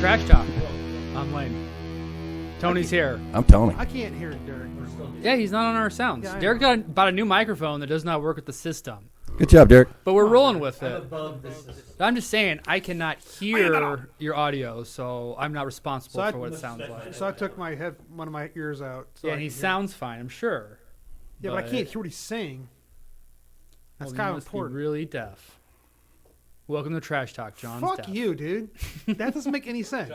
Trash Talk. I'm Lane. Tony's here. I'm Tony. I can't hear Derek. Yeah, he's not on our sounds. Yeah, Derek bought a new microphone that does not work with the system. Good job, Derek. But we're rolling with it. I'm just saying, I cannot hear your audio, so I'm not responsible for what it sounds like. So I took one of my ears out. So Yeah, and he sounds fine, I'm sure. Yeah, but I can't hear what he's saying. That's kind of important. Be really deaf. Welcome to Trash Talk, John. Fuck you, dude. That doesn't make any sense.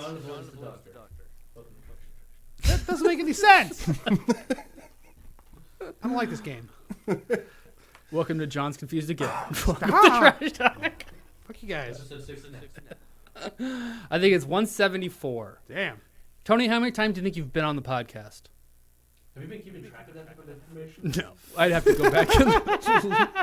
That doesn't make any sense. I don't like this game. Welcome to John's Confused Again. Trash Talk. Fuck you guys. I think it's 174. Damn. Tony, how many times do you think you've been on the podcast? Have you been keeping track of that type of information? No. I'd have to go back.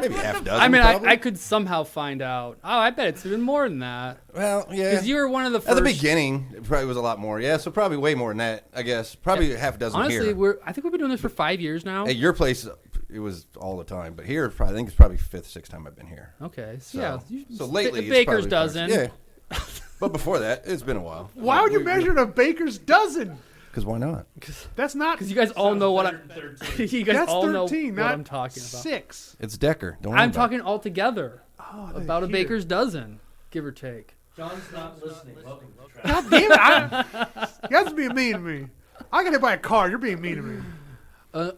Maybe half a dozen. I mean, probably. I could somehow find out. Oh, I bet it's even more than that. Well, yeah. Because you were one of the first. At the beginning, it probably was a lot more. Yeah, so probably way more than that, I guess. Probably half a dozen Honestly, here. I think we've been doing this for 5 years now. At your place, it was all the time. But here, I think it's probably fifth, sixth time I've been here. Okay. So, Yeah. so lately, the it's baker's probably dozen. Yeah. But before that, it's been a while. Why would you measure it a baker's dozen? Because why not? That's not. Because you guys all know what I'm. You guys That's all 13, know not what I'm talking about. 6. It's Decker. Don't worry I'm about talking all together. Oh, About a baker's dozen, give or take. John's not listening. Welcome to Trash. God damn it! You guys are being mean to me. I got hit by a car. You're being mean to me.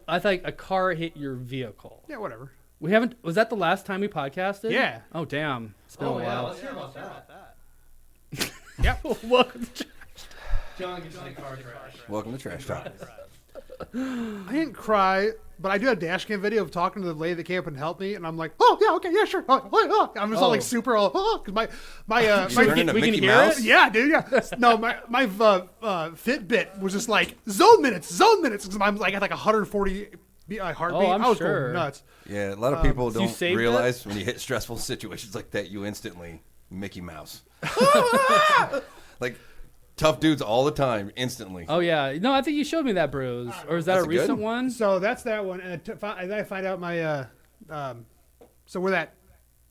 I thought a car hit your vehicle. Yeah, whatever. We haven't. Was that the last time we podcasted? Yeah. Oh damn! It's been a Oh, yeah, while. let's hear about that. Yep. Welcome to John gets in the car crash. it. Welcome to Trash Talk. I didn't cry, but I do a dash cam video of talking to the lady that came up and helped me, and I'm like, oh yeah, okay, yeah, sure. I'm just all like super, because my You turned into we can Mickey hear Mouse? it? yeah, dude, yeah. No, my Fitbit was just like zone minutes, because I'm like at like 140 heartbeat. I'm I was sure. going nuts. Yeah, a lot of people you don't saved realize when you hit stressful situations like that, you instantly Mickey Mouse. Like tough dudes all the time, instantly. Oh yeah, no, I think you showed me that bruise, or is that That's a a good recent one. one? So that's that one, and then I find out my so where that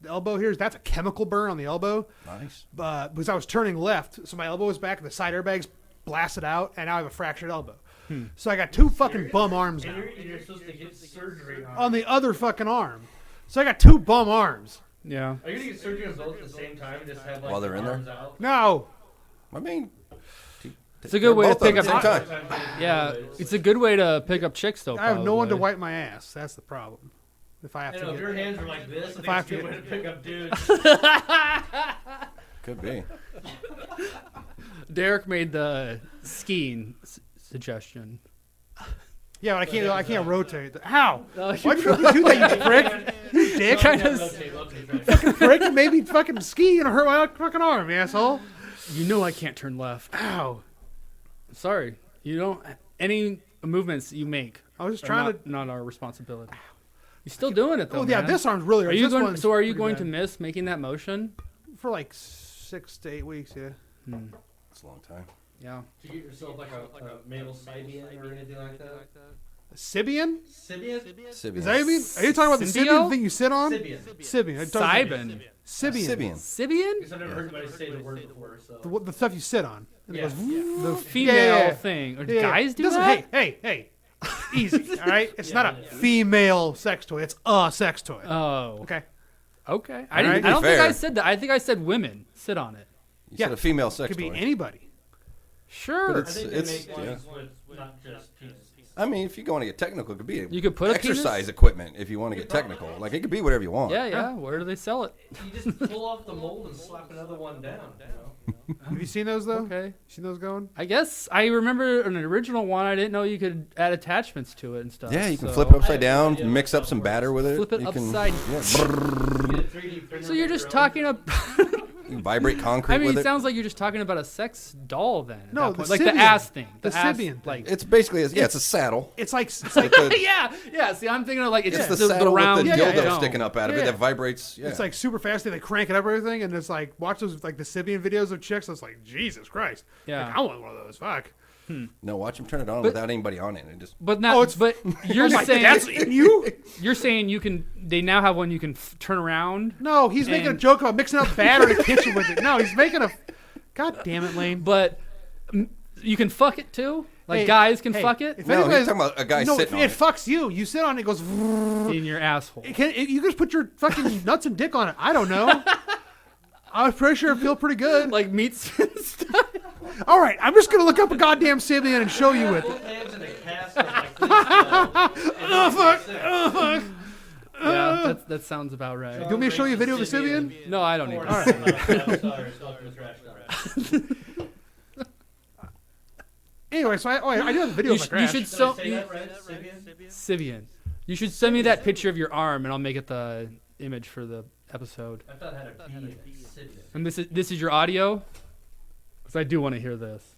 the elbow here is, that's a chemical burn on the elbow. Nice. Because I was turning left, so my elbow was back, and the side airbags blasted out, and now I have a fractured elbow. So I got 2 fucking bum arms now And you're supposed to get surgery on the other fucking arm. So I got 2 bum arms. Yeah. Are you going to get surgery on both at the same time and just have like While they're in there? arms out? No, I mean, It's a good way to both of pick them up. at the same time. Yeah, it's a good way to pick up chicks, though. I have no one to probably. wipe my ass. That's the problem. If I have You to know, if get your hands are like this, I think I it's a have good to way to pick up dudes. Could be. Derek made the skiing suggestion. yeah, but I can't rotate. How? No, Why'd you do that, you prick? You dick. Rotate. Prick, and maybe fucking ski and hurt my fucking arm, you asshole. You know I can't turn left. Ow. Sorry, you don't. Any movements you make I was just are trying not our responsibility. You're still doing it though. Oh yeah, man. this arm's really. Are you this going? one's So are you pretty going bad. to miss making that motion? for like 6 to 8 weeks? Yeah. It's a long time. Yeah. To get yourself like a male Sibian or anything like that? Sibian? Sibian? Is that what you mean? Are you talking about the Symbio? Sibian thing you sit on? Sibian. Sibian. Sibin. Sibian. Sibian. Sibian? Because I've never heard anybody say the word before, so. The stuff you sit on. And it Yeah, goes, yeah. The female yeah. thing. Or Yeah, yeah. guys do Doesn't- that? Hey. Easy, all right? It's Yeah, not a yeah. female sex toy. It's a sex toy. Oh. Okay. Okay. All right. I don't think Fair. I said that. I think I said women sit on it. You Yeah. said a female It sex could be toy. anybody. Sure. But I it's- think they make ones with not just penis. I mean, if you want to get technical, it could be You could put a exercise penis? equipment if you want to get technical. Like, it could be whatever you want. Yeah. Where do they sell it? You just pull off the mold and slap another one down, you know? Have you seen those though? Okay. Seen those going? I guess I remember an original one. I didn't know you could add attachments to it and stuff. Yeah, you can so- flip it upside down, mix up some batter with it. Flip it you can, upside- Yeah, Get a 3D printer So you're of just your talking own. about. you can vibrate concrete I mean, with it it. sounds like you're just talking about a sex doll then. at No, that point. the like Sybian. the ass thing. The ass, Sybian thing. like. It's basically, it's a saddle. It's like yeah. See, I'm thinking of like It's it's the the saddle round with the Yeah, dildo yeah. sticking up out of it Yeah. that vibrates. Yeah. it's like super fast. They crank it up and everything, and it's like watch those like the Sibian videos of chicks. It's like Jesus Christ. Yeah. Like, I want one of those. Fuck. No, watch them turn it on But- without anybody on it. And just But not. Oh, it's- but you're Oh my- saying that's in you? you're saying you can. They now have one you can turn around. No, he's making a And- joke about mixing up batter in the kitchen with it. No, he's making a. God damn it, Lane. But You can fuck it too. Like Hey, guys can hey, fuck it if No, anybody's- he's talking about a guy no, sitting on it it. fucks you. You sit on it, it goes. in your asshole. You can just put your fucking nuts and dick on it. I don't know. I was pretty sure it feel pretty good. Like meat style. All right, I'm just gonna look up a goddamn Sibian and show you it. Both hands in a cast of like this. Oh fuck! Oh fuck! Yeah, that sounds about right. Do you want me to show you a video of a Sibian? No, I don't need All to. right. Sorry, Anyway, so I do have a video of my You crash. should Did I so say that right? Sibian? Sibian. You should send me that picture of your arm, and I'll make it the image for the episode. I thought it had a B in it. Sibian. And this is your audio, because I do want to hear this.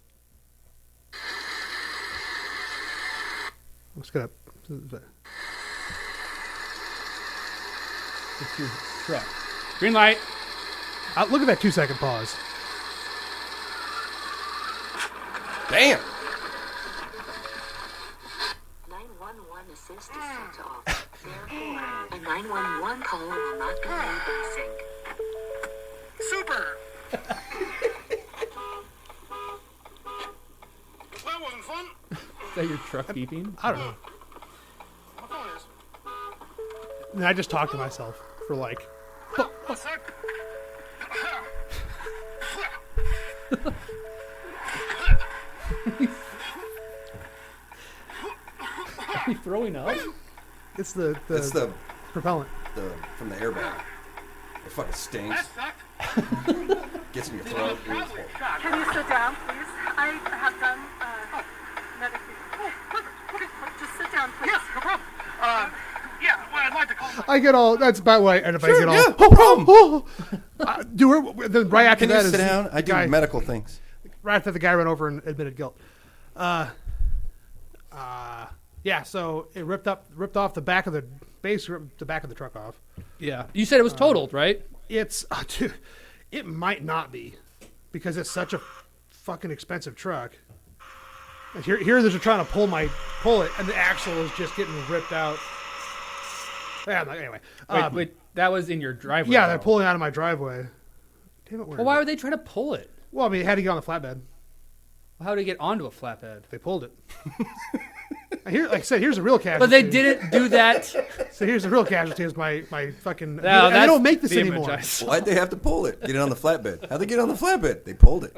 I'm just gonna. It's your truck. Green light. Look at that 2-second pause. Damn. 911 assist is set off. Therefore, a 911 call will not be rebasing. Super! That wasn't fun. Is that your truck beeping? I don't know. My phone is. And I just talked to myself for like. One sec. Are you throwing up? It's the It's the propellant. from the airbag. It fucking stinks. That sucked. Gets in your throat. Can you sit down, please? I have done medication. Oh, perfect. Okay. Just sit down, please. Yes, no problem. Yeah, well, I'd like to call. I get all. That's about what I end up. I get all. yeah, no problem. Then right after Can that you is sit down? I the do guy, medical things. right after the guy ran over and admitted guilt. Yeah. So it ripped off the back of the base, ripped the back of the truck off. Yeah. You said it was totaled, right? It's dude, it might not be because it's such a fucking expensive truck. And here they're trying to pull it, and the axle is just getting ripped out. Yeah, anyway. Wait, that was in your driveway. Yeah, though. they're pulling out of my driveway. Damn it, where Well, why would they try to pull it? Well, I mean, it had to get on the flatbed. How did it get onto a flatbed? They pulled it. Here, like I said, here's a real casualty. But they didn't do that. So here's the real casualty is my fucking. No, and they that's don't make this the image anymore. I saw. Why'd they have to pull it? Get it on the flatbed. How'd they get it on the flatbed? They pulled it.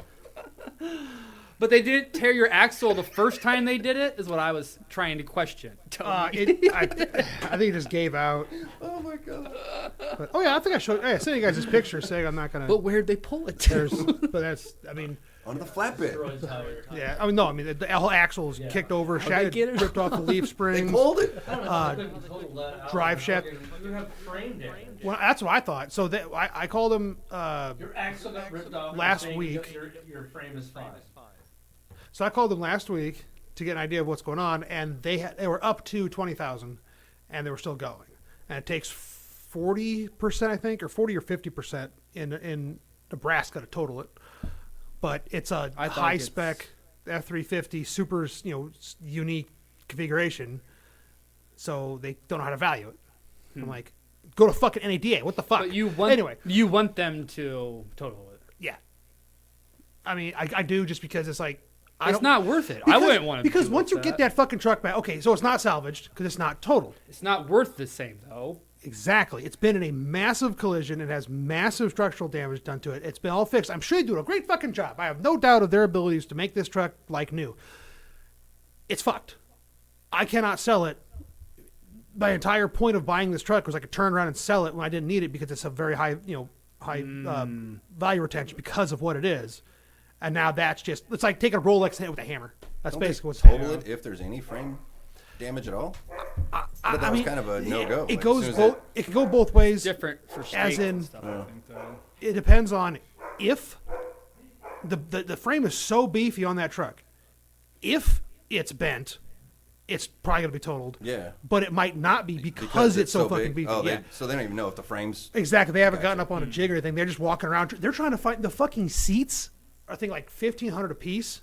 But they didn't tear your axle the first time they did it, is what I was trying to question. I think it just gave out. Oh my god. But, oh yeah, I think I showed. I sent you guys this picture saying I'm not gonna. But where'd they pull it There's, to? but that's. I mean, Onto the flatbed. Destroys how you're- yeah. I mean, no. I mean, the whole axle's kicked over, they shattered, get it? ripped off the leaf They springs. pulled it. I don't know how they couldn't total that out. drive shaft. You have frame damage. Well, that's what I thought. So I called them. Your axle got ripped off. Last you're saying week. Your frame is fine. So I called them last week to get an idea of what's going on, and they were up to 20,000, and they were still going. And it takes 40%, I think, or 40 or 50% in Nebraska to total it. But it's a I thought high it's- spec F350, super unique configuration. So they don't know how to value it. I'm like, go to fucking NADA. What the fuck? But you want them to total it. Yeah. I mean, I do just because it's like. It's not worth it. I wouldn't want to. Because once you get that fucking truck back, okay, so it's not salvaged because it's not totaled. It's not worth the same though. Exactly. It's been in a massive collision. It has massive structural damage done to it. It's been all fixed. I'm sure they do a great fucking job. I have no doubt of their abilities to make this truck like new. It's fucked. I cannot sell it. My entire point of buying this truck was I could turn around and sell it when I didn't need it because it's a very high, value retention because of what it is. And now that's just, it's like taking a Rolex and hit it with a hammer. That's Don't they basically what's total it if there's any frame damage at all? But that was kind of a no-go. It Like, goes as soon as both. It can go both ways. Different for As state in- and stuff. I think, though. It depends on if the frame is so beefy on that truck. If it's bent, it's probably gonna be totaled. Yeah. But it might not be because it's so fucking big. beefy. Oh, yeah. so they don't even know if the frame's. Exactly. They haven't gotten up on a jig or anything. They're just walking around. They're trying to find the fucking seats. I think like $1,500 a piece,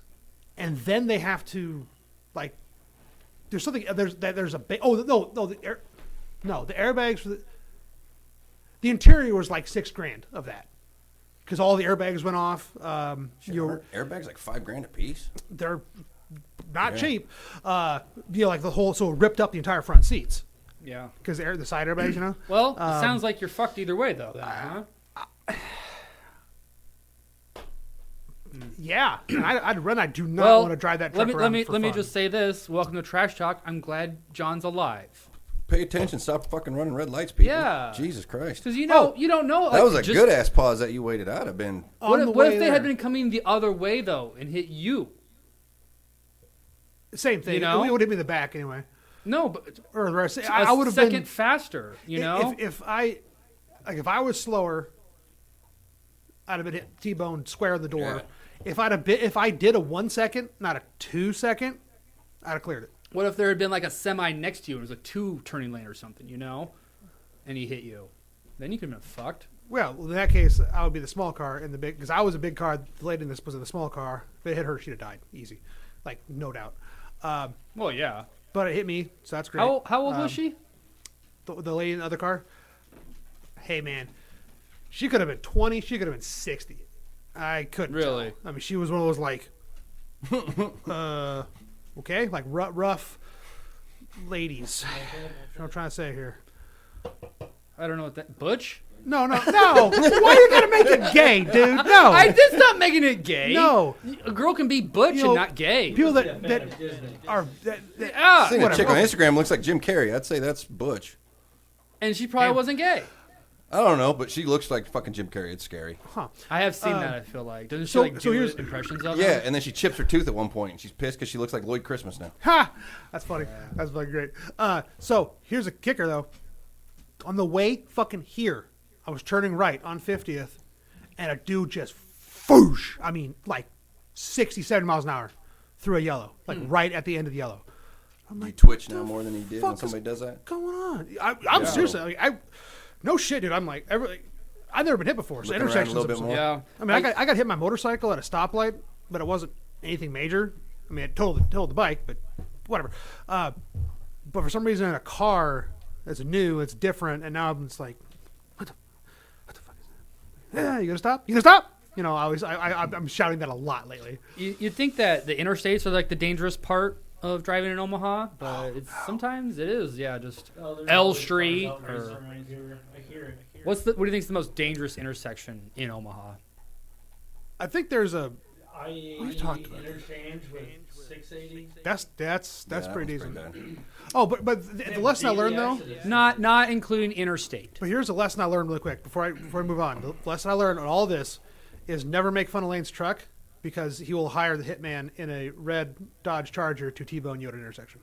and then they have to, like, there's something. There's a the airbags for the interior was like $6,000 of that, because all the airbags went off. Airbags like $5,000 a piece. They're not Yeah. cheap. Like the whole, so it ripped up the entire front seats Yeah. because the side airbags, you know. Well, it sounds like you're fucked either way, though. Then, huh? Yeah, and I'd run. I do not Well, want to drive that truck let around me for let me fun. just say this. Welcome to Trash Talk. I'm glad John's alive. Pay attention. Stop fucking running red lights, people. Yeah. Jesus Christ. Because you don't know. That like, was a just- good ass pause that you waited out. I've been. On What the if, what way if they had there. been coming the other way though and hit you? Same thing. You know? It would hit me in the back anyway. No, but Or the rest. a I would have second been faster. You know. if I was slower, I'd have been hit T-bone square in the door. Yeah. If I did a 1 second, not a 2 second, I'd have cleared it. What if there had been like a semi next to you and it was a 2 turning lane or something? You know, and he hit you, then you could have been fucked. Well, in that case, I would be the small car in the big, because I was a big car. The lady in this was in the small car. If it hit her, she'd have died easy, like no doubt. Well, yeah. But it hit me, so that's great. How old was she? The lady in the other car? Hey, man. She could have been 20. She could have been 60. I couldn't Really? tell. I mean, she was one of those, like, okay, like rough ladies. What I'm trying to say here. I don't know what that. Butch? No. Why you gotta make it gay, dude? No. I did stop making it gay. No. A girl can be butch You know, and not gay. People Yeah, that man, Disney. are... That, Yeah. Seeing a whatever. chick on Instagram looks like Jim Carrey. I'd say that's Butch. And she probably Damn. wasn't gay. I don't know, but she looks like fucking Jim Carrey. It's scary. I have seen that, I feel like. Doesn't she so- like so do here's- impressions of Yeah, him? and then she chips her tooth at one point, and she's pissed because she looks like Lloyd Christmas now. Ha! That's funny. That's fucking great. So here's a kicker though. On the way fucking here, I was turning right on 50th, and a dude just foosh. I mean, like 60, 70 miles an hour through a yellow, like right at the end of the yellow. I'm You twitch now the more than you did fuck when is somebody does that. going on? I'm seriously, like, no shit, dude. I'm like, I've never been hit before, so Looking around a intersections. little bit are- more. Yeah. I mean, I got hit my motorcycle at a stoplight, but it wasn't anything major. I mean, it totaled the bike, but whatever. But for some reason, in a car that's new, it's different, and now I'm just like, what the fuck is that? Yeah, you gonna stop? You gonna stop? You know, I'm shouting that a lot lately. You'd think that the interstates are like the dangerous part of driving in Omaha, but sometimes it is, yeah, just Oh, there's L always Street cars out there or somewhere in here. I hear it. what do you think is the most dangerous intersection in Omaha? I think there's a I-80 talked about interchange with 680. that's Yeah, pretty that was decent. bad. Oh, but the lesson I learned though. Not including interstate. But here's a lesson I learned really quick before I move on. The lesson I learned on all this is never make fun of Lane's truck because he will hire the hitman in a red Dodge Charger to T-bone you at an intersection.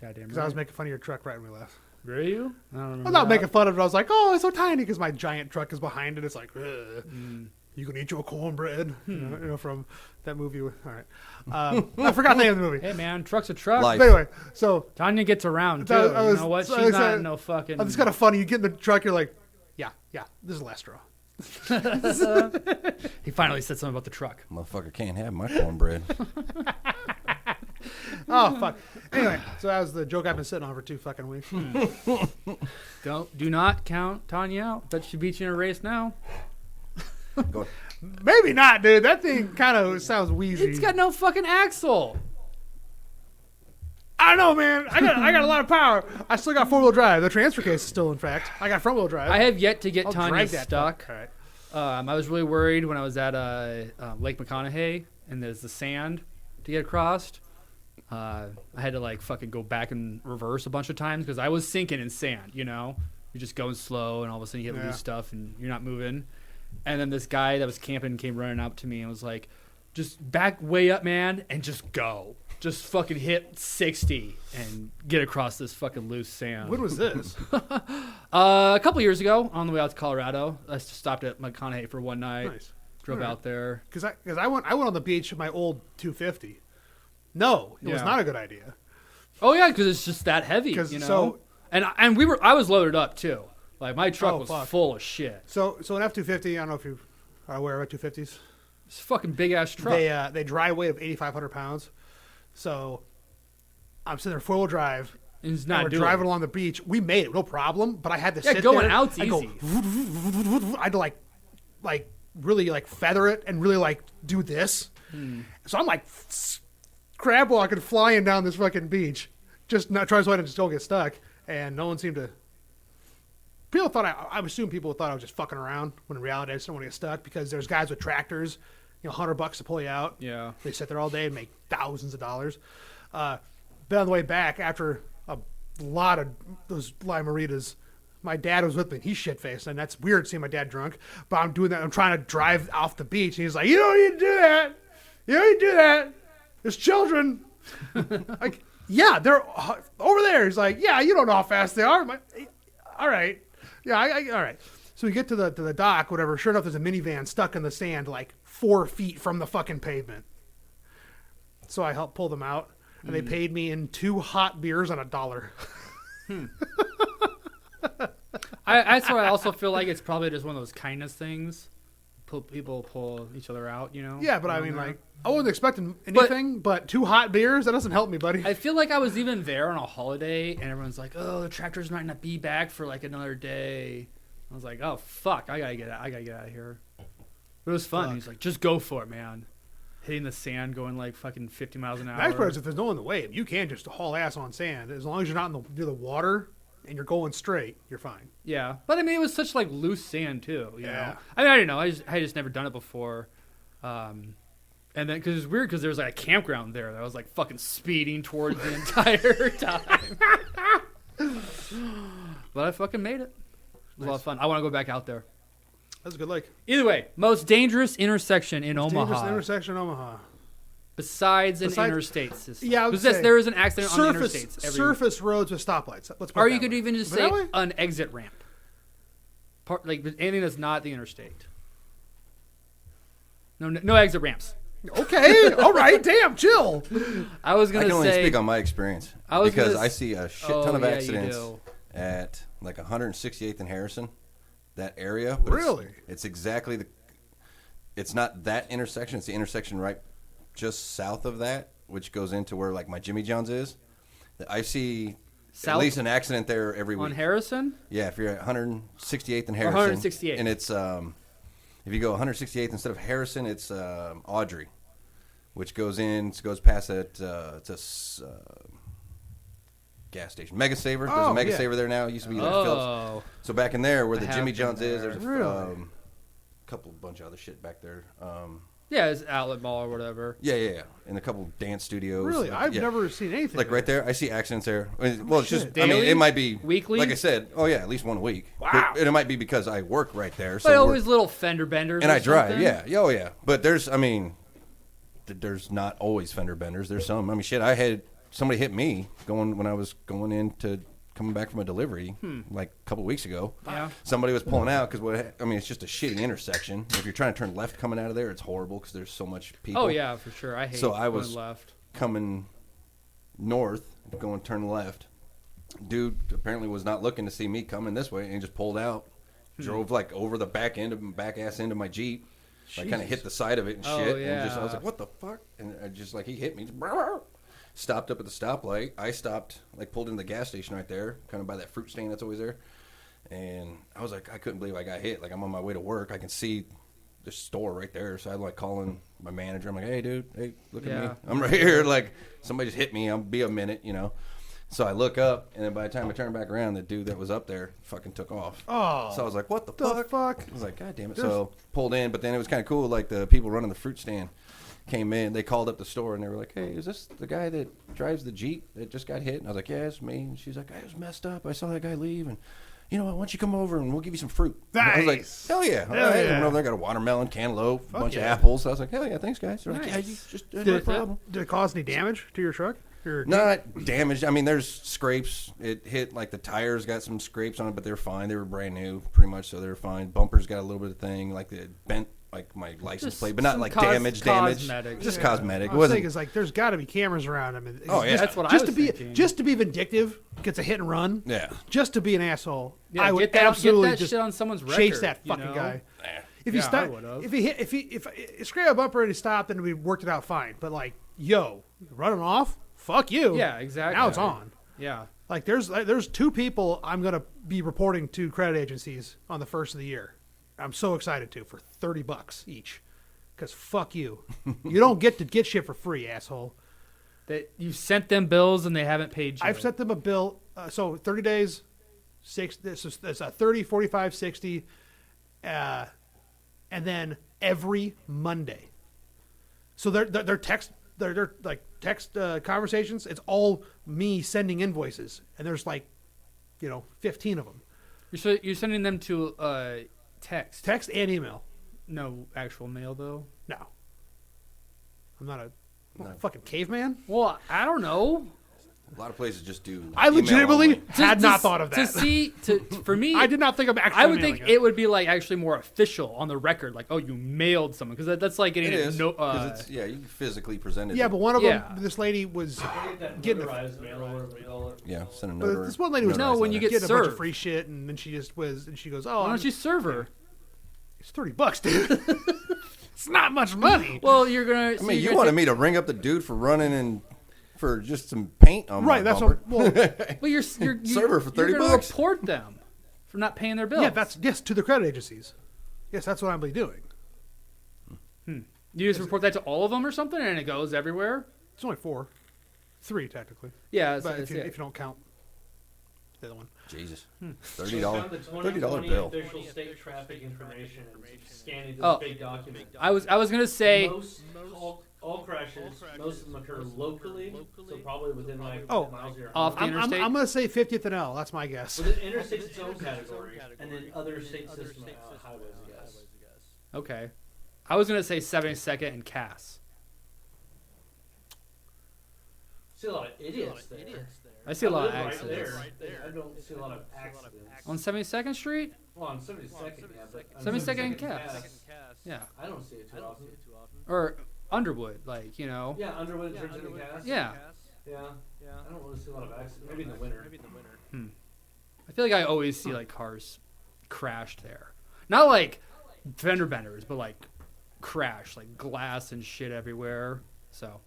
Goddamn Because I was making fun of your truck right when we left. Were you? I don't remember I'm not that. making fun of it. I was like, oh, it's so tiny because my giant truck is behind it. It's like, ugh. You can eat your cornbread. You know, from that movie. All right. I forgot the name of the movie. Hey man, truck's a truck. Life. But anyway, so Tanya gets around too. So I was- you know what? so She's I not said- no fucking. it's kind of funny. You get in the truck, you're like, yeah, this is the last straw. He finally said something about the truck. Motherfucker can't have my cornbread. Oh, fuck. Anyway, so that was the joke I've been sitting on for 2 fucking weeks. Do not count Tanya out. Bet she beats you in a race now. Go. Maybe not, dude. That thing kind of sounds wheezy. It's got no fucking axle. I don't know, man. I got a lot of power. I still got 4-wheel drive. The transfer case is still, in fact. I got front-wheel drive. I have yet to get I'll Tanya drag that stuck. fuck. All right. I was really worried when I was at Lake McConaughey and there's the sand to get across. I had to like fucking go back and reverse a bunch of times because I was sinking in sand. You know, you're just going slow and all of a sudden you hit loose stuff and you're not moving. And then this guy that was camping came running up to me and was like, "Just back way up, man, and just go. Just fucking hit 60 and get across this fucking loose sand." When was this? A couple years ago, on the way out to Colorado, I just stopped at McConaughey for one night. Nice. Drove All right. out there. Because I went on the beach with my old 250. No, it was Yeah. not a good idea. Oh yeah, because it's just that heavy. 'Cause You know? so- and I was loaded up too. Like my truck Oh, was fuck. full of shit. So an F-250, I don't know if you are aware of F-250s. It's a fucking big ass truck. They dry weight of 8,500 pounds. So I'm sitting there 4-wheel drive. And it's And not we're doing driving it. along the beach. We made it, no problem. But I had to Yeah, sit going there. out's I go, easy. I had to like really like feather it and really like do this. So I'm like crab walking, flying down this fucking beach, just not trying so I didn't still get stuck. And no one seemed to. People thought I assume people thought I was just fucking around when in reality I just don't want to get stuck because there's guys with tractors, $100 to pull you out. Yeah. They sit there all day and make thousands of dollars. But on the way back, after a lot of those lime margaritas, my dad was with me. He's shit-faced, and that's weird seeing my dad drunk. But I'm doing that. I'm trying to drive off the beach, and he's like, "You don't need to do that. You don't need to do that. There's children." Like, yeah, they're over there. He's like, "Yeah, you don't know how fast they are." All right. Yeah, all right. So we get to the dock, whatever. Sure enough, there's a minivan stuck in the sand like 4 feet from the fucking pavement. So I helped pull them out, and they paid me in 2 hot beers and $1. That's why I also feel like it's probably just one of those kindness things. People pull each other out, Yeah, but I mean, like, I wasn't expecting anything, but 2 hot beers, that doesn't help me, buddy. I feel like I was even there on a holiday, and everyone's like, "Oh, the tractors might not be back for like another day." I was like, "Oh fuck, I gotta get out of here." But it was fun. He's like, "Just go for it, man." Hitting the sand, going like fucking 50 miles an hour. Nice part is if there's no one in the way, you can just haul ass on sand. As long as you're not near the water and you're going straight, you're fine. Yeah, but I mean, it was such like loose sand too. You Yeah. know? I mean, I don't know. I just never done it before. And then, because it's weird, because there was like a campground there that I was like fucking speeding towards the entire time. But I fucking made it. It was a lot of fun. I want to go back out there. That's a good lake. Either way, most dangerous intersection in Omaha. Dangerous intersection in Omaha. Besides an interstate system. Yeah, I would Because say there is an accident on the surface, interstates. surface roads with stoplights. Let's put Or it you that could way. even just Is it that say way? an exit ramp. Like anything that's not the interstate. No exit ramps. Okay, all right, damn, chill. I was I gonna can only say speak on my experience was because gonna I see a shit ton of yeah, you accidents do. at like 168th and Harrison, that area. But Really? It's exactly the. It's not that intersection. It's the intersection right just south of that, which goes into where like my Jimmy John's is. I see South? at least an accident there every week. On Harrison? Yeah, if you're at 168th and Or Harrison, 168th. and it's if you go 168th instead of Harrison, it's Audrey, which goes past that it's a gas station, Mega Saver. There's Oh, a Mega yeah. Saver there now. It used to be like Phillips. Oh. So back in there where I the have Jimmy been John's is, there. there's a Really? bunch of other shit back there. Yeah, it's outlet mall or whatever. Yeah, and a couple dance studios. Really, Like, I've yeah. never seen anything Like right there, I see accidents there. Well, it's just, shit. I mean, Daily? it might be Weekly? Like I said, oh yeah, at least one a week. Wow. And it might be because I work right there. So But we're- always little fender benders. and or I drive, something. yeah, oh yeah. But there's there's not always fender benders. There's some. I mean, shit. I had somebody hit me when I was coming back from a delivery like a couple weeks ago. Yeah. Somebody was pulling out because it's just a shitty intersection. If you're trying to turn left coming out of there, it's horrible because there's so much people. Oh yeah, for sure. I hate So I going was left. coming north, going turn left. Dude apparently was not looking to see me coming this way, and he just pulled out, drove like over the back ass end of my Jeep, like kind of hit the side of it and Oh, shit, and I was yeah. like, what the fuck? And I just like he hit me, stopped up at the stoplight. I stopped, like pulled into the gas station right there, kind of by that fruit stand that's always there, and I was like, I couldn't believe I got hit. Like I'm on my way to work, I can see the store right there, so I'm like calling my manager. I'm like, hey dude, hey, look at me, Yeah. I'm right here. Like somebody just hit me. I'll be a minute, you know. So I look up, and then by the time I turn back around, the dude that was up there fucking took off. Oh. So I was like, what the The fuck? fuck? I was like, God damn it. So pulled in, but then it was kind of cool. Like the people running the fruit stand came in. They called up the store, and they were like, hey, is this the guy that drives the Jeep that just got hit? And I was like, yeah, it's me. And she's like, I was messed up. I saw that guy leave, and you know what? Why don't you come over, and we'll give you some fruit. And I was like, Nice. hell yeah. All Hell right. yeah. I went over there, got a watermelon, cantaloupe, a bunch of yeah. apples. I was like, hell yeah, thanks, guys. They're like, yeah, Nice. you just Did no it, problem. did it cause any damage to your truck? Or Not damaged. I mean, there's scrapes. It hit, like, the tires got some scrapes on it, but they're fine. They were brand new, pretty much, so they're fine. Bumpers got a little bit of thing, like the bent, like my license Just plate, but not some like damage. cosmetic. Just Yeah. cosmetic. I It was wasn't. thinking, it's like there's got to be cameras around him. And Oh, yeah. That's what I just was to be thinking. just to be vindictive, gets a hit and run. Yeah. Just to be an asshole. Yeah, I would get absolutely that just shit on someone's record. chase that you fucking know? guy. If Yeah, he I stopped, would've. if he scraped a bumper and he stopped, then we worked it out fine. But like, yo, run him off? Fuck you. Yeah, exactly. Now it's on. Yeah. Like there's 2 people I'm gonna be reporting to credit agencies on the first of the year. I'm so excited to for $30 each. Because fuck you. You don't get to get shit for free, asshole. That you sent them bills and they haven't paid you. I've sent them a bill. So 30 days, this is 30, 45, 60. And then every Monday. So they're text conversations. It's all me sending invoices, and there's 15 of them. You're sending them to text And email. No actual mail though. No, I'm not a fucking caveman. Well, I don't know. A lot of places just do. I email legitimately only. had not thought of that. For me, I did not think of actually. I would think it would be like actually more official on the record, like, oh, you mailed someone, because that's like getting It is. no. 'Cause it's, you physically presented. Yeah, it. but one of Yeah. them, this lady was That getting. notarized mail or whatever we call it. Yeah, send a But note. this one lady was No, when you get getting a bunch of served. free shit, and then she just was, and she goes, "Oh, Why don't you serve her? it's $30, dude. It's not much money." Well, you're gonna. I mean, you wanted me to ring up the dude for running and for just some paint on Right, my that's bumper. what. Well, Well, you're Serve her for You're gonna $30. report them for not paying their bills. yeah, yes, to the credit agencies. Yes, that's what I'll be doing. You just report that to all of them or something, and it goes everywhere. It's only 4, 3 technically, Yeah, but if you don't count the other one. Jesus, Hmm. $30 The $30 2020 bill. official state traffic information and scanning this Oh. big document. I was gonna say. Most all crashes, most of them occur locally, so probably within like Oh, 10 miles of your off home. the I'm interstate. going to say 50th and L. That's my guess. But the interstate's its own category, and then other state system highways, I guess. Okay, I was gonna say 72nd and Cass. See a lot of idiots there. I see a lot of live accidents Right there. I don't see a lot of accidents. on 72nd Street. Well, on 72nd, yeah, but on 72nd and 72nd Cass. Yeah, I don't see it too often. or Underwood, like you know. Yeah, Underwood turns into Cass. Yeah, Yeah. I don't really see a lot of accidents. Maybe in the winter. I feel like I always see like cars crashed there. Not like fender benders, but like crash, like glass and shit everywhere. So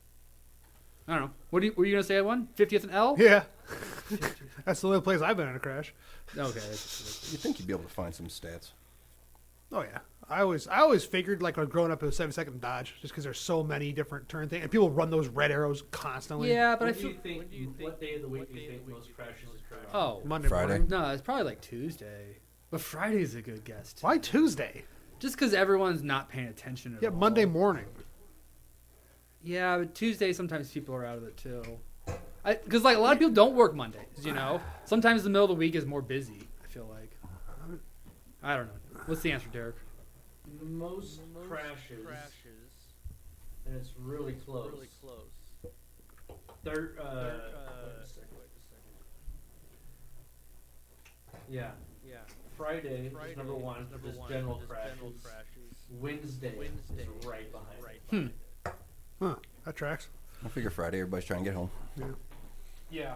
I don't know. Were you gonna say one? 50th and L? Yeah. That's the only place I've been in a crash. Okay. You think you'd be able to find some stats? Oh, yeah. I always figured, like, when growing up, it was 7-second Dodge, just because there's so many different turn things. And people run those red arrows constantly. Yeah, but I What do feel. you think? What day of the week do you think most crashes occur on? Oh, Monday Friday. morning. no, it's probably like Tuesday. But Friday's a good guess. Too. Why Tuesday? Just because everyone's not paying attention at Yeah, all. Monday morning. Yeah, but Tuesday sometimes people are out of it too. Because like a lot of people don't work Mondays. You know, sometimes the middle of the week is more busy. I feel like. I don't know. What's the answer, Derek? Most crashes, and it's really close. Wait a second. Yeah. Friday is number one for just general crashes. Wednesday is right behind. Huh. That tracks. I figure Friday, everybody's trying to get home. Yeah.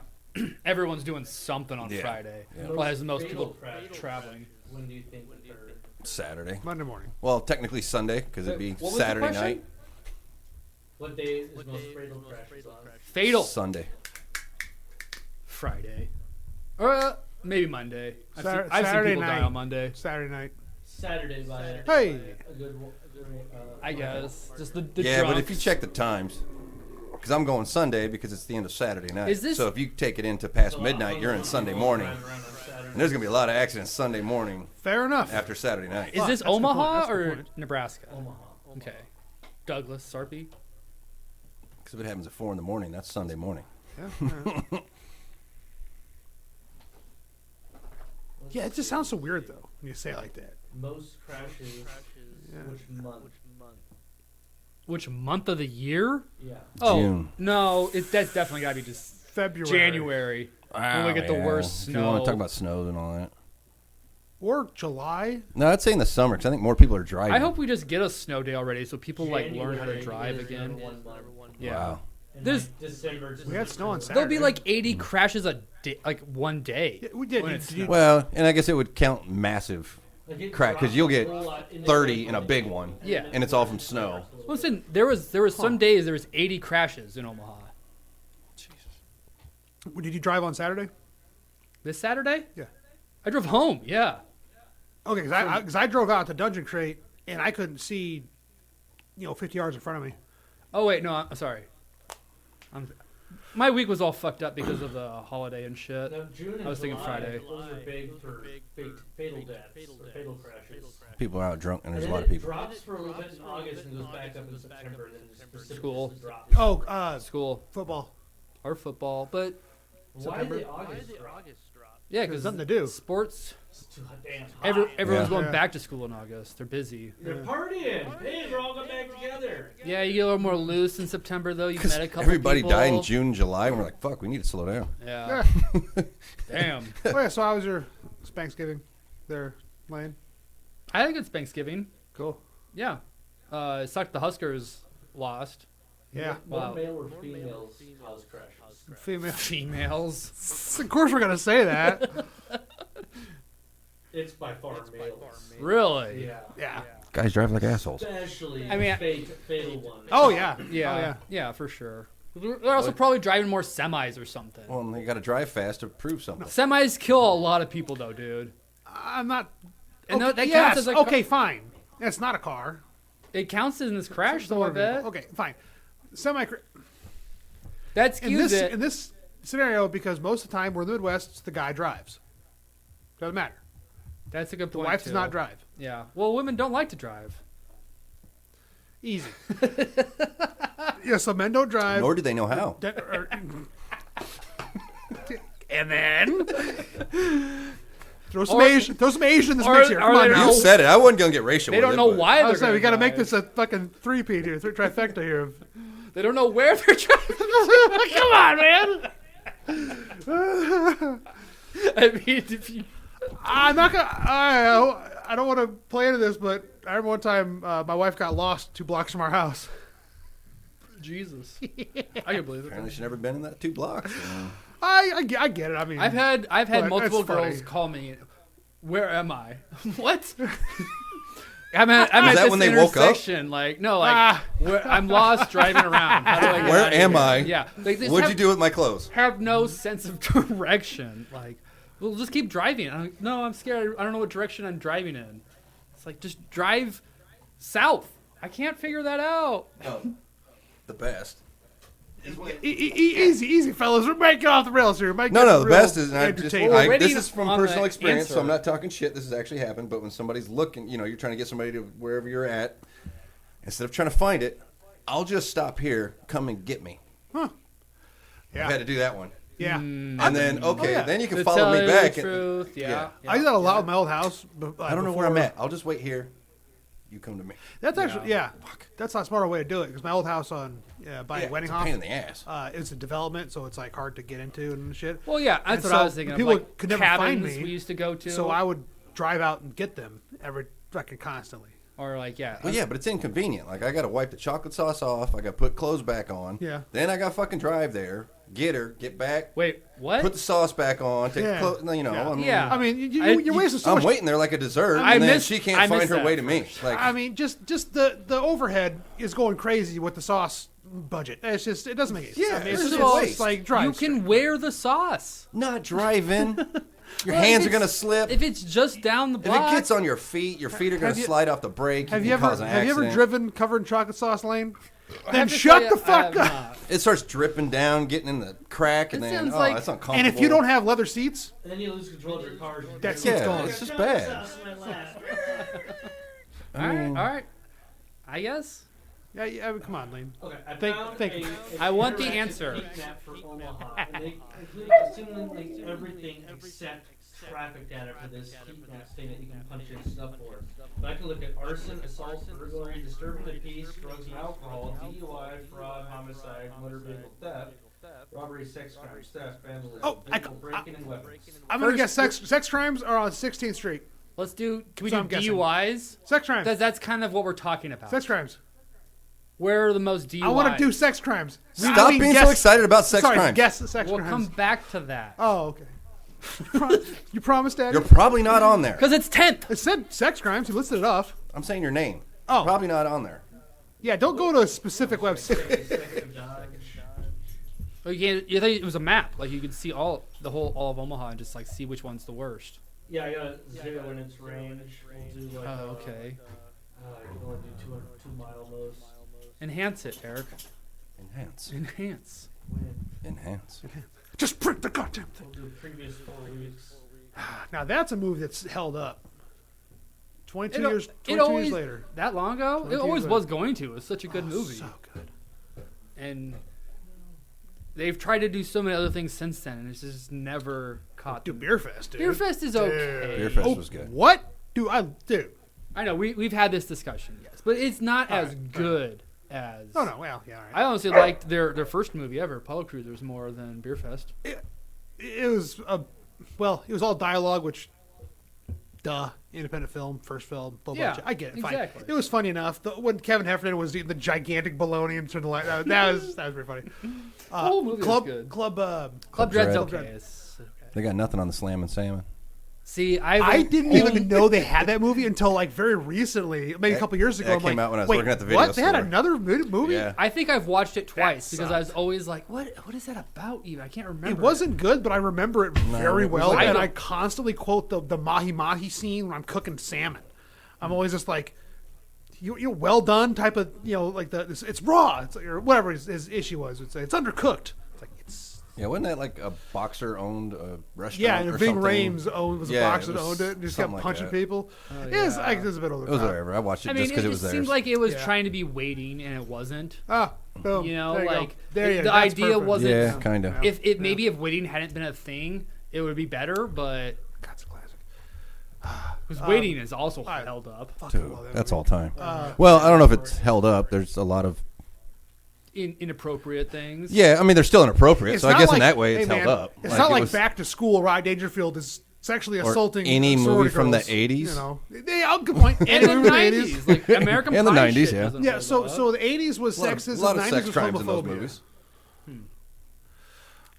Everyone's doing something on Yeah. Friday. Yeah. Probably has the most Fatal people crashes. traveling. When do you think occur? Saturday. Monday morning. Well, technically Sunday because it'd be What was the Saturday question? night. What day is most fatal crashes on? Fatal Sunday. Friday. Or maybe Monday. I've seen Saturday people die night. on Monday. Saturday night. Saturday by a Hey. good I guess. Just the Yeah, but if you drunks. check the times, because I'm going Sunday because it's the end of Saturday night. Is this- So if you take it into past midnight, you're in Sunday morning, and there's gonna be a lot of accidents Sunday morning Fair enough. after Saturday night. Is this That's a good point. Omaha That's a good or point. Nebraska? Omaha. Okay. Douglas, Sarpy. Because if it happens at 4 in the morning, that's Sunday morning. Yeah. Yeah, it just sounds so weird, though, when you say it like that. Most crashes. Yeah. Which month? Which month of the year? Yeah. Oh June. no, that's definitely got to be just February. January. When we get the worst If you want snow. to talk about snows and all that. Or July. No, I'd say in the summer because I think more people are driving. I hope we just get a snow day already, so people like learn how to January drive is again. number one. Yeah. Wow. And There's- like December. We had snow on Saturday. There'll be like 80 crashes a day, like one day. Yeah, we did. when You- it's you- snow. Well, and I guess it would count massive Like it crack because drops you'll a get whole lot in the 30 day. in a big one. Yeah. And it's all from snow. Listen, there was some days there was 80 crashes in Omaha. Did you drive on Saturday? This Saturday? Yeah. I drove home. Yeah. Okay, because I drove out to Dungeon Crate and I couldn't see, 50 yards in front of me. Oh wait, no, I'm sorry. My week was all fucked up because of the holiday and shit. Now, June and I was thinking July, Friday. Those are big for fatal deaths or fatal crashes. People are out drunk, and there's a And lot then of it people. drops for a little bit in August and goes back up in September, and then just School. precipitously drops. Oh, School football. or football, but Why did August drop? yeah, There's because nothing to do. Sports. It's too damn hot. Everyone's Yeah. going Yeah. back to school in August. They're busy. They're partying. Hey, we're all going back together. Yeah, you get a little more loose in September though. You 'Cause met a couple everybody people. died in June, July, and we're like, fuck, we need to slow down. Yeah. Damn. Oh, yeah, so how was your Thanksgiving there, Lane? I think it's Thanksgiving. Cool. Yeah. It sucked the Huskers lost. Yeah. More Wow. male or females house crashes? Female. Females. Of course we're going to say that. It's by far males. Really? Yeah. Yeah. Guys drive like assholes. Especially I mean, fatal ones. Oh, yeah. Yeah. Oh, yeah. Yeah, for sure. They're also probably driving more semis or something. Well, they got to drive fast to prove something. Semis kill a lot of people though, dude. I'm not. And okay, that counts yes, as a okay, fine. That's not a car. It counts in this crash It's a though, I motor vehicle. bet. Okay, fine. Semi. That In skews it. this scenario, because most of the time we're in the Midwest, the guy drives. Doesn't matter. That's a good The point. wife too. does not drive. Yeah. Well, women don't like to drive. Easy. Yeah, so men don't drive. Nor do they know how. And then throw some Or- Asian in this or- mix here. or Come on they now. You said it. I wasn't gonna get racial. They with don't it, know but- why I they're was saying, we got to make this a fucking three-peat here, trifecta here. They don't know where they're driving. Come on, man. I mean, if you, I'm not gonna. I don't want to play into this, but I remember one time my wife got lost 2 blocks from our house. Jesus, I can believe Apparently, it. she's never been in that 2 blocks. I get it. I mean, I've had But multiple that's funny. girls call me. Where am I? What? I'm at that this when they woke up? intersection. Like no, like I'm lost driving around. How do I get Where out of am here? I? Yeah, like, they What'd have, you do with my clothes? have no sense of direction. Like, well, just keep driving. I'm like, no, I'm scared. I don't know what direction I'm driving in. It's like just drive south. I can't figure that out. The best. easy, fellas. We're making off the rails here. No, the best is, and I just, entertaining. Well, I, already this is from on personal the experience, so answer. I'm not talking shit. This has actually happened. But when somebody's looking, you're trying to get somebody to wherever you're at, instead of trying to find it, I'll just stop here, come and get me. Yeah. I've had to do that one. Yeah. And then, okay, yeah. then you can To follow tell me you back. the truth, yeah. I did that a lot with my old house. I don't know where I'm at. I'll just wait here. You come to me. That's actually, yeah. That's not a smarter way to do it, because my old house on by Yeah, it's a pain in the ass. it's a development, so it's like hard to get into and shit. Well, yeah, that's And what so I was thinking. people of, like could never cabins find me, we used to go to. So I would drive out and get them every fucking constantly. or like yeah, Well, yeah, but it's inconvenient. Like, I got to wipe the chocolate sauce off. I got to put clothes back on. Yeah. Then I got to fucking drive there, get her, get back, Wait, what? put the sauce back on, take Yeah. the clothes. Yeah. I mean, Yeah. I mean, I- you're wasting so I'm much. waiting there like a dessert, I and then missed- she I can't find missed her that way to me. first. Like, I mean, just the overhead is going crazy with the sauce budget. It's just, it doesn't make sense. Yeah, I mean, it's it's just just a waste. like drive. you can wear the sauce. not driving. Your Well, hands if are gonna it's- slip. If it's just down the If block. it gets on your feet are gonna Have you- slide off the brake. Have you you can ever cause an have you ever accident. driven covered in chocolate sauce lane? I Then have to shut say, the I fuck have up. not. It starts dripping down, getting in the crack, and That then sounds like- that's uncomfortable. And if you don't have leather seats, And then you lose control of your car. That's yeah, it's gone. it's just bad. All right. I guess. yeah, come on, Lane. Okay, I Think- found think. I want the interactive answer. heat map for Omaha, and they include assuming everything except traffic data for this heat map thing that you can punch in stuff for. But I can look at arson, assault, burglary, disturbing the peace, drugs and alcohol, DUI, fraud, homicide, motor vehicle theft, robbery, sex crimes, theft, vandalism, Oh, vehicle breaking and weapons. I'm gonna First- guess sex crimes are on 16th Street. Let's do. Can we So do I'm guessing. DUIs? Sex crimes. That's kind of what we're talking about. Sex crimes. Where are the most DUIs? I want to do sex crimes. Stop being so excited about sex Sorry, crimes. guess the sex We'll crimes. come back to that. Oh, okay. You promised, Daddy? You're probably not on there. Because it's 10th. It said sex crimes. You listed it off. I'm saying your name. Oh. Probably not on there. Yeah, don't go to a specific website. You thought it was a map. Like you could see all of Omaha and just like see which one's the worst. Yeah, I got a 0 in its range. We'll do like Oh, okay. You can only do 2 mile most. Enhance it, Eric. Enhance. Enhance. Enhance. Just print the goddamn thing. We'll do previous 4 weeks. Now that's a movie that's held up. 22 It- years. it 22 always- years later. That long ago? It 22 always years was later. going to. It's such a good movie. So good. And they've tried to do so many other things since then, and it's just never caught Dude, them. Beer Fest, dude. Beer Fest is okay. Beer Fest was good. What? Dude. I know, we've had this discussion, yes. But it's not as good as... Oh, no. Well, yeah, all right. I honestly liked their first movie ever, Apollo Cruisers, more than Beer Fest. It was it was all dialogue, which, independent film, first film, blah, blah, Yeah, blah. I get it. Fine. exactly. It was funny enough. When Kevin Heffernan was eating the gigantic bologna and turning the light, that was pretty funny. The whole movie was good. Club Club Dread's Dread. okay. It's okay. They got nothing on the Slam and Salmon. See, I didn't even know they had that movie until like very recently, maybe a couple years ago. that I'm came like, out when I was wait, working at the video what? They had store. another movie? Yeah. I think I've watched it twice because I was sucked. always like, what is that about even? I can't remember. It wasn't good, but I remember it very it was well, like- and I constantly quote the mahi mahi scene when I'm cooking salmon. I'm always just like, you well done type of, like it's raw, it's like, or whatever his issue was. Would say it's undercooked. It's like Yeah, wasn't that like a boxer owned restaurant? yeah, and or Ving something? Rhames was a Yeah, boxer it that was owned it, and just something kept like punching that. people. Oh, It was yeah. like it was a bit over It the was top. whatever. I watched it I just mean, because it it was just there. seemed like it was Yeah. trying to be waiting, and it wasn't. Ah, boom. You know, There you go. like There you the go. That's idea perfect. wasn't. Yeah, kind of. If it maybe if waiting hadn't been a thing, it would be better. But God, it's a classic. because waiting is also I- held up Fucking Dude, love that that's movie. all time. Well, I don't know if it's held up. There's a lot of in inappropriate things. I mean, they're still inappropriate. It's So I not guess in like- that way, hey, it's man, held up. It's not it like was- Back to School. Rod Dangerfield is sexually Or assaulting any movie sorority from the girls, 80s. You know, good point. And Any in the movie from 90s, like American And the Pie 90s, shit yeah. doesn't Yeah, hold so up. so the 80s was a lot of, sexism, lot of 90s sex was crimes in those homophobia. movies.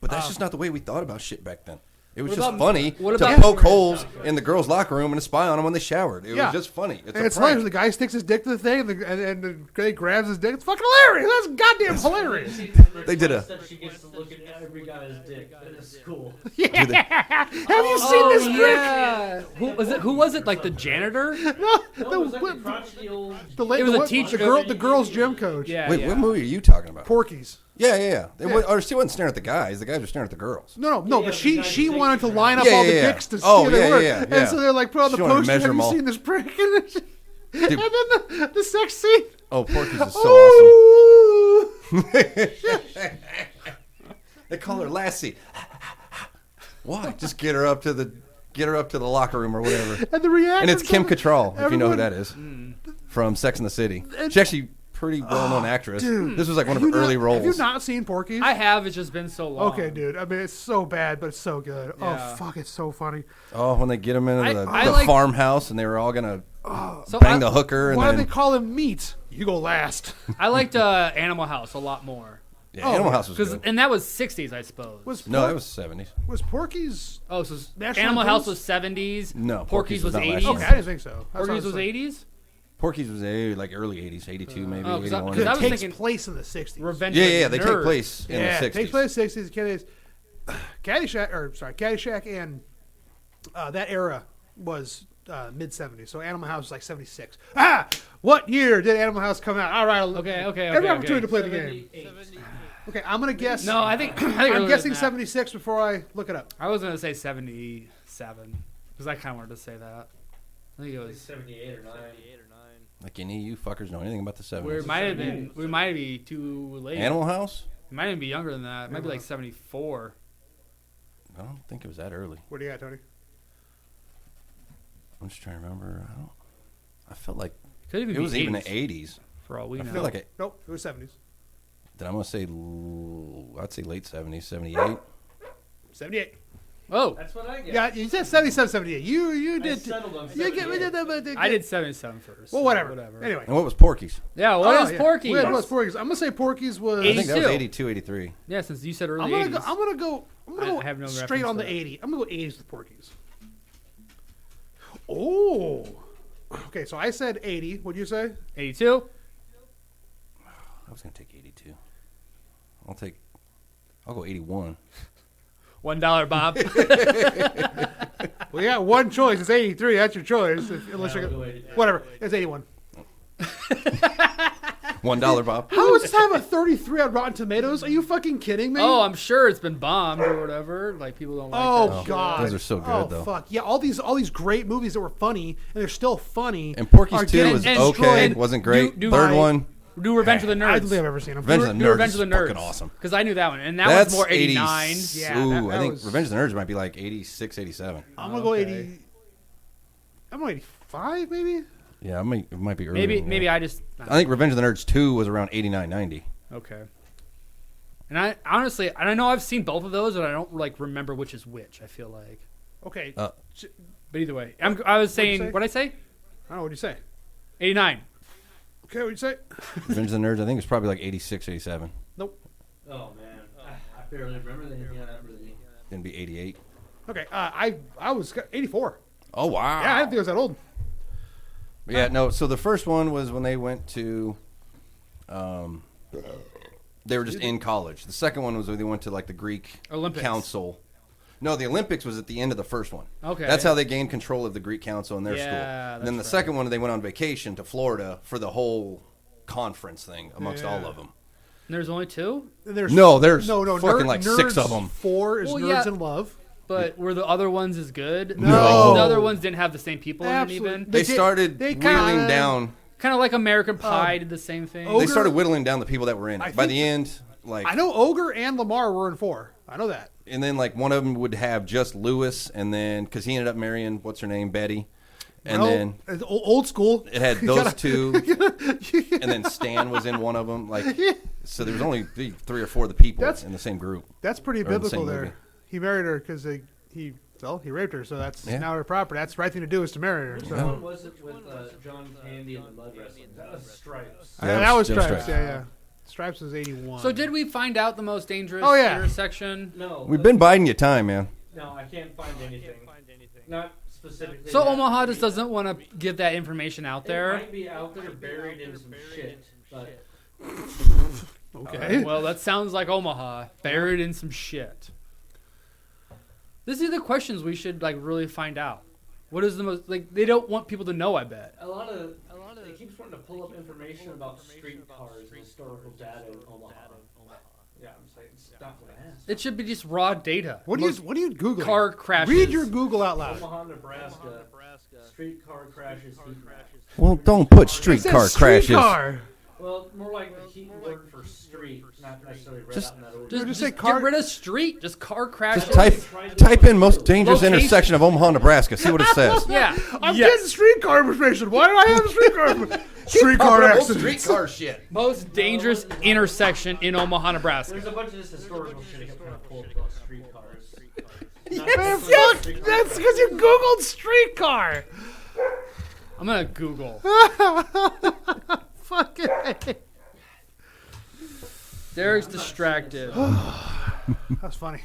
But that's just not the way we thought about shit back then. It was What just about- funny what to about- poke holes in the girls' locker room and to spy on them when they showered. It Yeah. was just funny. It's And a it's hilarious. prank. The guy sticks his dick to the thing, and the guy grabs his dick. It's fucking hilarious. That's goddamn hilarious. They did a- That she gets to look at every guy's dick in school. Have you seen Oh, this trick? yeah. Who was it? Like the janitor? No, No, it was like the, the crotchety old. it was a teacher. The girl's gym coach. Yeah. Wait, yeah. what movie are you talking about? Porky's. Yeah. Or she wasn't staring at the guys. The guys were staring at the girls. No, Yeah, but the she guy she takes wanted to the- line up Yeah, all the yeah, yeah. dicks to see Oh, how they yeah, work. yeah, yeah. And so they're like, put on the She wanted to poster. measure Have them you all. seen this prick? And then the sex scene. Oh, Porky's is so awesome. Ooh. They call her Lassie. Why? Just get her up to the locker room or whatever. And the reaction. And it's Kim Cattrall, if you know who everyone- that is, from Sex and the City. She's actually pretty well-known actress. dude. This was like one of Have her you early not- roles. Have you not seen Porky's? I have. It's just been so long. Okay, dude. I mean, it's so bad, but it's so good. Yeah. Oh, fuck, it's so funny. Oh, when they get him into the I like- farmhouse and they were all gonna So bang the hooker, and Why do then they call him meat? You go last. I liked Animal House a lot more. yeah, Animal House was Because good. and that was 60s, I suppose. No, that was 70s. Was Porky's? Oh, so National Animal House Lampoon's? was 70s. No, Porky's was not 80s. National Okay, I didn't think so. I Porky's thought was it 80s. Porky's was like early 80s, 82 maybe, Oh, 'cause I- 81. 'cause I It was takes thinking place in the 60s. Revenge yeah, of the yeah, they take Nerds. place in Yeah, the it 60s. takes place in the 60s. Caddyshack and that era was mid 70s. So Animal House was like 76. What year did Animal House come out? All right. Okay, Every okay. opportunity to play the game. 78. Okay, I'm gonna guess. No, I think I'm earlier guessing than that. 76 before I look it up. I was gonna say 77 because I kind of wanted to say that. I think it Like was. 78 or 9. Like any of you fuckers know anything about the 70s? We might have been. We might be too late. Animal House? It might even be younger than that. It might be like 74. I don't think it was that early. What do you got, Tony? I'm just trying to remember. I felt like Could even it be was even the 80s, 80s. for all we I know. feel like it. Nope, it was 70s. Then I'm gonna say I'd say late 70s, 78. 78. Oh, That's what I get. Yeah, you said 77, 78. You I did. settled on You get 78. I did 77 first. Well, so whatever. Anyway. And what was Porky's? Yeah, what Oh, is yeah. Porky? What was Porky's? I'm gonna say Porky's was. I think that was 82. 82, 83. Yeah, since you said early I'm gonna 80s. go. I'm gonna I have go no straight reference on to the that. 80. I'm gonna go 80s with Porky's. Oh. Okay, so I said 80. What'd you say? 82. I was gonna take 82. I'll go 81. $1, Bob. Well, yeah, one choice. It's 83. That's your choice. Unless Yeah, you're we'll go 83. whatever. It's 81. $1, Bob. How does this have a 33 on Rotten Tomatoes? Are you fucking kidding me? Oh, I'm sure it's been bombed or whatever. Like people don't like Oh, that shit. God! Those are so good, oh, though. Fuck yeah! All these great movies that were funny and they're still funny. And Porky's are 2 getting was destroyed. okay. Wasn't great. do Third my- one. Do Revenge of the I don't Nerds. think I've ever seen them. Revenge of the Do Nerds Revenge is of the Nerds. fucking awesome. Because I knew that one, and that That's was more 89. 80s. Yeah, Ooh, that I think was- Revenge of the Nerds might be like 86, 87. I'm gonna go Okay. 80. I'm going 85 maybe. Yeah, it might be earlier. Maybe than maybe that. I just I think Revenge of the Nerds 2 was around 89, 90. okay. And I honestly, and I know I've seen both of those, and I don't like remember which is which. I feel like, Okay. Uh, but either way, I was saying, say? what I say? I don't know. What'd you say? 89. Okay. What'd you say? Revenge of the Nerds, I think it's probably like 86, 87. Oh man, I barely remember the Indiana movie. Gonna be 88. Okay. I was 84. Oh wow. Yeah, I didn't think I was that old. Yeah, no. So the first one was when they went to, they were just in college. The second one was when they went to like the Greek Olympics. Council. No, the Olympics was at the end of the first one. Okay. That's how they gained control of the Greek Council in their Yeah, school. And then the that's second one, they went on vacation to Florida for the whole conference thing amongst all of them. And there's only two, And there's No, there's no fucking nerd, like nerds 6 of them. 4 is Well, Nerds yeah. in Love. but were the other ones as good? No. Like, the other ones didn't have the same people in it Absolutely. even. They did- started they whittling kinda- down. Kind of like American Pie did the same thing. Ogre- They started whittling down the people that were in I it. By think- the end, like, I know Ogre and Lamar were in 4. I know that. and then like one of them would have just Lewis, and then because he ended up marrying what's her name, Betty, and Well, then it's old school. it had You those gotta- two, and then Stan was in one of them. Like, so there was only 3 or 4 of the people That's- in the same group. That's pretty Or the biblical same there. movie. He married her because he raped her, so that's Yeah. now her property. That's the right thing to do is to marry her. Which So one was it with John Candy and the Mud Wrestling? That was Stripes. that was that was Stripes. Stripes. Yeah. Stripes was 81. So did we find out the most dangerous Oh, yeah. intersection? No, We've been biding your time, man. No, I can't find anything. Not specifically. So that. Omaha just doesn't want to give that information out It there. might be out there buried in some shit, but okay. Well, that sounds like Omaha, buried in some shit. These are the questions we should like really find out. What is the most like? They don't want people to know. I bet. a lot of it keeps wanting to pull up information about street cars and historical data in Omaha. Yeah, I'm saying stop what I asked. It should be just raw data. What do you Google? Car crashes. Read your Google out loud. Omaha, Nebraska. Street car crashes. Heat map. Well, don't put It street says car crashes. Streetcar. Well, more like the heat word for street, not necessarily read Just- out in that order. Just, Just just say car- get rid of street. Just car crashes. Just type in most dangerous Location. intersection of Omaha, Nebraska. See what it says. Yeah. I'm yes. getting streetcar information. Why did I have streetcar? Streetcar accidents. Streetcar shit. Most dangerous intersection in Omaha, Nebraska. There's a bunch of this historical shit I kept trying to pull up about street cars. Yes, that's because you Googled streetcar. I'm gonna Google. Fucking A. Derek's distracted. That's funny.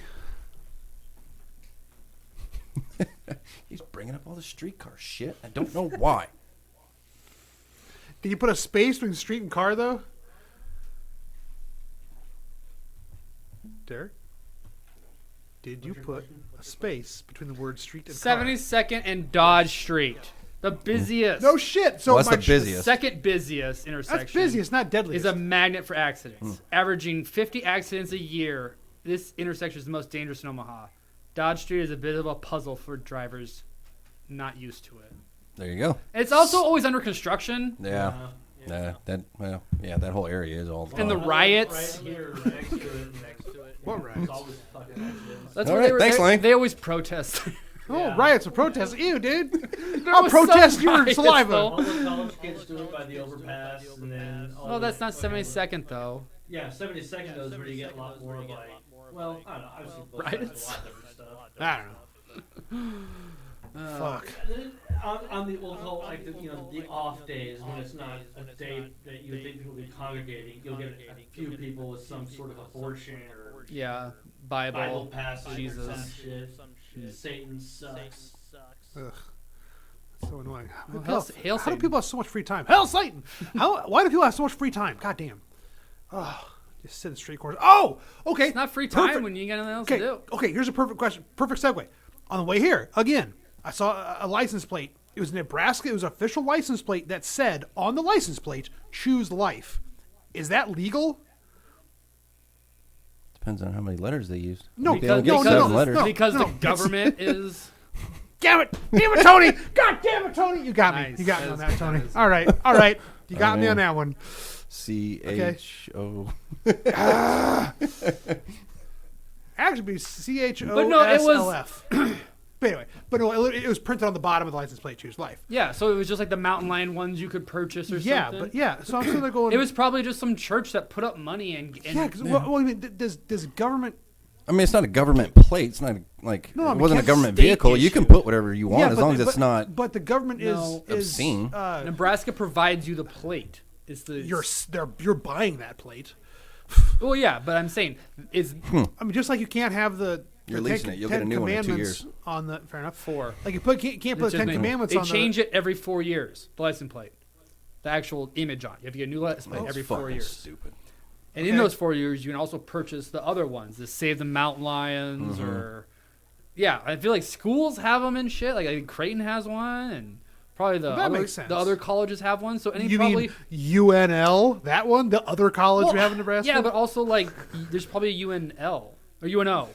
He's bringing up all the streetcar shit. I don't know why. Did you put a space between street and car though? Derek? Did you put a space between the word street and car? 72nd and Dodge Street, the busiest. No shit. So Well, that's my the busiest. Second busiest intersection. That's busy. It's not deadly. Is a magnet for accidents, averaging 50 accidents a year. This intersection is the most dangerous in Omaha. Dodge Street is a bit of a puzzle for drivers not used to it. There you go. It's also always under construction, Yeah. That whole area is all. and the riots. Right here, next to it, next to it. What It's riots? always fucking accidents. That's All where right, they were. thanks, they, Lane. they always protest. Oh, riots and protests. Ew, dude. There I'll was protest some your riots, saliva. though. All the college kids do it by the overpass, and then. all Oh, that's the not fucking- 72nd though. Yeah, 72nd though is where you get a lot more of like. Well, I don't know. I've seen both Riots? sides of a lot of different stuff. I don't know. Fuck. On the we'll call it like the off days when it's not a day that you think people will be congregating, you'll get a few people with some sort of abortion or Yeah, Bible Bible. passage Jesus. or some shit. Satan sucks. Ugh. That's so annoying. Well, How Hail do Satan. people have so much free time? Hell, Satan! Why do people have so much free time? God damn. Oh, just sit in street corners. Oh, okay. It's not free time Perfect. when you got nothing else Okay, to do. okay. Here's a perfect question. Perfect segue. On the way here, again, I saw a license plate. It was Nebraska. It was an official license plate that said on the license plate, "Choose life." Is that legal? Depends on how many letters they use. No, They only get no, 7 no, letters. no. Because the government is. Damn it, Tony! God damn it, Tony! You got me. Nice. You got me on That that, Tony. is- All right. You got me man. on that one. CHO. Actually, CHOSLF. But no, it was- But anyway, no, it was printed on the bottom of the license plate. Choose life. Yeah, so it was just like the mountain lion ones you could purchase or Yeah, something. but yeah. So I'm sitting there going. It was probably just some church that put up money and Yeah, because well, I mean, does government? I mean, it's not a government plate. It's not like No, I it mean, wasn't a can't government state vehicle. You can issue. put whatever you want Yeah, as but long as the- it's not. But the government No. is Obscene. Nebraska provides you the plate. It's the you're buying that plate. well, yeah, but I'm saying it's I mean, just like you can't have the You're the leasing Ten- it. You'll Ten get a new one in 2 Commandments years. on the fair enough. 4. Like you can't put the Ten Commandments They on change it every 4 years. The license plate, the actual image on it. You have to get a new license plate That's every 4 fucking years. Stupid. And in Okay. those 4 years, you can also purchase the other ones, the Save the Mountain Lions, Mm-hmm. or yeah, I feel like schools have them and shit. Like I think Creighton has one, and probably That other, makes sense. the other colleges have one. So any You probably mean UNL? That one, the other college well, we have in Nebraska? yeah, but also like there's probably a UNL or UNO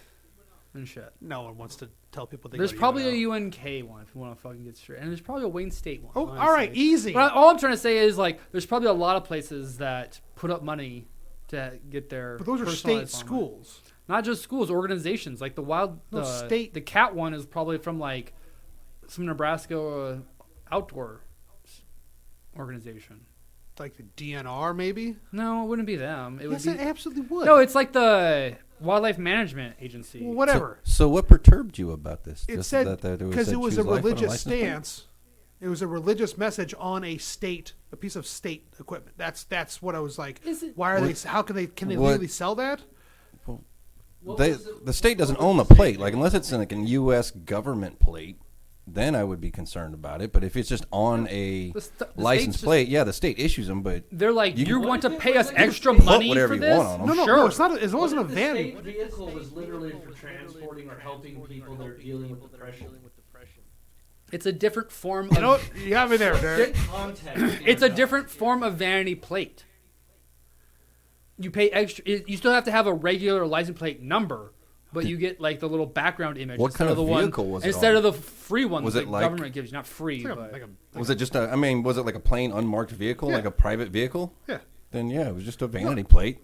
and shit. no one wants to tell people they There's go to probably UNL. a UNK one if you want to fucking get straight, and there's probably a Wayne State one. Oh, honestly. all right, easy. But all I'm trying to say is like there's probably a lot of places that put up money to get their. But those are personalized state online. schools. Not just schools, organizations like the wild. No, state- The cat one is probably from like some Nebraska outdoor organization. Like the DNR, maybe? No, it wouldn't be them. It Yes, would it be. absolutely would. No, it's like the Wildlife Management Agency. well, whatever. So what perturbed you about this? It Just said that there because said it was choose a life on religious license plate? stance. It was a religious message on a piece of state equipment. That's what I was like. Is it- Why are they? How can they What- legally sell that? The state doesn't own the plate. Like unless it's like a U.S. government plate, then I would be concerned about it. But if it's just on a The state's license just- plate, yeah, the state issues them. But They're like, You you can- want to pay us You extra put money whatever for you this? want on 'em. No, sure. no, it's not. It What wasn't a if the vanity. state vehicle was literally for transporting or helping people that are dealing with depression. It's a different form. You know, Of, what? You got me there, Derek. Context. it's a different form of vanity plate. You pay extra. You still have to have a regular license plate number, but you get like the little background image. What instead kind of of the vehicle one, was it instead on? of the free one Was that it the like- government gives you? Not free, Like but was it just a? I mean, was it like a plain unmarked vehicle, Yeah. like a private vehicle? Yeah. Then yeah, it was just a vanity plate.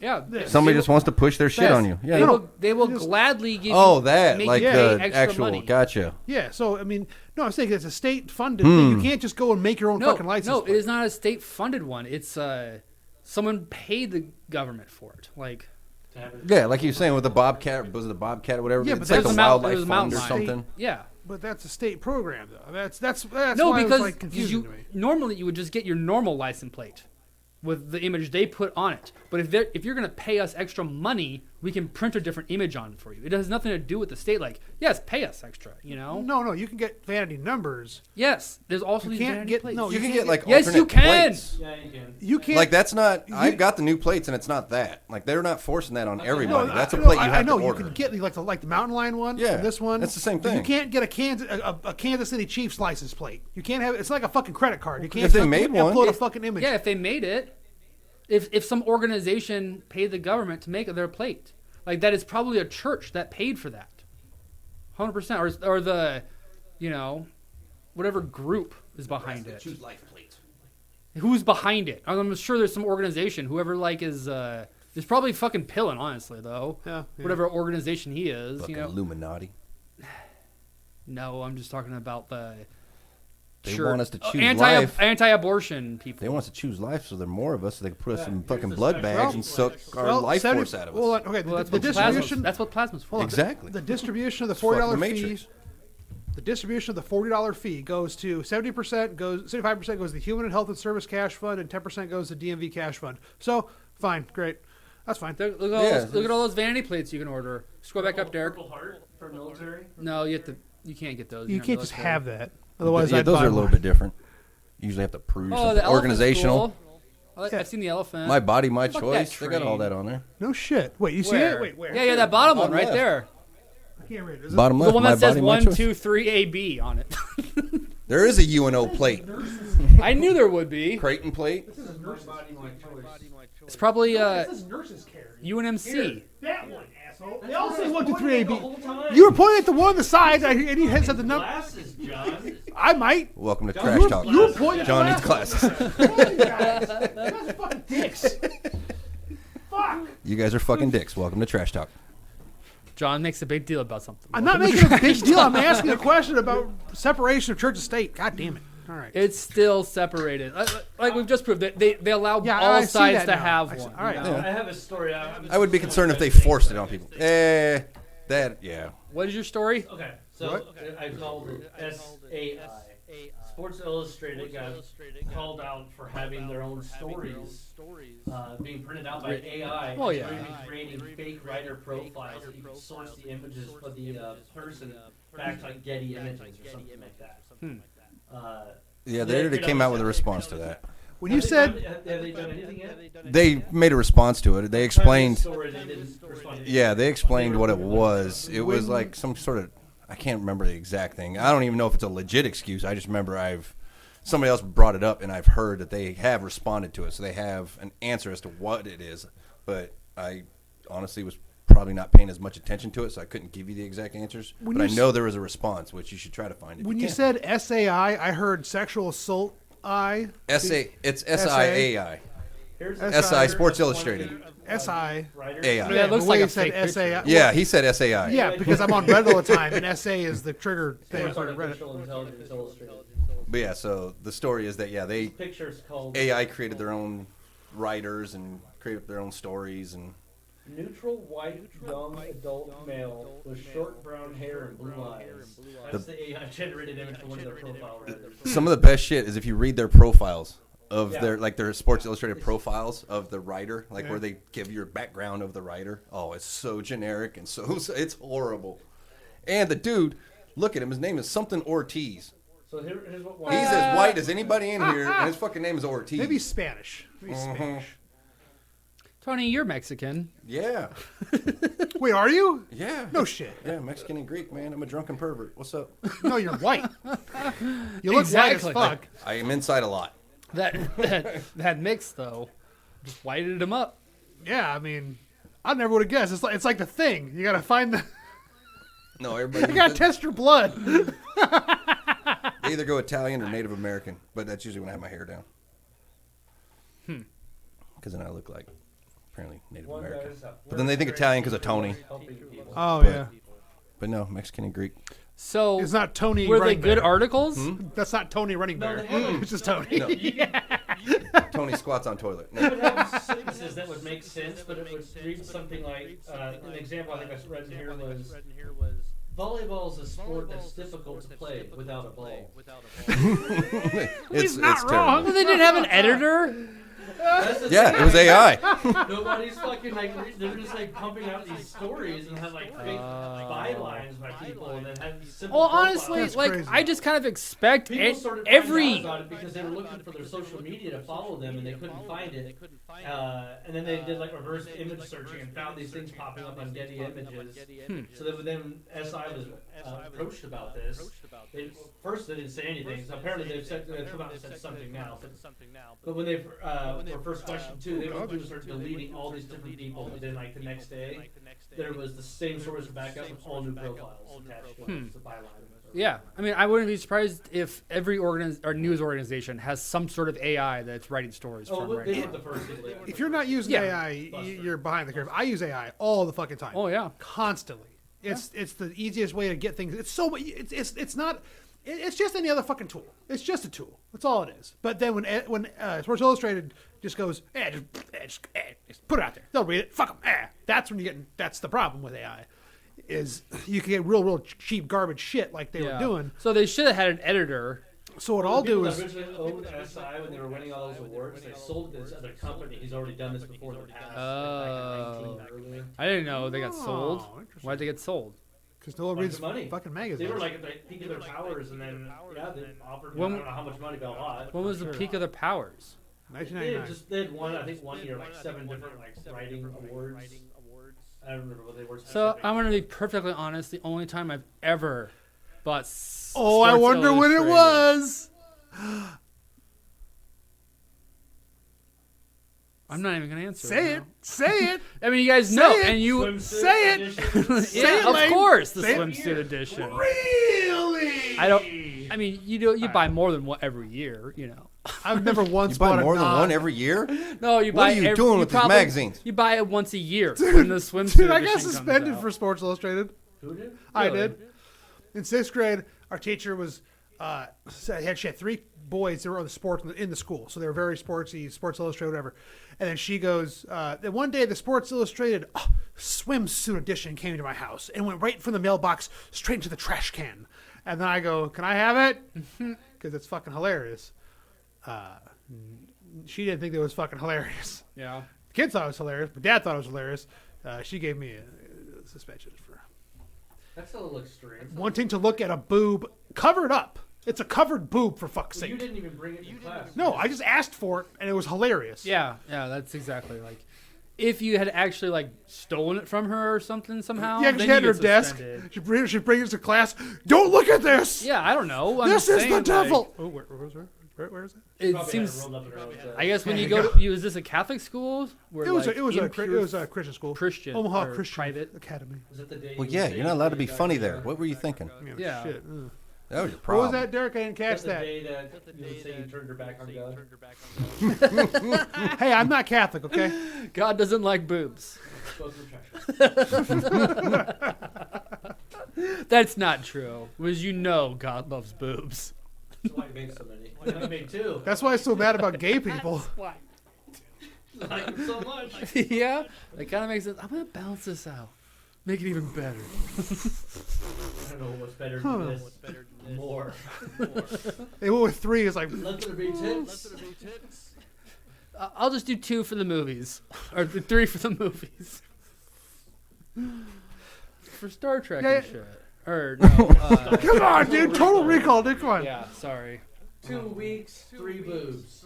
yeah. Somebody they just wants to push their shit yes, on you. Yeah. They will Just- gladly give. Oh, you, that make like you the pay extra actual. money. Gotcha. Yeah. So I mean, no, I'm saying it's a state-funded thing. You can't just go and make your own No, fucking license. no, plate. it is not a state-funded one. It's someone paid the government for it. Like Yeah, like you were saying with the Bobcat, was it the Bobcat or whatever? Yeah, but it's like there's the a Wildlife there's a Fund or mountain something. yeah. But that's a state program, though. That's No, why because it was like confusing you to me. normally you would just get your normal license plate with the image they put on it. But if you're gonna pay us extra money, we can print a different image on it for you. It has nothing to do with the state. Like, yes, pay us extra. You know? No, you can get vanity numbers. Yes. There's also You these can't vanity get plates. no. You can can't get like Yes, you alternate can. plates. Yeah, you can. You can't Like that's not. I've got the new plates and it's not that. Like they're not forcing that on everybody. No, That's a I- plate no, you I have know to you order. can get like the mountain lion one. Yeah, and this one. that's the same but You thing. can't get a Kansas City Chiefs license plate. You can't have. It's like a fucking credit card. You can't. If they made one- upload a fucking image. Yeah, if they made it, if some organization paid the government to make their plate, like that is probably a church that paid for that, 100%, or the, you know, whatever group is behind it. Choose life plate. Who's behind it? I'm sure there's some organization. Whoever like is probably fucking Pillin, honestly though. Yeah. Whatever organization he is, Fucking you know. Illuminati. No, I'm just talking about the. They church- want us to choose anti life. anti-abortion people. They want us to choose life, so there are more of us, so they can put us Yeah, in here's fucking the blood special bags and suck place. our life force out of us. Well, okay. Well, that's the what distribution. That's what plasma's for. hold on, Exactly. The distribution of the It's fucking $40 the fee. Matrix. The distribution of the $40 fee goes to 75% goes to the Human and Health and Service Cash Fund, and 10% goes to DMV Cash Fund. So fine, great, that's fine. Look at all Yeah, look at all those vanity plates you can order. Scroll back up, Derek. Purple Heart for military. No, you can't get those. You You're not can't just military. have that. Otherwise, yeah, I'd those buy are a little one. bit different. You usually have to prove Oh, something. the elephant's Organizational. cool. I've seen the elephant. My body, my Fuck choice. that They got all train. that on there. No shit. Wait, you see Where? it? Wait, where? Yeah, that bottom one Bottom right left. there. I can't read it. Is it? Bottom The left, one my that says body, my 1, choice. 2, 3 AB on it. There is a UNO plate. I knew there would be. Creighton plate. This is My nurses. body, my choice. It's probably This is nurses care. UNMC. That one, asshole. They all say 1, 2, 3 The AB. whole time. You were pointing at the one on the side, and he had said the number. Glasses, John. I might. Welcome to John, Trash You were, Talk. you were pointing at John the needs glasses. You guys are fucking dicks. Fuck. You guys are fucking dicks. Welcome to Trash Talk. John makes a big deal about something. I'm not making a big deal. I'm asking a question about separation of church and state. God damn it. All right. It's still separated. Like we've just proved, they allow Yeah, I all see sides that to now. have I see- one. all right. you know? I have a story. I would be concerned if they forced it on people. Yeah. What is your story? Okay, so I called it SAI. Sports Illustrated got called out for having their own stories being printed out by AI. Oh, yeah. And creating fake writer profiles that you can source the images for the person back to like Getty Images or something like that. Yeah, they already came out with a response to that. When you said Have they done anything yet? They made a response to it. They explained. Story, they didn't respond to it. Yeah, they explained what it was. It was like some sort of, I can't remember the exact thing. I don't even know if it's a legit excuse. I just remember somebody else brought it up, and I've heard that they have responded to it, so they have an answer as to what it is. But I honestly was probably not paying as much attention to it, so I couldn't give you the exact answers. When But I you know there was a response, which you should try to find. If when you you can. said SAI, I heard sexual assault. It's SIAI. Here's SI Sports Illustrated. SI. writers. AI. Yeah, it looks the way like you a said fake SAI. picture. Yeah, he said SAI. Yeah, because I'm on Reddit all the time, and SA is the trigger thing Sports for Reddit. Artificial Intelligence Illustrated. But yeah, so the story is that they Pictures called AI created their own writers and created their own stories and neutral white young adult male with short brown hair and blue eyes. That's the AI generated image for one of their profile writers. some of the best shit is if you read their profiles of Yeah. their Sports Illustrated profiles of the writer, like where they give your background of the writer. Oh, it's so generic and so it's horrible. And the dude, look at him. His name is something Ortiz. So here's what He's as white as anybody in here, and his fucking name is Ortiz. Maybe Spanish. Maybe Mm-hmm. Spanish. Tony, you're Mexican. Yeah, Wait, are you? yeah. No shit. Yeah, Mexican and Greek, man. I'm a drunken pervert. What's up? No, you're white. You look Exactly. white as fuck. I am inside a lot. That mix though, just whited him up. Yeah, I mean, I never would have guessed. It's like the thing. You gotta find the. No, everybody. You gotta test your blood. They either go Italian or Native American, but that's usually when I have my hair down. Because then I look like apparently Native One American. guy's up. But then they think Italian because of Tony. Helping people. Oh But- yeah, But no, Mexican and Greek. So it's not Tony. were they Running good Bear. articles? That's not Tony Running No, Bear. they haven't. It's just Tony. No. Tony squats on toilet. You No. would have sentences that would make sense, but it would read something like an example I think I read in here was volleyball is a sport that's difficult to play without a ball. It's not terrible. wrong. Well, they didn't have an editor. That's the Yeah, thing. it was AI. Nobody's fucking like they're just like pumping out these stories and have like fake bylines by people and then have these simple Well, profiles. honestly, That's like crazy. I just kind of expect People started finding out every. about it because they were looking for their social media to follow them and they couldn't find it. And then they did like reverse image searching and found these things popping up on Getty Images. So then SI was approached about this. First they didn't say anything. So apparently they've come out and said something now. But when they were first questioned too, they went through and started deleting all these different people. And then like the next day, there was the same stories back up with all new profiles attached to it. The byline. Yeah, I mean, I wouldn't be surprised if every news organization has some sort of AI that's writing stories Oh, from look, right they now. were the first to do it. If you're not using Yeah. AI, you're behind the curve. I use AI all the fucking time. Oh yeah. Constantly. It's the easiest way to get things. It's so it's not. It's just any other fucking tool. It's just a tool. That's all it is. But then when Sports Illustrated just goes, just put it out there. They'll read it. Fuck them. That's when you get. That's the problem with AI, is you can get real cheap garbage shit like they were doing. So they should have had an editor. So what I'll do People is that originally owned SI when they were winning all those awards, they sold it to this other company. He's already done this before in the past. Oh. Back in 19 I didn't know they got Oh, sold. interesting. Why'd they get sold? because no one Bunch reads of money. fucking They magazines. were like at the peak of their powers, and then they offered When- I don't know how much money, but a lot. When was the peak of their powers? They had 1999. they had won, I think, 1 year like 7 different like writing awards. I don't remember what they were. So I'm gonna be perfectly honest. The only time I've ever bought. Oh, I Sports wonder when it Illustrated- was. I'm not even gonna answer. Say it. now. Say it. I mean, you guys Say know, it. and you. Swimsuit Say it. edition. Say Yeah, it, of Lane. course, the Say it. swimsuit edition. Really? I don't. I mean, you buy more than one every year, you know. I've never once You buy bought more a than non- one every year? No, you What buy. are you every- doing with these probably- magazines? You buy it once a year when the swimsuit. Dude, I got edition comes suspended out. for Sports Illustrated. Who did? I Really? did. In 6th grade, our teacher was she had 3 boys that were on the sport in the school, so they were very sportsy, Sports Illustrated, whatever. And then she goes, then one day the Sports Illustrated swimsuit edition came to my house and went right from the mailbox straight into the trash can. And then I go, can I have it? Because it's fucking hilarious. She didn't think it was fucking hilarious. Yeah. The kids thought it was hilarious, but Dad thought it was hilarious. She gave me a suspension for That's a little extreme. wanting to look at a boob covered up. It's a covered boob, for fuck's Well, you sake. didn't even bring it to class. No, I just asked for it, and it was hilarious. Yeah, that's exactly like. If you had actually like stolen it from her or something somehow, Yeah, 'cause then she had you her get desk. suspended. She brings it to class. Don't look at this. Yeah, I don't know. I'm This just is saying, the like, devil. Oh, where is it? Where is it? it Probably seems. had it rolled up in her own set. I guess when you There go you to, is this a Catholic school? Where, It was like, it was impure a Christian school. Christian Omaha or Christian private. Academy. Was it the day Well, you yeah, saved you're not allowed to be the funny doctor? there. What were you thinking? Yeah. Shit. That was your What problem. was that, Derek? I didn't catch That's the that. day that you would say you turned your back on God. Hey, I'm not Catholic, okay? God doesn't like boobs. Go through trash. That's not true. Was God loves boobs. That's why you made so many. Why you made 2? That's why I'm so mad about gay people. Why? Like him so much. Yeah, that kind of makes sense. I'm gonna balance this out, make it even better. I don't know what's better than this. More. They went with 3. It's like, Let there be tits. I'll just do 2 for the movies, or 3 for the movies. For Star Trek and Yeah. shit. Or no, come on, dude. Total Recall, dude. Come on. yeah, sorry. 2 weeks, 3 boobs.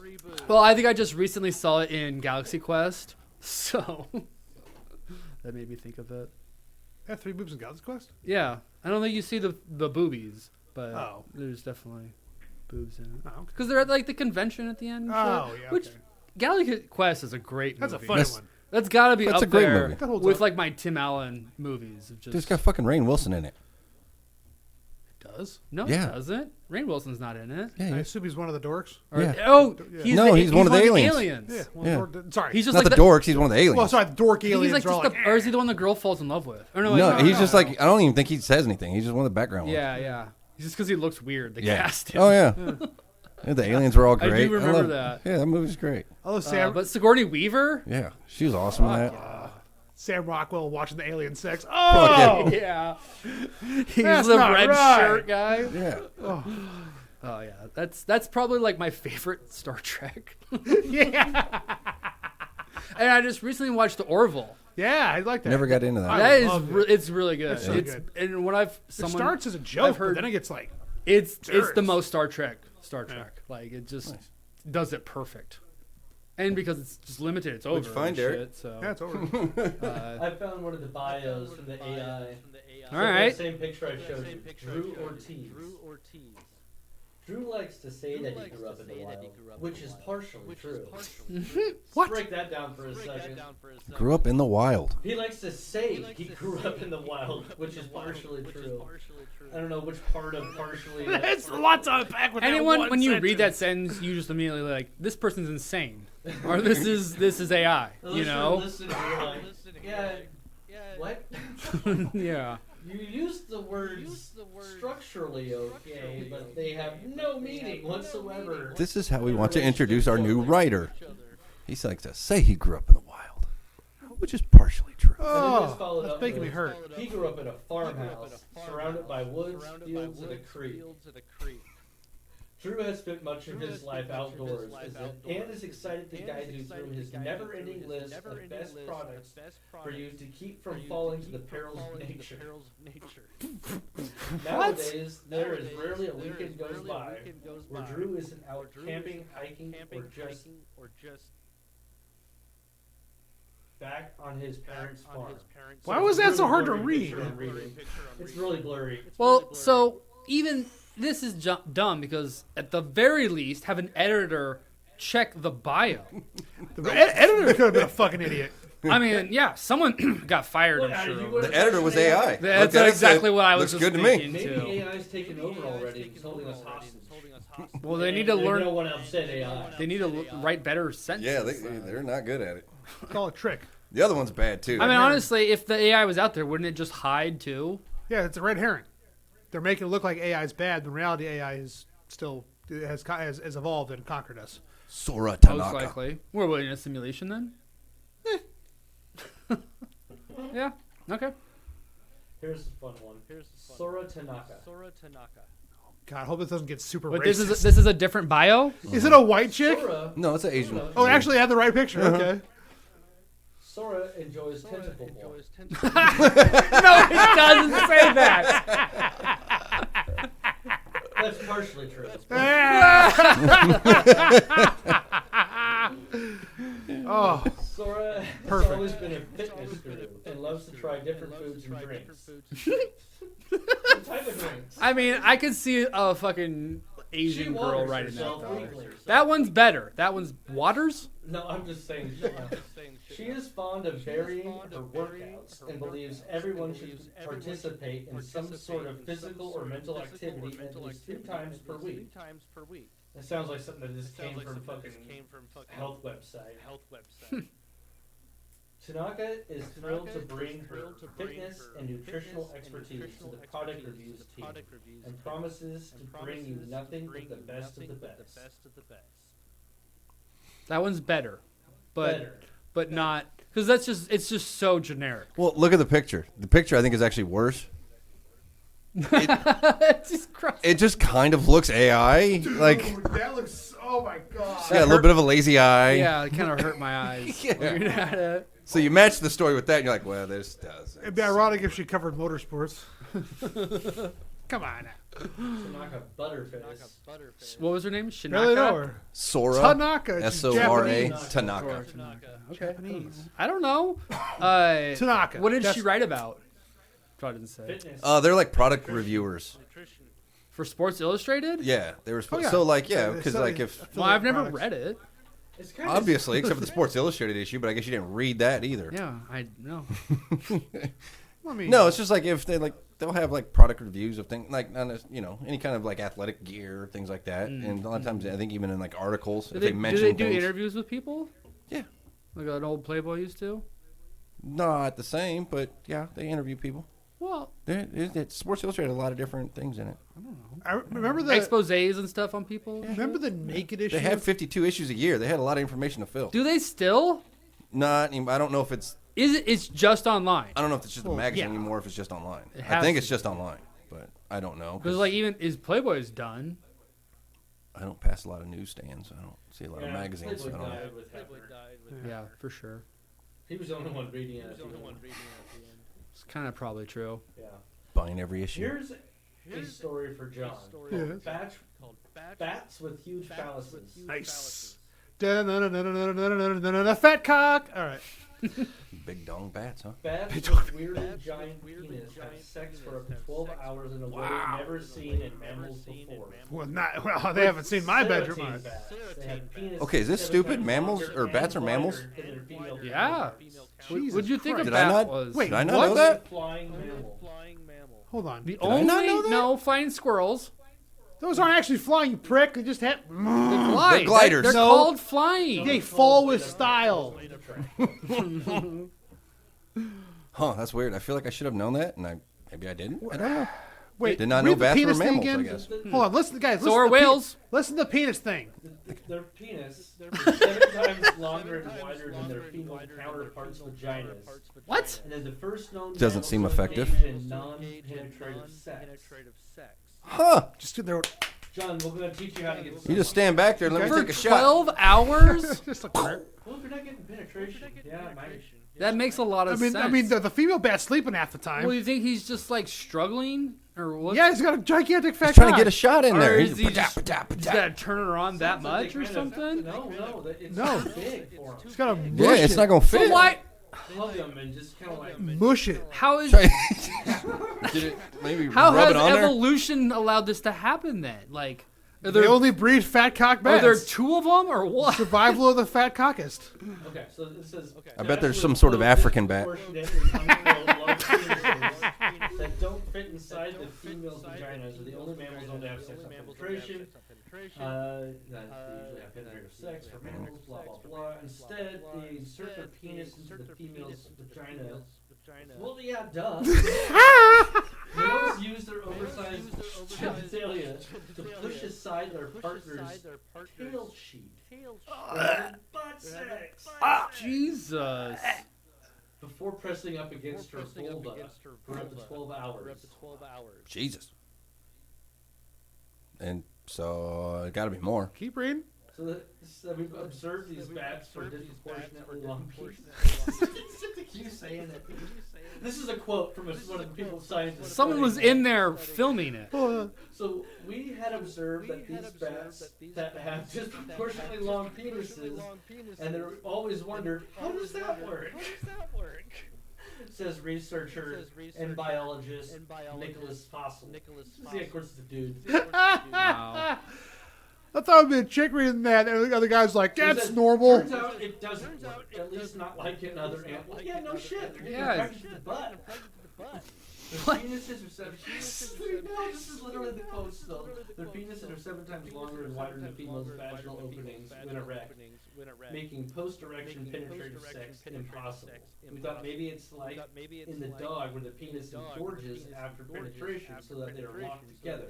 Well, I think I just recently saw it in Galaxy Quest, so that made me think of it. Have 3 boobs in God's Quest? Yeah, I don't think you see the boobies, but Oh. there's definitely boobs in it. Oh, okay. Because they're at like the convention at the end. and Oh, shit, yeah, Which okay. Galaxy Quest is a great That's a movie. funny That's- one. That's got to be That's up a great there movie. That holds with up. like my Tim Allen movies. Of It's got fucking Rainn Wilson in it. Does? No, Yeah. it doesn't. Rainn Wilson's not in it. Yeah, I he is. assume he's one of the dorks. Or- Yeah. Oh, Yeah. No, he's one of the aliens. Yeah. Well, Yeah. Sorry. He's just Not like the dorks. He's one of the aliens. well, sorry. The dork aliens He's like are all just like, or is he the one the girl falls in love with? Or no, no, he's just like, I don't even think he says anything. He's just one of the background ones. yeah. Just because he looks weird, they Yeah. cast him. Oh, yeah. Yeah, the aliens were all I do great. remember love- that. Yeah, that movie's great. oh, Sam, But Sigourney Weaver. Yeah, she was awesome in that. Sam Rockwell watching the alien sex. Fuck Oh! Yeah, he's That's the not red right. shirt guy. Yeah. Oh yeah, that's probably like my favorite Star Trek. Yeah. And I just recently watched The Orville. Yeah, I like that. Never got into that. I That is loved it. it's really good. It's really good. And when I've It someone starts as a I've joke, heard- but then it gets like, it's serious. the most Star Trek. Like it just does it perfect. And because it's just limited, it's over. Which fine, and Derek. shit, so yeah, it's over. uh, I found one of the bios from the AI. all right. Same picture I showed you. Drew Ortiz. Drew likes to say that he grew up in the wild, which is partially true. What? Break that down for a second. Grew up in the wild. He likes to say he grew up in the wild, which is partially true. I don't know which part of partially. It's lots of unpack with that Anyone one when you read that sentence. sentence, you just immediately like this person's insane, or this is AI. You know? Listen, you're like, yeah. What? Yeah. You use the words structurally okay, but they have no meaning whatsoever. This is how we want to introduce our new writer. He likes to say he grew up in the wild, which is partially true. And then just Oh, followed that's up making me with, hurt. He grew up in a farmhouse, surrounded by woods, fields, and a creek. Drew has spent much of his life outdoors and is excited to guide you through his never-ending list of best products for you to keep from falling to the perils of nature. Nowadays, there is rarely a weekend goes by where Drew isn't out camping, hiking, or just back on his parents' farm. Why it's was that really so hard to blurry read? picture I'm reading. It's really blurry. Well, so even this is dumb because at the very least, have an editor check the bio. The editor could have been a fucking idiot. I mean, yeah, someone got fired. Look, I'm you sure. go to The editor was AI. That's Look, exactly what I was looks just good to me. thinking Maybe too. AI's taken over already. It's holding us hostage. Well, they need And to learn. No one upset AI. They need to write better sentences. Yeah, they're not good at it. Call it a trick. The other one's bad too. I mean, honestly, if the AI was out there, wouldn't it just hide too? Yeah, it's a red herring. They're making it look like AI is bad, but in reality, AI is still has evolved and conquered us. Sora Most Tanaka. likely. We're in a simulation then? Yeah. Okay. Here's a fun one. Sora Tanaka. God, I hope this doesn't get super But racist. this is a different bio? Is it a white chick? Sora, No, it's an Asian. Oh, actually, I had the right picture. Okay. Sora enjoys tentacle ball. No, it doesn't say that. That's partially true. Oh, Sora has Perfect. always been a fitness guru and loves to try different foods and drinks. What type of drinks? I mean, I could see a fucking She Asian girl waters writing that herself though. weekly. That one's better. That one's Waters? No, I'm just saying. She is fond of varying her workouts and believes everyone should participate in some sort of physical or mental activity at least 3 times per week. That sounds like something that just came from fucking health website. Tanaka is thrilled to bring her fitness and nutritional expertise to the product reviews team and promises to bring you nothing but the best of the best. That one's better. But Better. but not because it's just so generic. Well, look at the picture. The picture I think is actually worse. It's just gross. It just kind of looks AI. Like that looks. Oh my god. it's got a little bit of a lazy eye. Yeah, it kind of hurt my eyes. Yeah. looking at it. So you match the story with that, and you're like, well, this does. It'd be ironic if she covered motorsports. Come on. Tanaka Butterface. What was her name? Shinaka? Barely know her. Sora. Tanaka. She's Sora Japanese. Tanaka. Okay. Japanese. I don't know. Tanaka. What did That's- she write about? Probably didn't say. Fitness. They're like product reviewers. For Sports Illustrated? Yeah, they were supposed. yeah. So like, yeah, Yeah, because so like they- if Well, I've never Products. read it. It's kind of obviously, except for the Sports Illustrated issue, but I guess you didn't read that either. Yeah, I know. I mean, No, it's just like if they like they'll have like product reviews of things like any kind of like athletic gear, things like that, and a lot of times I think even in like articles Do if they, they do mention they do things, interviews with people? Yeah. Like an old Playboy used to? not the same, but yeah, they interview people. Well, Sports Illustrated has a lot of different things in it. I remember the exposés and stuff on people? remember the naked issue. They have 52 issues a year. They had a lot of information to fill. Do they still? Not, I don't know if it's. It's just online? I don't know if it's just a Well, magazine yeah. anymore. If it's just online, It I has think to it's just online, but I don't know. Because like even is Playboy's done? I don't pass a lot of newsstands. I don't see a lot of Yeah, magazines. So I Playboy don't know. died with Hefner. Yeah, for sure. He was the only one reading it. It's kind of probably true. Yeah. Buying every issue. Here's a story for John. Yes. Bats with huge phalluses. Nice. Da-na-na-na-na-na-na-na-na-na, fat cock. All right. Big dong bats, huh? Bats with weirdly giant penis have sex for up to 12 hours in a way never seen in mammals before. Well, they haven't seen my bedroom. 17 All right. bats. They have penis Okay, is this 7 stupid? times Mammals longer or and bats are mammals? wider than their female Yeah. Jesus What'd you think Christ. of Did I that not- was? Wait, Did I not what? know that? Flying mammal. Hold on. The I only not know that? no flying squirrels. Those aren't actually flying, you prick. They just have. They glide. They're gliders. They're No. called flying. They fall with style. Huh? That's weird. I feel like I should have known that, and maybe I didn't. I don't know. Wait, Did not know read the bats were penis thing mammals. I again? guess. Hold on, listen, guys. So listen are to the whales. listen to the penis thing. Their penis is 7 times longer and wider than their female counterparts' vaginas. What? And then the first known Doesn't mammals seem to effective. engage in non-penetrative sex. Huh? Just there. John, we're going to teach you how to get You just stand back there and let me For take a shot. 12 hours? Just like, Well, if you're not getting penetration, yeah, it might. That makes a lot of sense. I mean, the female bat's sleeping half the time. Well, you think he's just like struggling, or what? Yeah, he's got a gigantic fat He's trying to cock. get a shot in Or there. is he He's just he's got to turn her on that Sounds like much they or kind of- something? No, it's No. too big for him. He's got a yeah, it's not gonna fit. So hug them and just kind of like. Mush it. How is Did it maybe how rub has it on there? evolution allowed this to happen then? Like, are They there only breed fat cock are bats. there two of them or what? Survival of the fat cockest. Okay, so it says. I bet there's some sort of African bat. That don't fit inside the female's vaginas are the only mammals known to have sex on penetration. That they usually have penetrative sex for mammals, blah blah blah. Instead, they insert their penis into the female's vagina. Well, yeah, duh. Males use their oversized genitalia to push aside their partner's tail sheet. Butt sex. Jesus. Before pressing up against her vulva for up to 12 hours. Jesus. And so it got to be more. Keep reading. So we've observed these bats for disproportionately long penises. Keep saying it. This is a quote from one of the people scientists. Someone was in there filming it. So we had observed that these bats that have disproportionately long penises, and they always wondered, how does that work? Says researcher and biologist Nicholas Fossil. See, of course, it's a dude. Wow. I thought it'd be a chick reading that, and the other guy's like, "That's Turns normal." Turns out it doesn't work. At least not like in other animals. Yeah, no shit. They're getting Yeah. attracted to the butt. Their penises are 7. No, this is literally the quote still. Their penises are 7 times longer and wider than females' vaginal openings when erect, making post-erection penetrative sex impossible. We thought maybe it's like in the dog where the penis engorges after penetration so that they are locked together.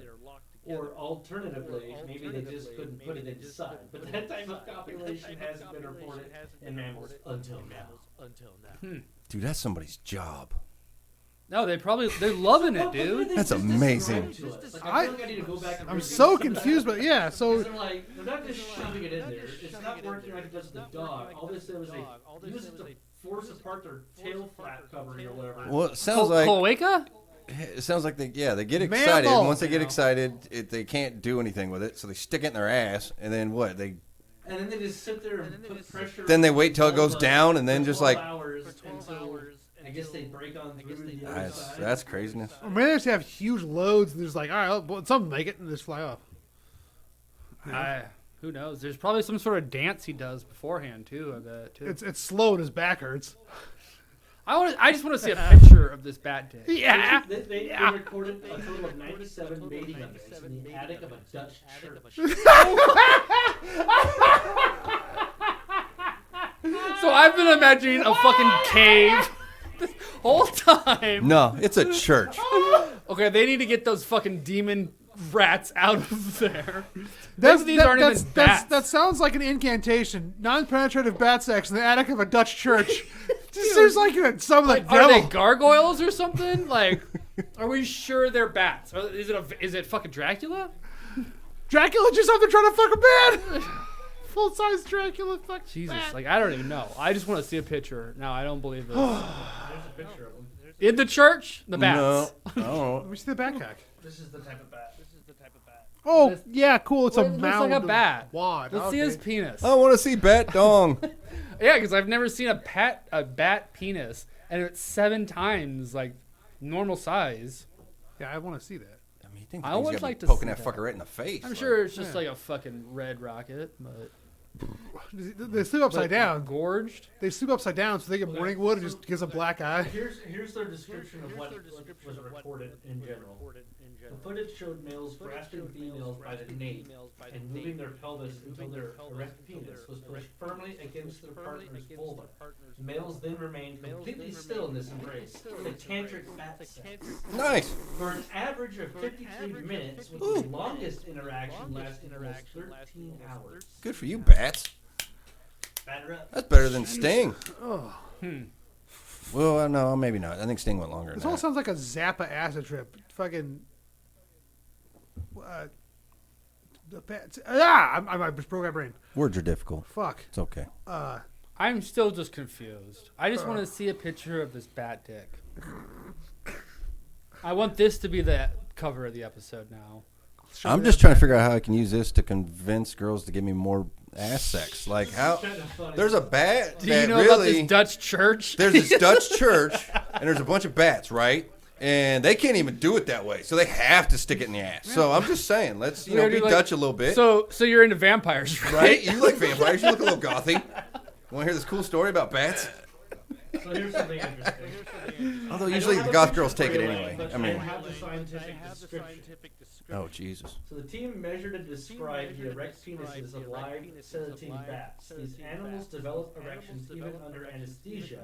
Or alternatively, maybe they just couldn't put it inside. But that type of copulation hasn't been reported in mammals until now. Dude, that's somebody's job. No, they're loving it, dude. That's amazing. I feel like I need to go back and I'm read so these. confused, but yeah. So They're like, they're not just shoving it in there. It's not working like it does with the dog. All they said was they use it to force apart their tail flap covering or whatever. Well, it sounds like Cloaca? it sounds like they get excited. Mammal. And once they get excited, they can't do anything with it, so they stick it in their ass, and then what? And then they just sit there and put pressure. Then they wait till it goes down, and then for just 12 like hours, and so I guess they break on through the other side. that's craziness. or maybe they just have huge loads, and there's like, all right, well, something make it, and just fly off. Who knows? There's probably some sort of dance he does beforehand too. I bet too. It's slow, and his back hurts. I just want to see a picture of this bat dick. Yeah. They recorded a total of 97 mating events in the attic of a Dutch church. So I've been imagining a fucking cave this whole time. No, it's a church. Okay, they need to get those fucking demon rats out of there. These aren't even bats. That sounds like an incantation. Non-penetrative bat sex in the attic of a Dutch church. Just seems like some like Are devil. they gargoyles or something? Like, are we sure they're bats? Is it fucking Dracula? Dracula just out there trying to fuck a bat. Full-size Dracula fuck Jesus, bat. like I don't even know. I just want to see a picture. No, I don't believe this. There's a picture of them. In the church, the bats. No, I don't know. Let me see the bat cock. This is the type of bat. Oh, yeah, cool. It's a Well, it looks mound like a of bat. wad. Let's see his penis. I want to see bat dong. Yeah, because I've never seen a bat penis, and it's 7 times like normal size. Yeah, I want to see that. I mean, you think I he's always gotta be like to poking see that that. fucker right in the face. I'm like- sure it's just Yeah. like a fucking red rocket, but They sleep upside down. gorged. They sleep upside down, so they get morning wood and just gives a black eye. Here's their description of what was recorded in general. The footage showed males grasping females by the nape and moving their pelvis until their erect penis was pushed firmly against their partner's vulva. Males then remained completely still in this embrace, the tantric bat sex, Nice. for an average of 53 minutes, with the longest interaction lasting almost 13 hours. Good for you, bats. Batter up. That's better than Sting. Oh. Well, no, maybe not. I think Sting went longer This than all that. sounds like a Zappa acid trip. Fucking. The bats. I just broke my brain. Words are difficult. Fuck. It's okay. I'm still just confused. I just want to see a picture of this bat dick. I want this to be the cover of the episode now. show I'm me just that trying to back. figure out how I can use this to convince girls to give me more ass sex. Like how? Kind of funny. There's a bat Do that you know about really. this Dutch church? There's this Dutch church, and there's a bunch of bats, right? And they can't even do it that way, so they have to stick it in the ass. So I'm just saying, let's We're be like- Dutch a little bit, So you're into vampires, right? right? You like vampires? You look a little gothy. Want to hear this cool story about bats? So here's something interesting. Although I usually don't the have a goth picture girls take for it you, anyway. but I mean, have the scientific description. oh Jesus. So the team measured and described the erect penises of live ceratine bats. These animals develop erections even under anesthesia,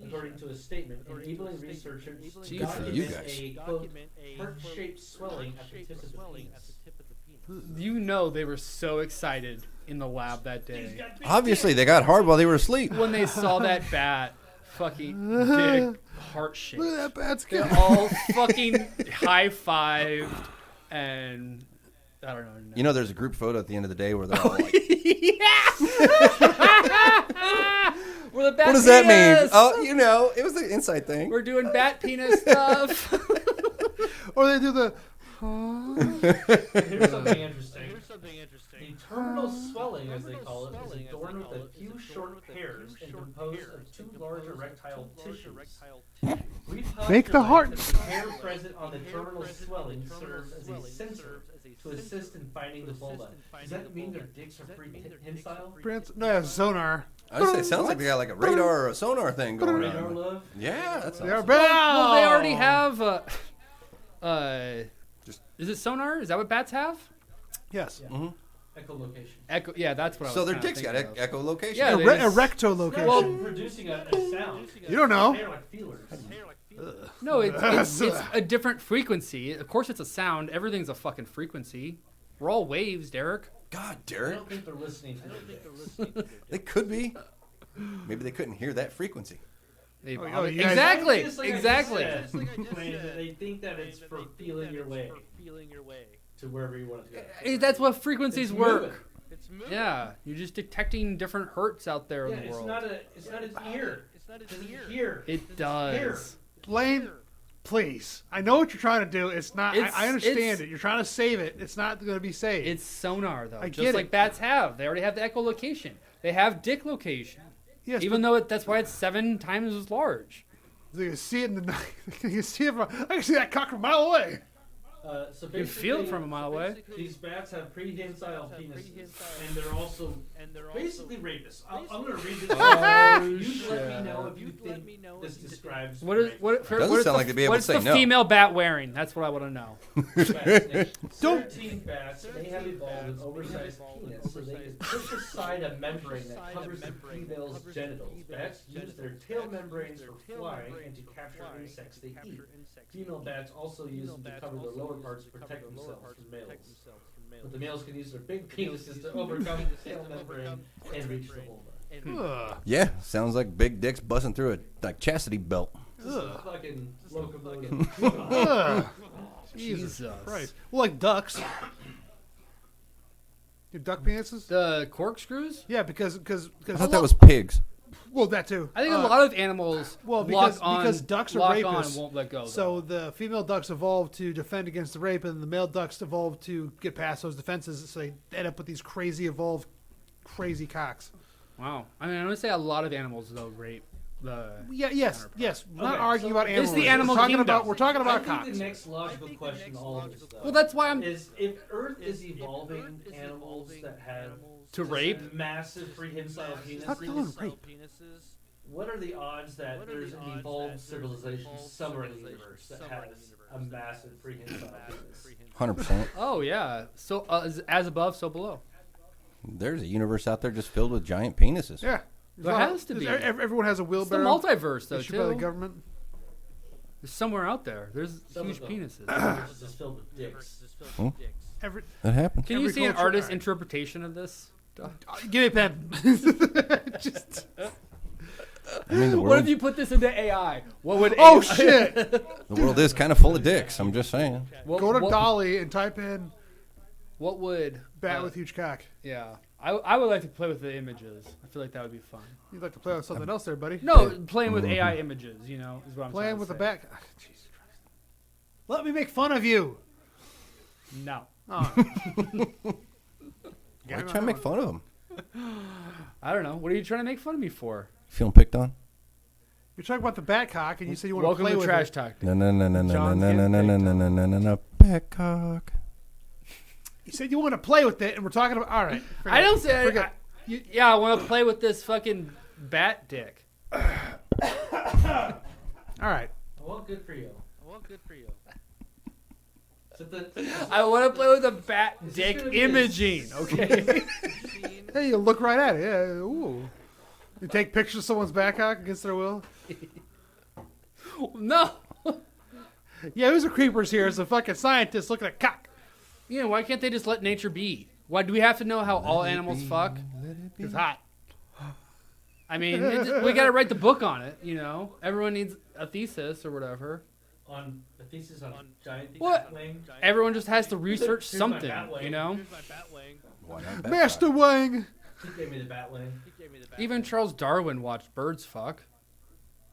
according to a statement, enabling researchers to Good for document you guys. a, quote, heart-shaped swelling at the tip of the penis. You know they were so excited in the lab that day Obviously, they got hard while they were asleep. when they saw that bat fucking dick heart shaped. Look at that bat's They're good. all fucking high fived and I don't know. You know, there's a group photo at the end of the day where they're all like, We're the bat "What does that mean?" penis! Oh, you know, it was an inside thing. We're doing bat penis stuff. Or they do the. Here's something interesting. The terminal swelling, as they call it, is adorned with a few short hairs and composed of two large erectile tissues. We Make the heart- postulate that the hair present on the terminal swelling serves as a sensor to assist in finding the vulva. Does that mean their dicks are prehensile? No, yeah, sonar. I would say it sounds like they got like a radar or a sonar thing going Radar on. love? Yeah, that's They are awesome. Well, they already have. Just- Is it sonar? Is that what bats have? Yes. Yeah. Echolocation. Echo. Yeah, that's what I was. So their kinda dicks got thinking of. echolocation. Yeah, they- Erectolocation. Well, producing a sound. You don't know. They're like feelers. No, it's a different frequency. Of course, it's a sound. Everything's a fucking frequency. We're all waves, Derek. God, I Derek, don't think they're listening to their dicks. they could be. Maybe they couldn't hear that frequency. They oh, you guys- exactly, Just like I exactly. just said, they think that it's for feeling your way to wherever you want to go. That's what frequencies It's work. moving. Yeah, you're just detecting different hertz out there Yeah, in the it's world. not an ear. It doesn't hear. It does. Here. Blaine, please. I know what you're trying to do. It's not. It's- I understand it's- it. You're trying to save it. It's not going to be saved. It's sonar though, I just get like it. bats have. They already have the echolocation. They have dick location. yes, Even though that's why it's 7 times as large. but you can see it in the night. You can see it from. I can see that cock from a mile away. So You can feel it basically, from a mile away. These bats have prehensile penises, and they're also basically rapists. I'm going to read this. You let me know if you think this describes. What is rape. what? Doesn't what is sound the, like they'd be able what's to say the no. female bat wearing? That's what I want to know. Don't- Certain bats may have evolved an oversized penis so they can push aside a membrane that covers the female's genitals. Bats use their tail membranes for flying and to capture insects they eat. Female bats also use them to cover their lower parts to protect themselves from males. But the males can use their big penises to overcome the tail membrane and reach the vulva. Ugh. Yeah, sounds like big dicks busting through a like chastity belt. This is fucking locomotive. Ugh. Jesus Christ. Well, like ducks. Your duck penises? The corkscrews? Yeah, because I thought that was pigs. well, that too. I think a lot of animals well, lock on, because ducks are lock rapists, on and won't let go. So the female ducks evolved to defend against the rape, and the male ducks evolved to get past those defenses. So they end up with these crazy evolved, crazy cocks. Wow. I mean, I would say a lot of animals though rape the. Yeah, yes. We're not Okay, arguing so about it's animals. the animal we're talking kingdom. about. We're talking I about think cocks. the next logical question in all of this, though, Well, that's why I'm is if Earth is evolving animals that have to rape. massive prehensile Stop calling penises, rape. what are the odds that there's an evolved civilization somewhere in the universe that has a massive prehensile penis? 100%. Oh yeah. So as above, so below. There's a universe out there just filled with giant penises. Yeah. There has to be. Everyone has a It's the wheelbarrow multiverse though issued by the too. government. There's somewhere out there. There's Some huge of them. penises. It's just filled with dicks. Every, That happens. Can you Every see an culture- artist's interpretation of this? give me a pen. Just, I mean, the What if world, you put this into AI? What would oh AI shit! the world is kind of full of dicks. I'm just saying. What, Go to what, Dolly and type in What would bat with huge cock. Yeah, I would like to play with the images. I feel like that would be fun. You'd like to play with something else there, buddy? No, playing with AI images. You know, is what I'm Playing trying with to the say. bat. Jesus Christ. Let me make fun of you. No. Oh. Why are you trying to make fun of him? I don't know. What are you trying to make fun of me for? Feeling picked on? You're talking about the bat cock, and you said you want Welcome to play to with Trash it. Talk. No, no, no, no, no, no, John's no, no, getting no, picked no, on. no, no, no, no, Petcock. You said you want to play with it, and we're talking about. All right. I don't say. Forget. Yeah, I want to play with this fucking bat dick. All right. Well, good for you. So I want to play with a bat Is this dick gonna be a- imaging. Okay. Hey, you look right at it. Yeah. Ooh. You take pictures of someone's back cock against their will. No. Yeah, who's the creepers here? It's a fucking scientist looking at cock. Yeah. Why can't they just let nature be? Why do we have to know how all animals fuck? It's hot. I mean, we got to write the book on it. You know, everyone needs a thesis or whatever. on a thesis on giant What? bat wing. Everyone just has to research Here's my something. bat wing. You know. Why not Master Wang. He gave me the bat wing. Even Charles Darwin watched birds fuck.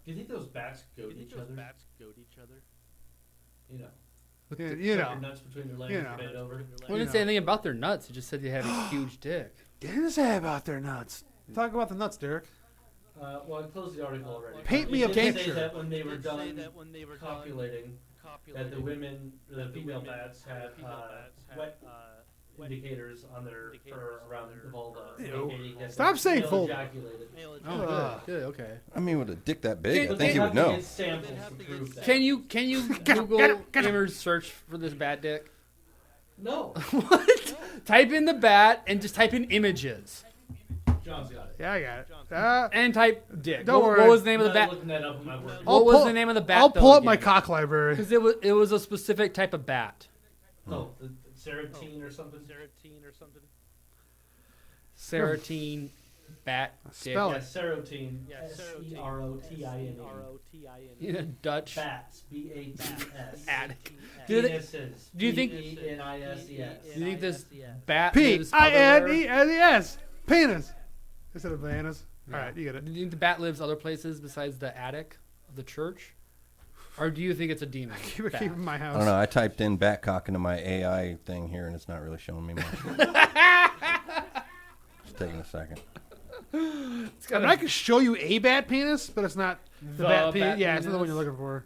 Do you think those bats goat each other? You know, Yeah, you Tuck your know. nuts between your legs, You know. bend over. We didn't say anything about their nuts. He just said they had a huge dick. Didn't say about their nuts. Talk about the nuts, Derek. Well, I closed the article already. Paint It me a did say picture. that when they were done copulating, that the female bats had wet indicators on their fur around the vulva. Ew. indicating that Stop the saying male vulva. ejaculated. Oh, Ugh. good. Good. Okay. I mean, with a dick that big, I Can- think he They would have to know. get samples to prove that. Can you Google get him. image search for this bat dick? No. What? Type in the bat and just type in images John's got it. Yeah, I got it. and type dick. Don't what, worry. what was the name of I'm the not bat? looking that up in my work. What was the name of the bat? I'll pull up my cock library. Because it was a specific type of bat. Oh, the Serotonin or something? Serotonin bat dick. Spell Yeah, it. Serotonin. Serotine. In a Dutch Bats. B-A-T-S. attic. Do they- Penises. do you think- P-E-N-I-S-E-S. Do you think this bat lives P-I-N-E-N-E-S. otherwhere? Penis. Instead of bananas. All right, you get it. Do you think the bat lives other places besides the attic of the church? Or do you think it's a demon? Keep it bat? in my house. I don't know. I typed in bat cock into my AI thing here, and it's not really showing me much. It's taking a second. It's I got mean, I could show you a bat penis, but it's not the bat penis. bat Yeah, it's not the one penis. you're looking for.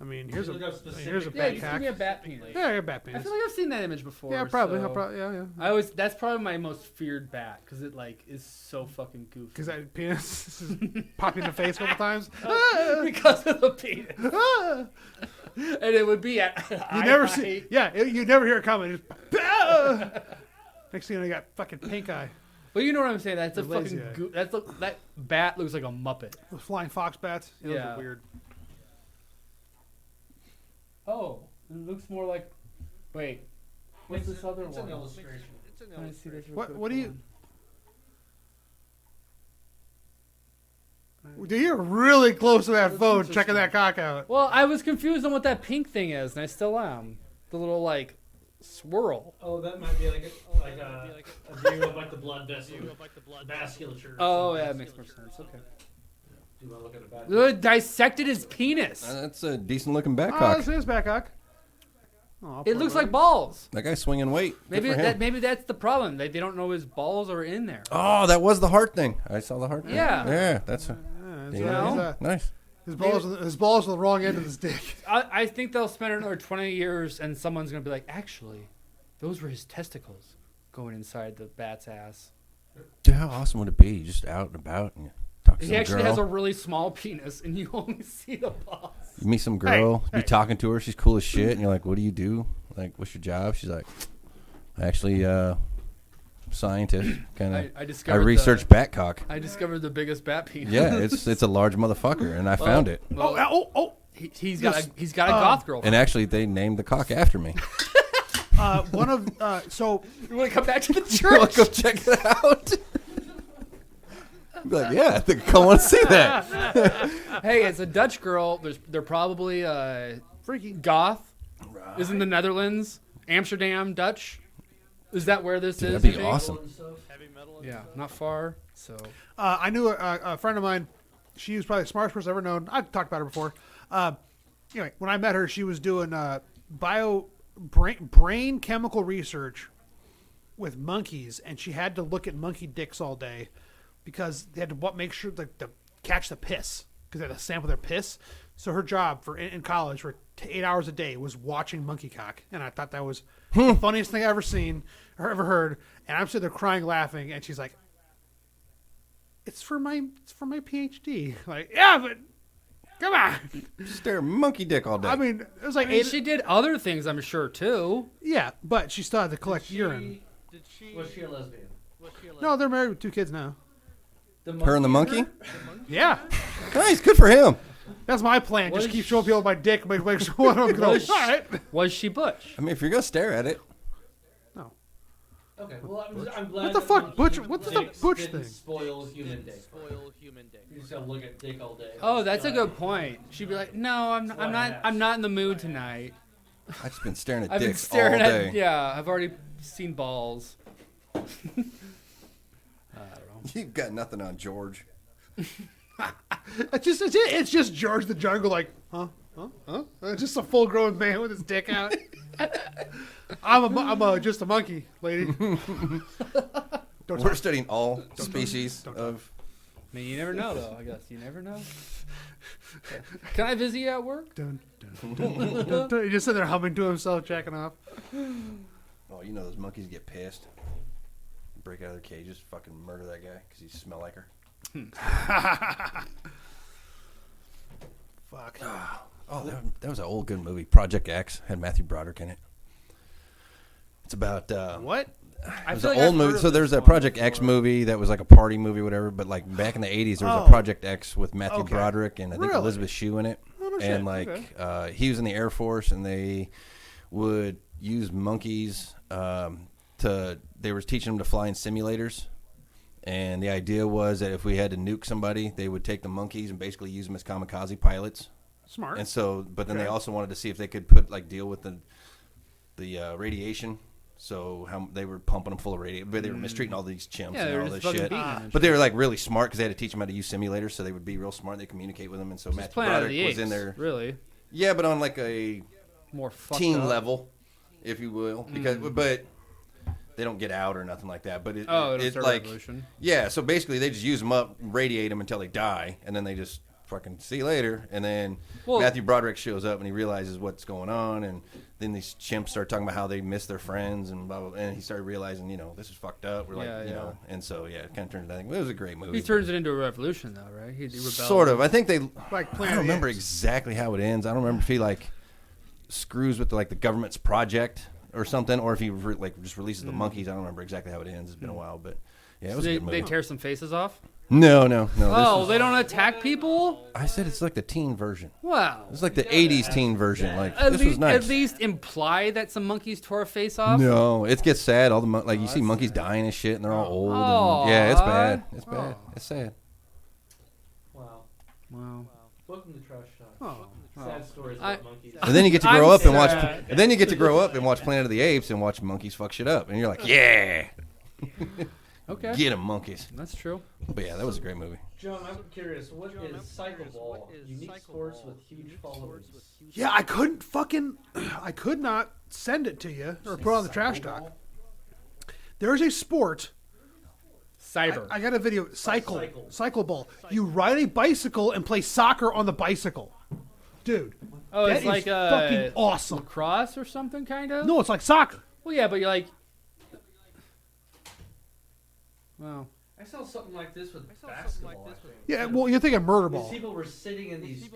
I mean, here's a Look up specific- here's a Yeah, bat just cock. give me a bat penis. Yeah, a bat I penis. feel like I've seen that image before. Yeah, probably. so- Yeah. That's probably my most feared bat because it like is so fucking goofy. Because that penis is popping in the face a couple times. Because of the penis, Ah! and it would be at You never see. Yeah, you never hear it coming. Just, ah! Next thing you know, you got fucking pink eye. Well, you know what I'm saying. That's a The lazy fucking. eye. That bat looks like a muppet. Those flying fox bats. Those Yeah. are weird. Oh, it looks more like. Wait, what's this other It's one? an illustration. Let me see this real What- quick. what do Hold you- on. Dude, you're really close to that That's phone interesting. checking that cock out. Well, I was confused on what that pink thing is, and I still am. The little like swirl. Oh, that might be like a view of like the blood vessel, vasculature. or Oh, something. yeah, it makes more sense. Okay. Do you want to look at a bat? Look, dissected his penis. That's a decent looking bat Oh, cock. this is back cock. Oh, It poor looks buddy. like balls. That guy's swinging weight. Good for him. Maybe that's the problem. They don't know his balls are in there. Oh, that was the heart thing. I saw the heart thing. Yeah. Yeah, that's Yeah, it's, know? nice. his balls are the wrong end of his dick. I think they'll spend another 20 years, and someone's gonna be like, actually, those were his testicles going inside the bat's ass. Dude, how awesome would it be? Just out and about and you talk to He some actually girl. has a really small penis, and you only see the balls. You meet some girl, Hey. be talking to her, she's cool as shit, and you're like, what do you do? Like, what's your job? She's like, actually, scientist. Kind of. I I discovered researched bat cock. I discovered the biggest bat penis. Yeah, it's a large motherfucker, and I found it. Well, Oh! he's Yes. got a goth girlfriend. And actually, they named the cock after me. One of so You want to come back to the You want church? to go check it out? Be like, yeah, I think I want to see that. Hey, it's a Dutch girl. They're probably freaky. goth. Is in the Netherlands, Amsterdam, Dutch. Is that where this Dude, is? that'd you be think? awesome. Yeah, not far. So I knew a friend of mine. She was probably the smartest person I've ever known. I've talked about her before. Anyway, when I met her, she was doing brain chemical research with monkeys, and she had to look at monkey dicks all day because they had to make sure to catch the piss because they had to sample their piss. So her job in college for 8 hours a day was watching monkey cock, and I thought that was the funniest thing I ever seen or ever heard. And I'm sitting there crying, laughing, and she's like, "It's for my PhD." Like, yeah, but come on. Stare at monkey dick all day. I mean, it was like She did other things, I'm sure, too. Yeah, but she still had to collect urine. Was she a lesbian? No, they're married with 2 kids now. Her and the monkey? Yeah, Nice, good for him. that's my plan. Just Was keep showing people my dick, make sure one of them goes. All right. Was she butch? I mean, if you're gonna stare at it, No. Okay, well, I'm glad. What the that fuck, monkey Butch? What's the dicks Butch didn't thing? Spoil human dick. You just gotta look at dick all day. Oh, that's a God. good point. She'd be like, "No, I'm Why not. not? I'm not in the mood tonight. I've just been staring at I've been dicks staring all day. at. Yeah, I've already seen balls. I don't know. You've got nothing on George. It's just George the Jungle, like, huh? Just a full-grown man with his dick out. I'm just a monkey, lady. We're studying all species of. I mean, you never know, though. I guess you never know. Can I visit you at work? Dun, dun, dun, dun, dun. He just sitting there humming to himself, jacking off. Oh, you know those monkeys get pissed, break out of their cages, fucking murder that guy because he smell like her. Fuck. Oh, that was an old good movie. Project X had Matthew Broderick in it. It's about What? I it was feel an like old I've movie. heard So of there's this a one Project before. X movie that was like a party movie, whatever. But like back in the '80s, there was Oh. a Project X with Matthew Okay. Broderick and I think Really? Elizabeth Shue in it. Oh, no shit. And like Okay. he was in the Air Force, and they would use monkeys they were teaching them to fly in simulators. And the idea was that if we had to nuke somebody, they would take the monkeys and basically use them as kamikaze pilots. Smart. And so, but then they Okay. also wanted to see if they could deal with the radiation. So how they were pumping them full of radiation, but they were mistreating all these chimps Yeah, they and were all just this fucking shit. beating them and But they shit. were like really smart because they had to teach them how to use simulators, so they would be real smart. They communicate with them, and so Just Matthew Planet of Broderick the was in Apes, there. really. Yeah, but on like a More fucked teen up. level, if you will, because but they don't get out or nothing like that. But Oh, it's it's like revolution. yeah. So basically, they just use them up, radiate them until they die, and then they just fucking see you later. And then Well- Matthew Broderick shows up and he realizes what's going on, and then these chimps start talking about how they miss their friends and blah blah. Blah, and he started realizing, this is fucked up. We're like, Yeah, yeah. and so yeah, it kind of turned into that thing. It was a great movie. He turns it into a revolution, though, right? He rebels. Sort of. I think they. Like I Planet don't of the remember Apes. exactly how it ends. I don't remember if he like screws with the government's project or something, or if he just releases the monkeys. I don't remember exactly how it ends. It's been a while, but yeah, it was a They, good movie. they tear some faces off. No. This Oh, is- they don't attack people? I said it's like the teen version. Wow. It's like the '80s teen version. Like At, this least, was nice. at least imply that some monkeys tore a face off. No, it gets sad. All the you see monkeys dying and shit, and they're all old. Aw. And, yeah, it's bad. It's bad. Aw. It's sad. Wow. Wow. Welcome to Trash Talk. Oh. Sad stories I- about monkeys. And then you get to I'm grow up and watch. sad. And then you get to grow up and watch Planet of the Apes and watch monkeys fuck shit up, and you're like, yeah, Okay. get 'em monkeys. That's true. But yeah, that was a great movie. John, I'm curious. What is Cycleball? Unique sports with huge followers. Yeah, I could not send it to you or put it on the trash talk. There's a sport. Cyber. I got a video. Cycle Cycle. ball. You ride a bicycle and play soccer on the bicycle, dude. oh, that it's is like fucking awesome. lacrosse or something, kind of? No, it's like soccer. Well, yeah, but you're like. Wow. I saw something like this with basketball. I think. Yeah, well, you're thinking murder These ball. people were sitting in these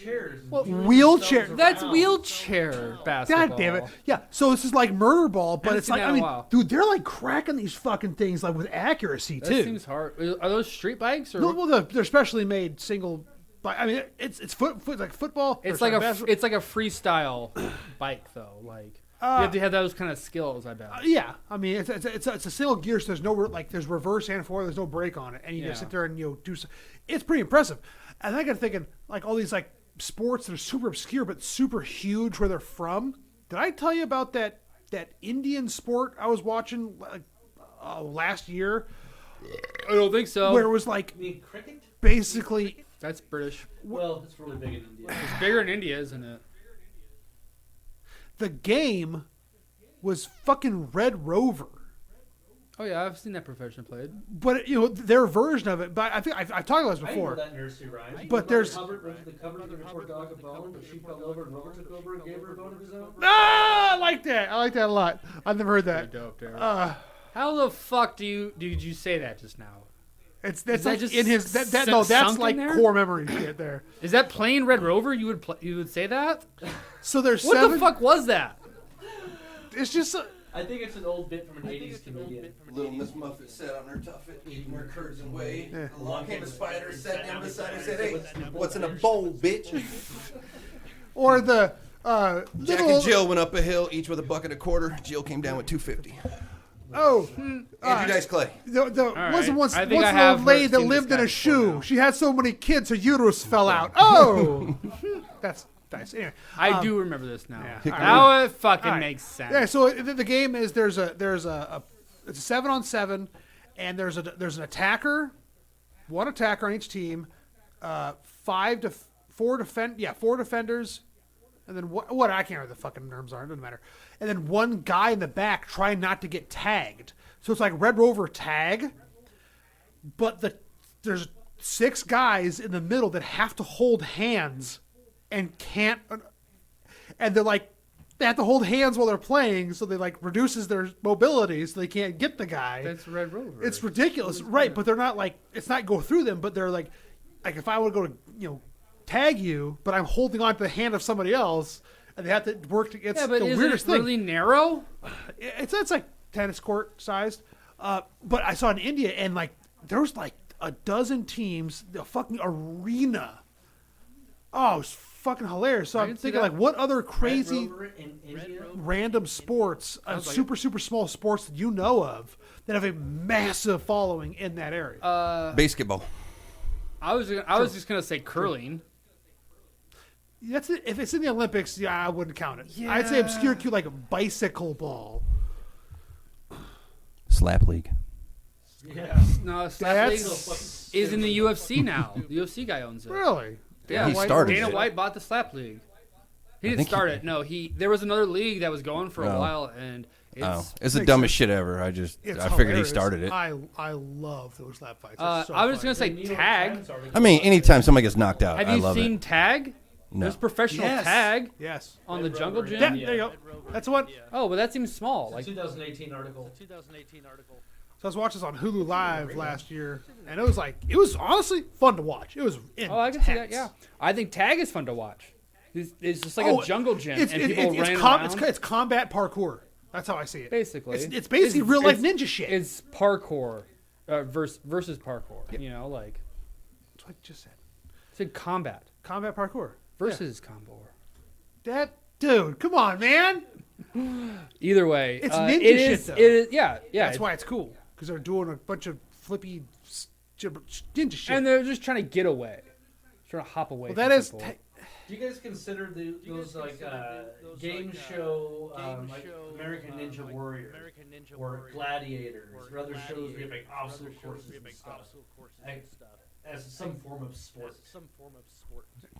chairs. and Well, moving wheelchair- themselves That's around. wheelchair basketball. God damn it! Yeah, so this is like murder ball, but Haven't it's seen like that in a while. dude, they're like cracking these fucking things like with accuracy That too. seems hard. Are those street bikes or? No, well, they're specially made single. I mean, it's foot like football. It's or like a basketball. it's like a freestyle bike though. Like you have to have those kind of skills, I bet. Yeah, I mean it's a single gear, so there's no there's reverse and forward. There's no brake on it, and you just Yeah. sit there and do. It's pretty impressive. And then I got thinking like all these like sports that are super obscure but super huge where they're from. Did I tell you about that Indian sport I was watching like, last year I don't think so. where it was like You mean cricket? basically That's British. Well, it's really big in India. It's bigger in India, isn't it? The game was fucking Red Rover. Oh yeah, I've seen that profession played. But their version of it. But I think I've talked about this I know before. that nursery rhyme. But there's- the cover of the poor dog a bone, but she fell over and Rover took over and gave her a bone of his own. Ah, I like that. I like that a lot. I've never heard that. Pretty dope, Derek. How the fuck did you say that just now? That's that like just in his sunk no, that's in like there? core memory shit there. Is that playing Red Rover? You would say that? So there's What 7. the fuck was that? It's just I think it's an old bit from an 80s comedian. Little Miss Muffet sat on her tuffet, eating her curds and whey. Yeah. Along came a spider, sat down beside her, said, "Hey, what's in a bowl, bitch?" or the Jack little and Jill went up a hill, each with a bucket of quarter. Jill came down with $2.50. Andrew Dice Clay. The was right. once I think I an have old lady that seen this lived in guy a before shoe. now. She had so many kids, her uterus fell out. Oh, that's nice. Anyway, I do remember this now. yeah. Now it fucking All right. makes sense. yeah. So the game is there's a it's a 7-on-7, and there's an attacker, one attacker on each team, 4 defenders, and then what I can't remember the fucking terms are. It doesn't matter. And then one guy in the back trying not to get tagged. So it's like Red Rover tag, but there's 6 guys in the middle that have to hold hands and can't, and they're like they have to hold hands while they're playing, so they like reduces their mobility, so they can't get the guy. That's Red Rover. It's ridiculous, right? But they're not like it's not go through them, but they're like if I would go to tag you, but I'm holding on to the hand of somebody else, and they have to work to. It's yeah, but the is weirdest it really narrow? thing. It's like tennis court sized, but I saw in India, and like there was like a dozen teams, the fucking arena. Oh, it was fucking hilarious. So I I'm can see thinking that. like, what other crazy Red Rover in India? random sports, Sounds like super small sports that you know of that have a massive following in that area? Basketball. I was just gonna say curling. That's it. If it's in the Olympics, yeah, I wouldn't count it. I'd say obscure cute like a bicycle ball. Slap League. Yeah. No, Slap League That's is in the UFC now. The UFC guy owns it. really. Yeah, He started Dana it. White bought the Slap League. He didn't think start he- it. No, there was another league that was going for a Oh. while, and It's the dumbest shit ever. I It's figured he hilarious. started it. I love those lap fights. I It's so was just funny. gonna say The New York tag. Times article I mean, anytime somebody gets knocked out, Have I you love seen it. tag? No. There's professional Yes. tag Yes. on the Red Jungle Rover. Gym. Yeah, Yeah. there you go. That's what. Oh, but that seems small. It's a Like 2018 article. So I was watching this on Hulu Live last year, and it was honestly fun to watch. It was intense. oh, I can see that. Yeah, I think tag is fun to watch. It's just like a jungle gym, and people running around. It's combat parkour. That's how I see it. Basically, It's basically real life ninja shit. It's parkour versus parkour. You know, like That's what I just said. it's in combat Combat parkour. versus combo. That dude, come on, man. Either way, It's ninja it shit, is- though. It is, yeah. That's why it's cool because they're doing a bunch of flippy ninja shit. And they're just trying to get away, trying to hop away. well, that from is. people. Do you guys consider those like game show like American Ninja Warrior or Gladiators or other shows where you have like obstacle courses and stuff like, as some form of sport?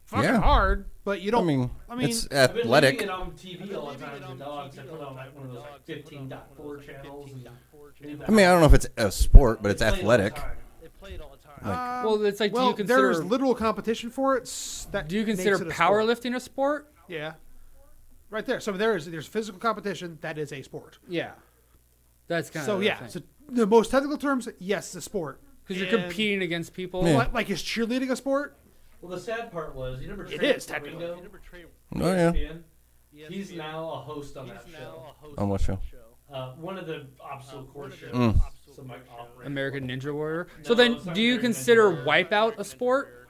fucking Yeah. hard, but you I don't. mean, I mean, it's I've been athletic. looking it on TV all the time. The dogs. I put on like one of those like 15.4 channels. And I mean, I don't know if it's a sport, but it's They play it all the athletic. time. Well, it's like, do you there's consider literal competition for it. That do you makes consider it a sport. powerlifting a sport? Yeah, right there. So there's physical competition. That is a sport. Yeah, that's kind So of yeah, so the most technical terms, yes, it's a sport because you're And- competing against people. Yeah. Like is cheerleading a sport? Well, the sad part was you never. It trained is for technically. Ringo, Oh yeah. ESPN? He's now a host on that show. On what show? One of the obstacle course shows. Mm. Some like off-road. American Ninja Warrior. No, So then, it's not do you American consider Ninja Wipeout a sport?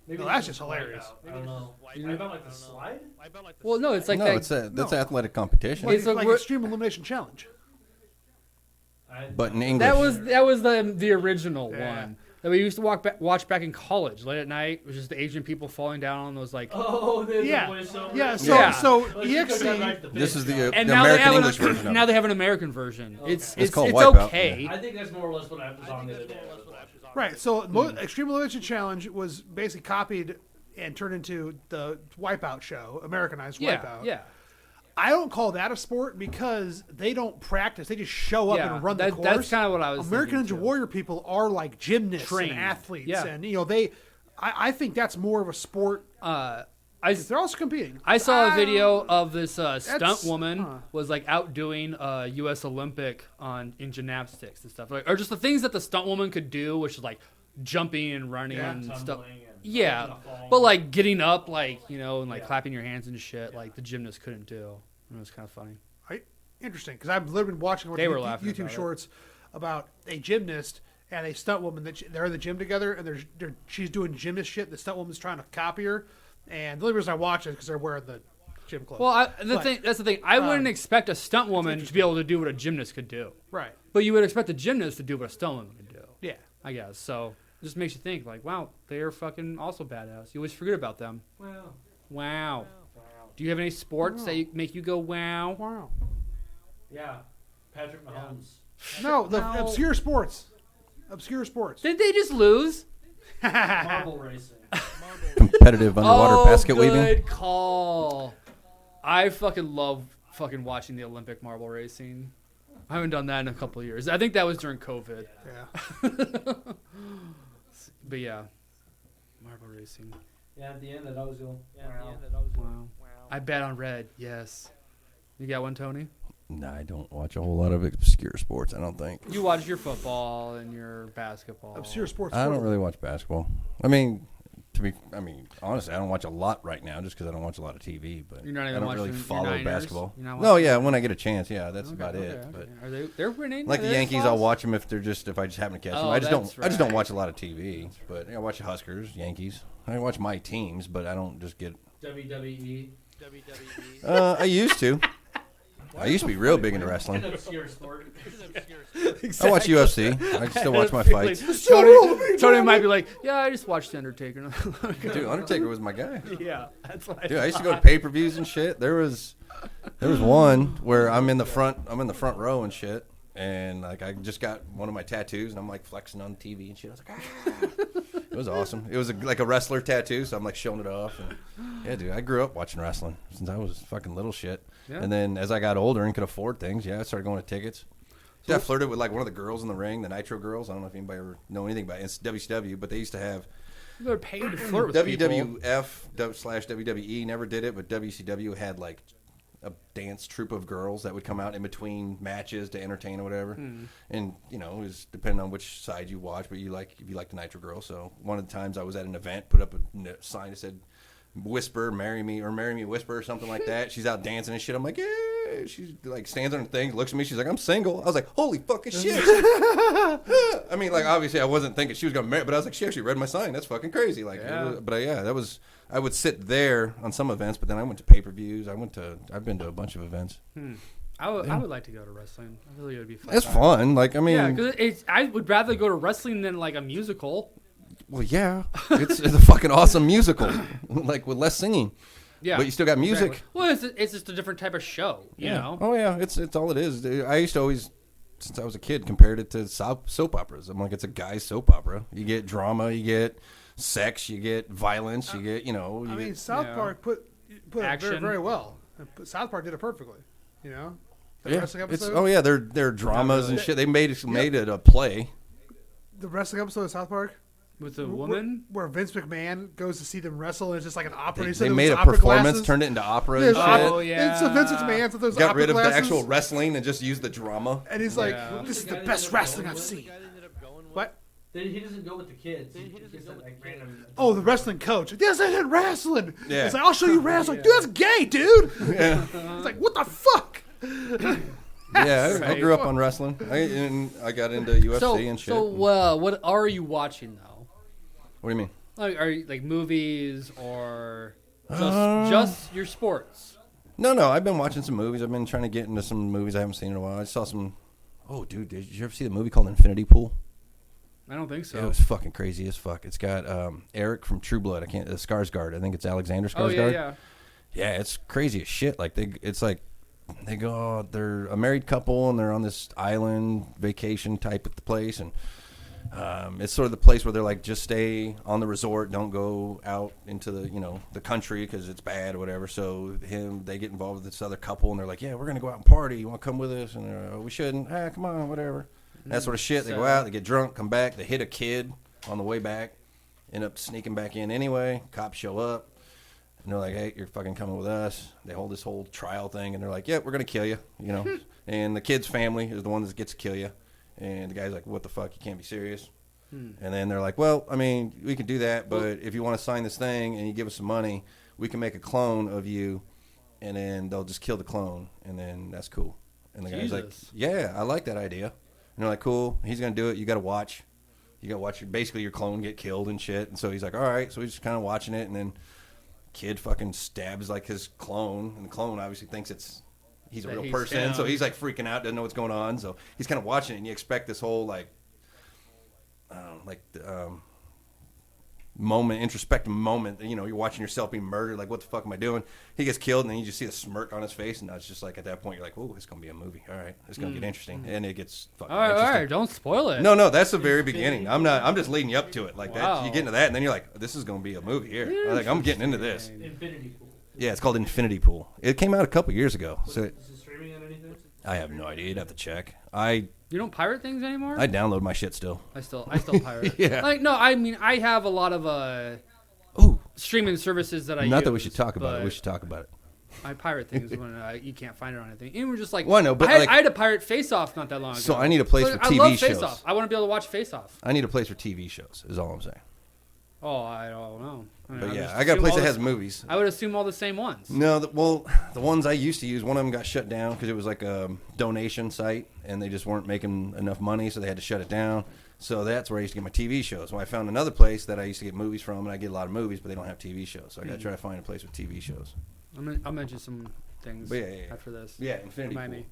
Maybe No, it's that's just hilarious. Wipeout. I don't know. Wipeout like the slide? Well, no, it's like No, that. that's athletic competition. Like, It's a like re- Extreme Elimination Challenge. But in English, That was the original Yeah. one that we used to watch back in college late at night. It was just the Asian people falling down on those like. Oh, there's Yeah, a voiceover. yeah. So Yeah. so Well, you took that EXE. right to the this finish is the, line. And the now American they have English version of now it. they have an American version. Okay. It's called it's Wipeout. okay. I think that's more or less what I was on the other day. I was watching. Right. So Extreme Elimination Challenge was basically copied and turned into the Wipeout show, Americanized Yeah, Wipeout. yeah. I don't call that a sport because they don't practice. They just show up Yeah, and run the course. that's kind of what I was American thinking, Ninja too. Warrior people are like gymnasts Trained. and athletes. Yeah. And, I think that's more of a sport. They're also competing. I saw a video of this stunt woman huh. was like outdoing a U.S. Olympic in gymnastics and stuff, like, or just the things that the stunt woman could do, which is like jumping and running and stuff. Tumbling and Yeah, gonna fall. but like getting up, like and like Yeah. clapping your hands and shit, like the gymnast couldn't do. It was kind of funny. Interesting, because I've literally been watching a bunch They of were laughing YouTube about it. shorts about a gymnast and a stunt woman they're in the gym together, and she's doing gymnast shit. The stunt woman's trying to copy her, and the only reason I watch it is because they're wearing the gym clothes. Well, But- that's the thing. I wouldn't expect a stunt woman to be able to do what a gymnast could do, right? but you would expect a gymnast to do what a stunt woman could do. Yeah. I guess so. It just makes you think, like, wow, they're fucking also badass. You always forget about them. Well, Wow. Do you have any sports that make you go wow? Wow. yeah. Patrick Mahomes. No, the No. obscure sports. Obscure sports. Did they just lose? Marble racing. Competitive underwater basket good weaving. call. I fucking love fucking watching the Olympic marble racing. I haven't done that in a couple of years. I think that was during COVID. Yeah. But yeah, marble racing. Yeah, at the end, I'd always go, Wow. I bet on red. Yes. You got one, Tony? Nah, I don't watch a whole lot of obscure sports. I don't think. You watch your football and your basketball. Obscure sports. I don't really watch basketball. I mean, honestly, I don't watch a lot right now just because I don't watch a lot of TV. But You're not even I don't watching really your follow Niners? basketball. You're not No, watching- yeah, when I get a chance, yeah, that's Okay, about okay, it. okay. But They're winning? like Are the they Yankees, close? I'll watch them if I just happen to catch them. Oh, I just don't that's watch a lot of TV. But I watch the Huskers, Yankees. I watch my teams, but I don't just get. WWE. I used to. I used to be real big into An wrestling. obscure sport. I watch UFC. I still watch my fights. Tony might be like, yeah, I just watched The Undertaker. Dude, Undertaker was my guy. Yeah, that's why. Dude, I used to go to pay-per-views and shit. There was one where I'm in the front row and shit, and like I just got one of my tattoos and I'm like flexing on TV and shit. I was like, ah. It was awesome. It was like a wrestler tattoo, so I'm like showing it off. And yeah, dude, I grew up watching wrestling since I was fucking little shit. Yeah. And then as I got older and could afford things, I started going to tickets. I flirted with like one of the girls in the ring, the Nitro girls. I don't know if anybody ever know anything about it. It's WCW, but they used to have They're paid to flirt with people. WWF/WWE never did it, but WCW had like a dance troupe of girls that would come out in between matches to entertain or whatever. And it was depending on which side you watch, but if you like the Nitro Girl. So one of the times I was at an event, put up a sign that said "Whisper, marry me," or "Marry me, Whisper," or something like that. She's out dancing and shit. I'm like, yeah. She's like stands on her thing, looks at me. She's like, I'm single. I was like, holy fucking shit. I mean, like obviously I wasn't thinking she was gonna marry, but I was like, she actually read my sign. That's fucking crazy. Like, Yeah. that was. I would sit there on some events, but then I went to pay-per-views. I've been to a bunch of events. I would like to go to wrestling. I really would be fun. It's fun. Like, I mean, Yeah, because I would rather go to wrestling than like a musical. well, yeah, it's a fucking awesome musical, like with less singing. Yeah, But you still got music. exactly. Well, it's just a different type of show. You know. Oh yeah, it's all it is. I used to always, since I was a kid, compared it to soap operas. I'm like, it's a guy's soap opera. You get drama, you get sex, you get violence, you get I mean, South Yeah. Park put it very, Action. very well. South Park did it perfectly. The yeah. wrestling It's episode. they're dramas and really. shit. They made it a play. The wrestling episode of South Park. With the woman. Where Vince McMahon goes to see them wrestle, and it's just like an opera. They They made a opera performance, glasses. turned it into opera Yeah, and it's shit. Oh, yeah. It's a Vince McMahon with those Got opera rid of glasses, the actual wrestling and just used the drama. and he's like, Yeah. "This is the Guy that best ended up wrestling going I've with seen." it? What? He doesn't go with the kids. He gets that like random. Oh, the wrestling coach. This isn't wrestling. Yeah. It's like, I'll show you wrestling. Dude, that's gay, dude. It's like, what the fuck? Yeah, I Right. grew up on wrestling. I got into UFC and shit. So what are you watching though? What do you mean? Like, are you like movies or just your sports? No, I've been watching some movies. I've been trying to get into some movies I haven't seen in a while. I saw some. Oh, dude, did you ever see the movie called Infinity Pool? I don't think so. Yeah, it was fucking crazy as fuck. It's got Eric from True Blood. Skarsgård. I think it's Alexander Oh Skarsgård. yeah. Yeah, it's crazy as shit. Like they're a married couple and they're on this island vacation type of place, and It's sort of the place where they're like, just stay on the resort, don't go out into the the country because it's bad or whatever. So they get involved with this other couple, and they're like, yeah, we're gonna go out and party. You want to come with us? And they're, we shouldn't. Come on, whatever. That sort of shit. They go out, they get drunk, come back, they hit a kid on the way back, end up sneaking back in anyway. Cops show up, and they're like, hey, you're fucking coming with us. They hold this whole trial thing, and they're like, yeah, we're gonna kill you, And the kid's family is the one that gets to kill you. And the guy's like, what the fuck? You can't be serious. And then they're like, well, I mean, we can do that, but if you want to sign this thing and you give us some money, we can make a clone of you, and then they'll just kill the clone, and then that's cool. And the guy's like, yeah, I like that idea. And they're like, cool, he's going to do it. You got to watch. You got to watch basically your clone get killed and shit. And so he's like, all right. So he's just kind of watching it, and then kid fucking stabs like his clone, and the clone obviously thinks he's a real person, so he's like freaking out, doesn't know what's going on. So he's kind of watching it, and you expect this whole moment, introspective moment. You're watching yourself being murdered. Like, what the fuck am I doing? He gets killed, and then you just see the smirk on his face, and it's just like at that point you're like, "Oh, it's gonna be a movie. All right, it's gonna get interesting." And it gets fucking interesting. All right, don't spoil it. No, that's the very beginning. I'm just leading you up to it like that. You get into that, and then you're like, "This is gonna be a movie here." I'm getting into this. Infinity Pool. Yeah, it's called Infinity Pool. It came out a couple years ago. So Is it streaming on anything? I have no idea. You'd have to check. You don't pirate things anymore? I download my shit still. I still pirate. Yeah. I mean, I have a lot of streaming services that I use. Not that we should talk about it. We should talk about it. I pirate things when you can't find it on anything. Even just like, well, I know, but I had to pirate Face Off not that long ago. So I need a place for TV I love shows. Face Off. I want to be able to watch Face Off. I need a place for TV shows. Is all I'm saying. Oh, I don't know. But yeah, I got a place that has movies. I would assume all the same ones. No, the ones I used to use, one of them got shut down because it was like a donation site, and they just weren't making enough money, so they had to shut it down. So that's where I used to get my TV shows. Well, I found another place that I used to get movies from, and I get a lot of movies, but they don't have TV shows. So I got to try to find a place with TV shows. I'll mention some things after this. Yeah, Infinity Pool.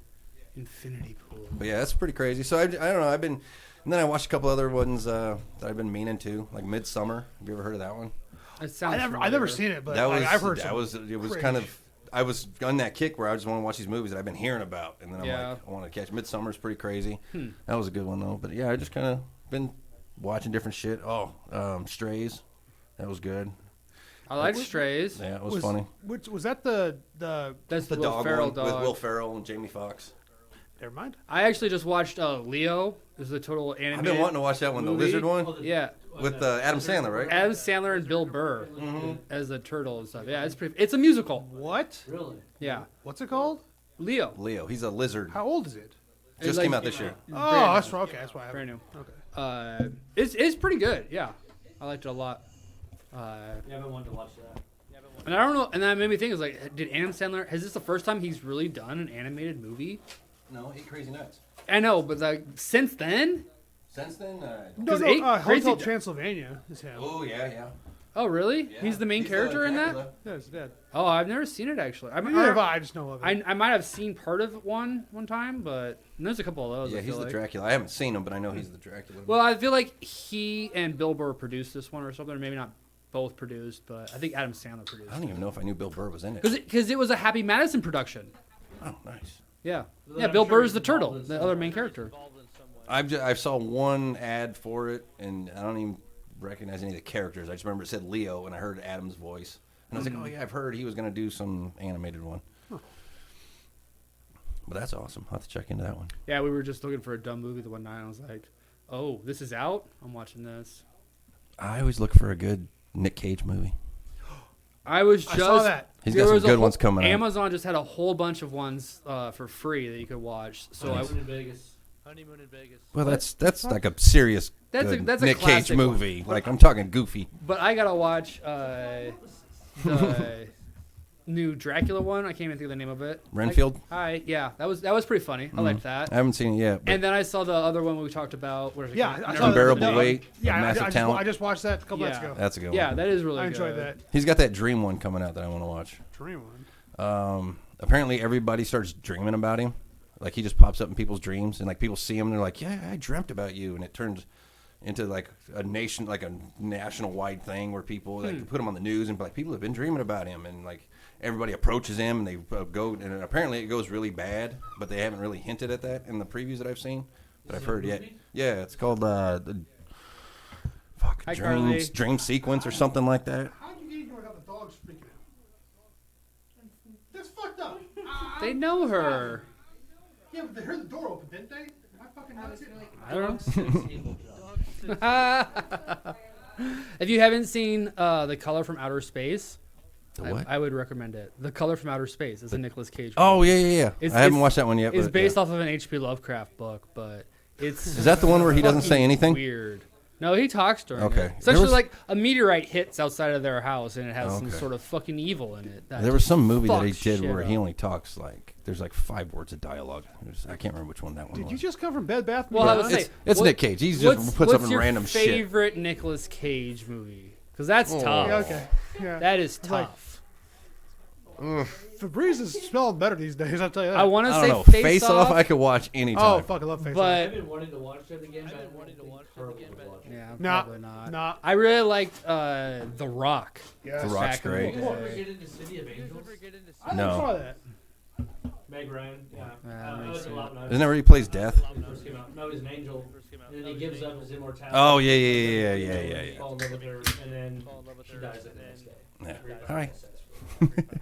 Infinity Pool. But yeah, that's pretty crazy. So I don't know. And then I watched a couple other ones that I've been meaning to, like Midsummer. Have you ever heard of that one? I've never seen it, but I've heard it was kind of. I was on that kick where I just want to watch these movies that I've been hearing about, and then I'm like, I want to catch. Midsummer's pretty crazy. That was a good one though. But yeah, I just kind of been watching different shit. Strays, that was good. I like Strays. Yeah, it was funny. Which was that the That's the Will dog Ferrell one dog. with Will Ferrell and Jamie Foxx. Never mind. I actually just watched Leo. This is a total animated. I've been wanting to watch that one, the movie. lizard one. Yeah. With Adam Sandler, right? Adam Sandler and Bill Burr as the turtle and stuff. Yeah, it's a musical. What? Really? Yeah. What's it called? Leo. He's a lizard. How old is it? Just came out this year. Oh, that's okay. That's why I brand new. Okay. It's pretty good. Yeah, I liked it a lot. Yeah, I've been wanting to watch that. And I don't know. And that made me think, is like, did Adam Sandler? Is this the first time he's really done an animated movie? No, 8 Crazy Nights. I know, but like since then. Since then, Hotel Transylvania is him. Oh yeah. Oh really? Yeah. He's the main character in that. Yeah, he's dead. Oh, I've never seen it actually. I just know of it. I might have seen part of one time, but there's a couple of those. Yeah, he's the Dracula. I haven't seen him, but I know he's the Dracula. Well, I feel like he and Bill Burr produced this one or something, or maybe not both produced, but I think Adam Sandler produced. I don't even know if I knew Bill Burr was in it. Because it was a Happy Madison production. Oh, nice. Yeah. Well, Yeah, I'm Bill sure Burr's he's the turtle, involved in the some other way. main character. I saw one ad for it, and I don't even recognize any of the characters. I just remember it said Leo, and I heard Adam's voice. And I was like, oh, yeah, I've heard he was going to do some animated one. But that's awesome. I'll have to check into that one. Yeah, we were just looking for a dumb movie the one night, and I was like, oh, this is out? I'm watching this. I always look for a good Nick Cage movie. I saw that. He's got some good ones coming out. Amazon just had a whole bunch of ones for free that you could watch. So Honeymoon in Vegas. Well, that's like a serious That's a Nick Cage classic one. movie. Like, I'm talking goofy. But I gotta watch the new Dracula one. I can't even think of the name of it. Renfield? Yeah, that was pretty funny. I liked that. I haven't seen it yet. But And then I saw the other one we talked about. What is it Yeah, called? I saw Unbearable that. Weight Yeah, of Massive Talent. I just watched that a couple nights ago. That's a good one. Yeah, that is really good. I enjoyed that. He's got that Dream one coming out that I want to watch. Dream one. Apparently everybody starts dreaming about him. Like, he just pops up in people's dreams, and like people see him and they're like, yeah, I dreamt about you, and it turns into like a national wide thing where people like put him on the news and be like, people have been dreaming about him, and like everybody approaches him and they go, and apparently it goes really bad, but they haven't really hinted at that in the previews that I've seen. But I've heard, yeah, it's called Hi, Carly. dream sequence or something like that. How did you get without the dogs freaking out? That's fucked up. They know her. Yeah, but they heard the door open, didn't they? Am I fucking nuts? I don't know. Dog. If you haven't seen The Color from Outer Space, The what? I would recommend it. The Color from Outer Space is a Nicolas Cage movie. Oh yeah. It's- I haven't it's- watched that one yet. It's but, based yeah. off of an H.P. Lovecraft book, but it's Is that the one where he doesn't say fucking anything? Weird. No, he talks during Okay. it. There Essentially, was- like a meteorite hits outside of their house, and it has some Okay. sort of fucking evil in it. that There was some movie that he fucks did shit where he up. only talks like there's like 5 words of dialogue. I can't remember which one that one Did was. you just come from Bed Bath? Well, I Beyond? would say It's what- Nick Cage. He's just puts up in your random shit. favorite Nicolas Cage movie? Because that's tough. Yeah, okay. Yeah. That is like- tough. Febreze is smelling better these days. I'll tell you that. I want to I say don't know. Face Off Off. I could watch Oh, anytime. fuck, I love Face Off. I've but been wanting to watch that again, but I wanted to watch Carl would watch it. yeah, Nah, probably not. nah. I really liked The Rock. Yes. The Rock's back in the great. day. You ever get into City of Angels? I No. never saw that. Meg Ryan, yeah. Yeah, That was a lot when I Isn't that where he plays Death? first came out. No, he's an angel. And then he gives up his immortality. Oh yeah. You fall in love with her, and then she dies the next day. Yeah. Everybody Hi. has sex with her.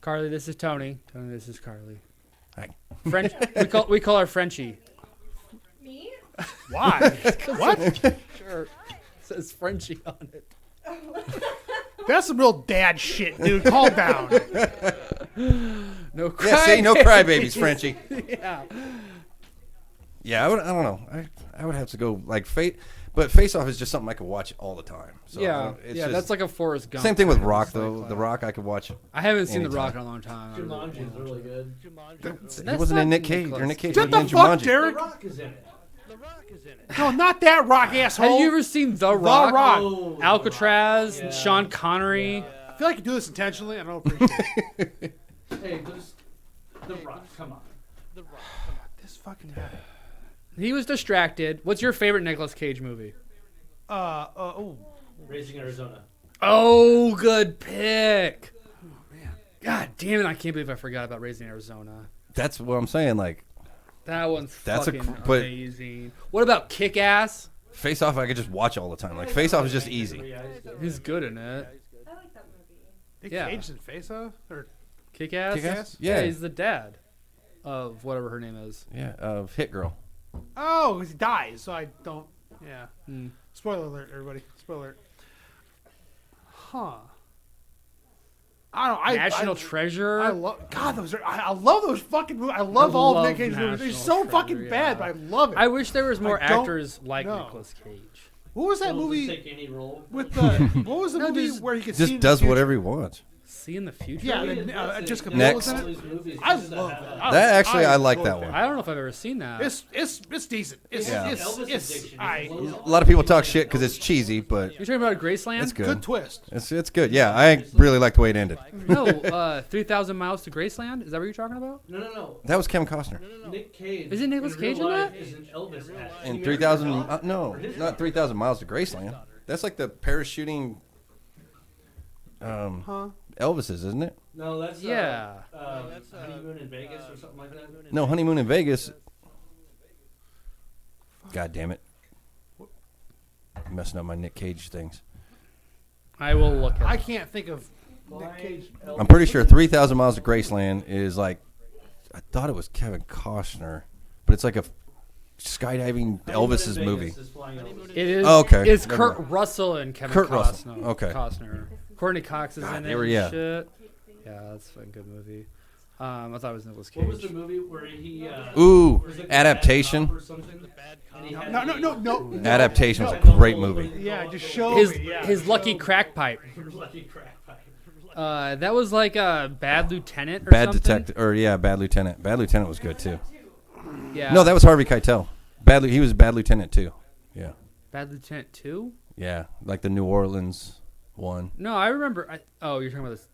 Carly, this is Tony. Tony, this is Carly. Hi. French. we call her Frenchie. Me? Why? What? Sure. It says Frenchie on it. That's some real dad shit, dude. Calm down. No cry. Yeah, see, no crybabies, Frenchie. Yeah. Yeah, I don't know. I would have to go like Fate, but Face Off is just something I could watch all the time. So Yeah. it's Yeah. just- That's like a Forrest Gump. same thing with kind of Rock just though. like, The Rock I could watch. I haven't seen The anytime. Rock in a long time. Jumanji's really good. It wasn't in Nick Cage. Or Nick Cage Shut wasn't the in fuck, Jumanji. The Derek. Rock is in it. No, not that rock, asshole. Have you ever seen The Rock? Rock. Oh, Alcatraz, Yeah. Sean Connery. I feel like you do this intentionally. I don't appreciate it. Hey, there's The Rock. Come on. This fucking guy. He was distracted. What's your favorite Nicolas Cage movie? Oh. Raising Arizona. Oh, good pick. God damn it! I can't believe I forgot about Raising Arizona. That's what I'm saying. Like That one's That's a fucking but- amazing. What about Kick Ass? Face Off, I could just watch all the time. Like Face Off is just easy. Yeah, he's good. He's good in it. I like that movie. Nick Yeah. Cage in Face Off? Or Kick Ass? Kick-Ass? Yeah, Yeah. he's the dad of whatever her name is. Yeah, Hit Girl. oh, he dies, so I don't. Yeah. Hmm. Spoiler alert, everybody. Spoiler alert. Huh. I don't. National I Treasure. I love. God, those are. I love those fucking movies. I love all of Nick love Cage's movies. They're National so Treasure, fucking bad, yeah. but I love it. I wish there was more I don't actors like know. Nicolas Cage. What was that He'll just movie take any role. with the? What was the No, movie just- where he could see Just in does the future? whatever he wants. See in the future? Yeah, He and, does it. Jessica He Biel Next. was in does all it. these movies. I He doesn't love have that. a- That actually, I like love that one. I don't know if I've ever seen that. It's decent. It's Yeah. Elvis it's addiction. I, A lot of people talk shit because it's cheesy, but You're talking about Graceland? it's good. good twist. It's good. Yeah, I really like the way it ended. No, 3,000 Miles to Graceland? Is that what you're talking about? No. That was Kevin Costner. Nick Cage. Isn't Nicolas in real Cage in life that? Is an Elvis actor. In 3,000, no, not 3,000 Miles to Graceland. That's like the parachuting Huh? Elvis's, isn't it? No, that's Yeah. Honeymoon in Vegas or something like that. No, Honeymoon in Vegas. God damn it. Messing up my Nick Cage things. I will look at I it. can't think of Nick Cage. I'm pretty sure 3,000 Miles to Graceland is like, I thought it was Kevin Costner, but it's like a skydiving Elvis's movie. It is. Oh, okay. It's Never Kurt mind. Russell and Kevin Kurt Costner. Russell. Okay. Costner. Courtney Cox is God, in they it. were- and yeah. shit. Yeah, that's a good movie. I thought it was Nicolas Cage. What was the movie where he? Ooh, was it The Adaptation. Bad Cop or something? And he had No. Adaptation was a great movie. Yeah, just show His me. Yeah, his lucky crack pipe. Lucky crack pipe. That was like a Bad Lieutenant or Bad something. Detective, or yeah, Bad Lieutenant. Bad Lieutenant was good too. Yeah. No, that was Harvey Keitel. He was Bad Lieutenant too. Yeah, Bad Lieutenant 2? yeah, like the New Orleans one. No, I remember. You're talking about this.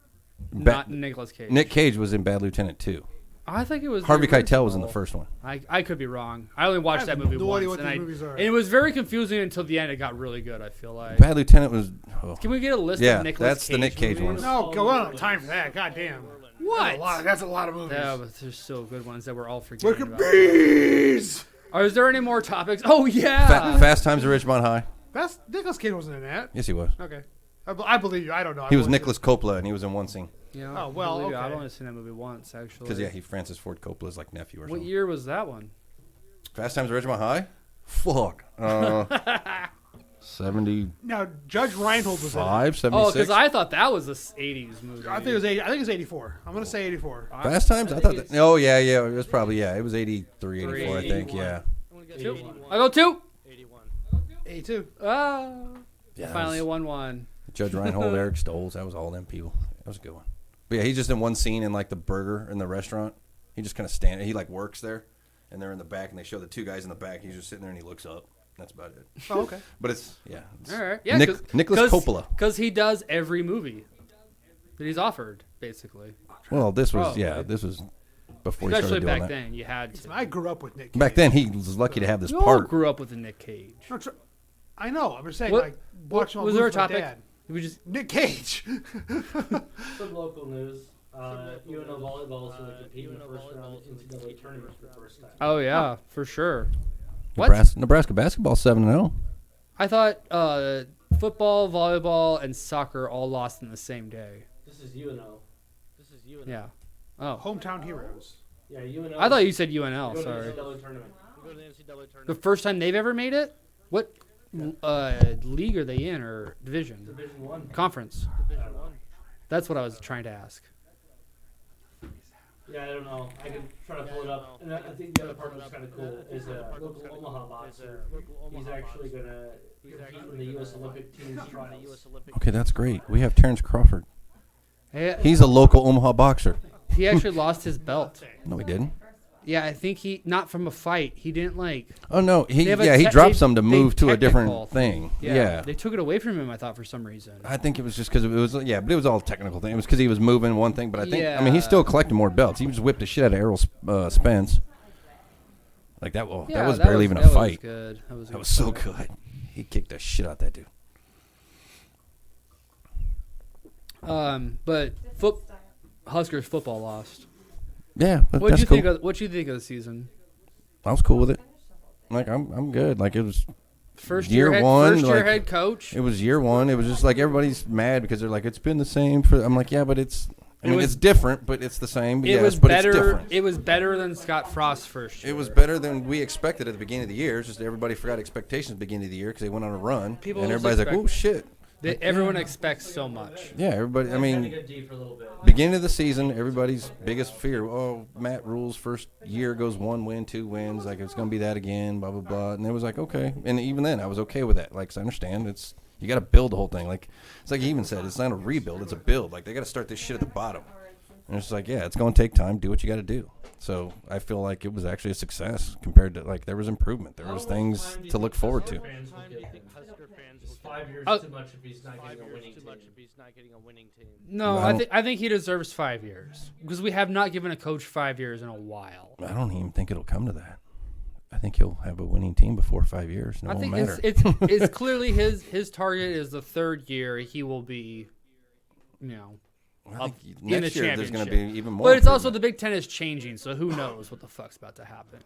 Ba- Not Nicolas Cage. Nick Cage was in Bad Lieutenant too. I think it was. the Harvey Keitel was in the original. first one. I could be wrong. I only watched I that have movie no once, idea what and, these movies are. and it was very confusing until the end. It got really good. I feel like. Bad Lieutenant was. Oh. Can we get a list Yeah, of Nicolas that's Cage the Nick Cage movies? one. No, go on. Time for that. God damn. What? That's a lot of movies. Yeah, but there's still good ones that we're all Look forgetting at about. bees. Is there any more topics? Oh yeah. Fast Times at Ridgemont High. That's Nicolas Cage wasn't in that. Yes, he was. Okay, I believe you. I don't know. He was Nicholas Coppola, and he was in one scene. Yeah. Oh, well, believe you. okay. I've only seen that movie once, actually. Because, yeah, he Francis Ford Coppola's, like, nephew or What something. year was that one? Fast Times at Ridgemont High? Fuck. 75, Now Judge Reinhold was in it. 76? Oh, because I thought that was a 80s movie. I think it was 80. I think it's 84. I'm gonna say 84. Fast Times? I thought that. Oh, yeah. It was probably, it was 83, 84, I think, 81. yeah. I go 2. 82. Ah. Yeah, Finally that was- won one. Judge Reinhold, Eric Stoltz, that was all them people. That was a good one. But yeah, he's just in one scene in like the burger in the restaurant. He just kind of he like works there, and they're in the back, and they show the two guys in the back. He's just sitting there and he looks up. That's about it. Oh, okay. But it's it's All right. Yeah. Nicholas Coppola. Because he does every movie that he's offered, basically. Well, this was Probably. this was before he Especially started doing back that. then, you had to. I grew up with Nick Cage. Back then, he was lucky to have this You all part. grew up with a Nick Cage. I know. I'm just saying, What- like, watching all was the there a movies with my topic? dad. We just Nick Cage. Some local news. UNO volleyball is going to compete in the first round of the NCAA tournament for the first time. Oh yeah, for sure. What? Nebraska basketball 7-0. I thought football, volleyball, and soccer all lost in the same day. This is UNO. Yeah. Oh, Hometown heroes. Yeah, UNO. I thought you said UNL. Go to the Sorry. NCAA tournament. The first time they've ever made it. What league are they in or division? Division 1. Conference. That's what I was trying to ask. Yeah, I don't know. I can try to pull it up. And I think the other part that's kind of cool is a local Omaha boxer. He's actually going to compete in the U.S. Olympic team's trials. Okay, that's great. We have Terrence Crawford. Hey, He's a local Omaha boxer. he actually lost his belt. No, he didn't. Yeah, I think he not from a fight. He didn't like. Oh no, he They have a he te- dropped they- some to they move to a technical different thing. Yeah, Yeah. they took it away from him. I thought for some reason. I think it was just because it was but it was all a technical thing. It was because he was moving one thing, but I think I mean Yeah. he's still collecting more belts. He just whipped the shit out of Errol Spence. Like that. Well, Yeah, that was barely even a fight. Good. That was That good was so fight. good. He kicked the shit out that dude. But Huskers football lost. Yeah, but What that's you cool. think? What you think of the season? I was cool with it. Like I'm good. Like it was First Year year head, one, first year like, head coach. It was year one. It was just like everybody's mad because they're like it's been the same for. I'm like yeah, but it's. I It mean was- it's different, but it's the same. It Yes, was but better. it's different. It was better than Scott Frost's first year. It was better than we expected at the beginning of the year. It's just everybody forgot expectations at the beginning of the year because they went on a run. People and always everybody's like, expect- oh, shit. Everyone expects so much. Yeah, everybody. I Had to mean, get deep for a little bit. beginning of the season, everybody's biggest fear. Oh, Matt Rule's first year goes 1 win, 2 wins. Like, it's going to be that again, blah, blah, blah. And it was like, okay. And even then, I was okay with that. Like, 'cause I understand. You got to build the whole thing. Like, it's like he even said, it's not a rebuild, it's a build. Like, they got to start this shit at the bottom. And it's like, yeah, it's going to take time. Do what you got to do. So I feel like it was actually a success compared to, like, there was improvement. There was things to look forward to. Fans will get it. It's 5 years Oh. too much if he's not getting a winning team. No, I don't- I think he deserves 5 years because we have not given a coach 5 years in a while. I don't even think it'll come to that. I think he'll have a winning team before 5 years. And it I won't think matter. it's clearly his target is the third year he will be, you know. I up think in next the year there's going to championship. be even more. But it's also improvement. the Big Ten is changing, so who knows what the fuck's about to happen.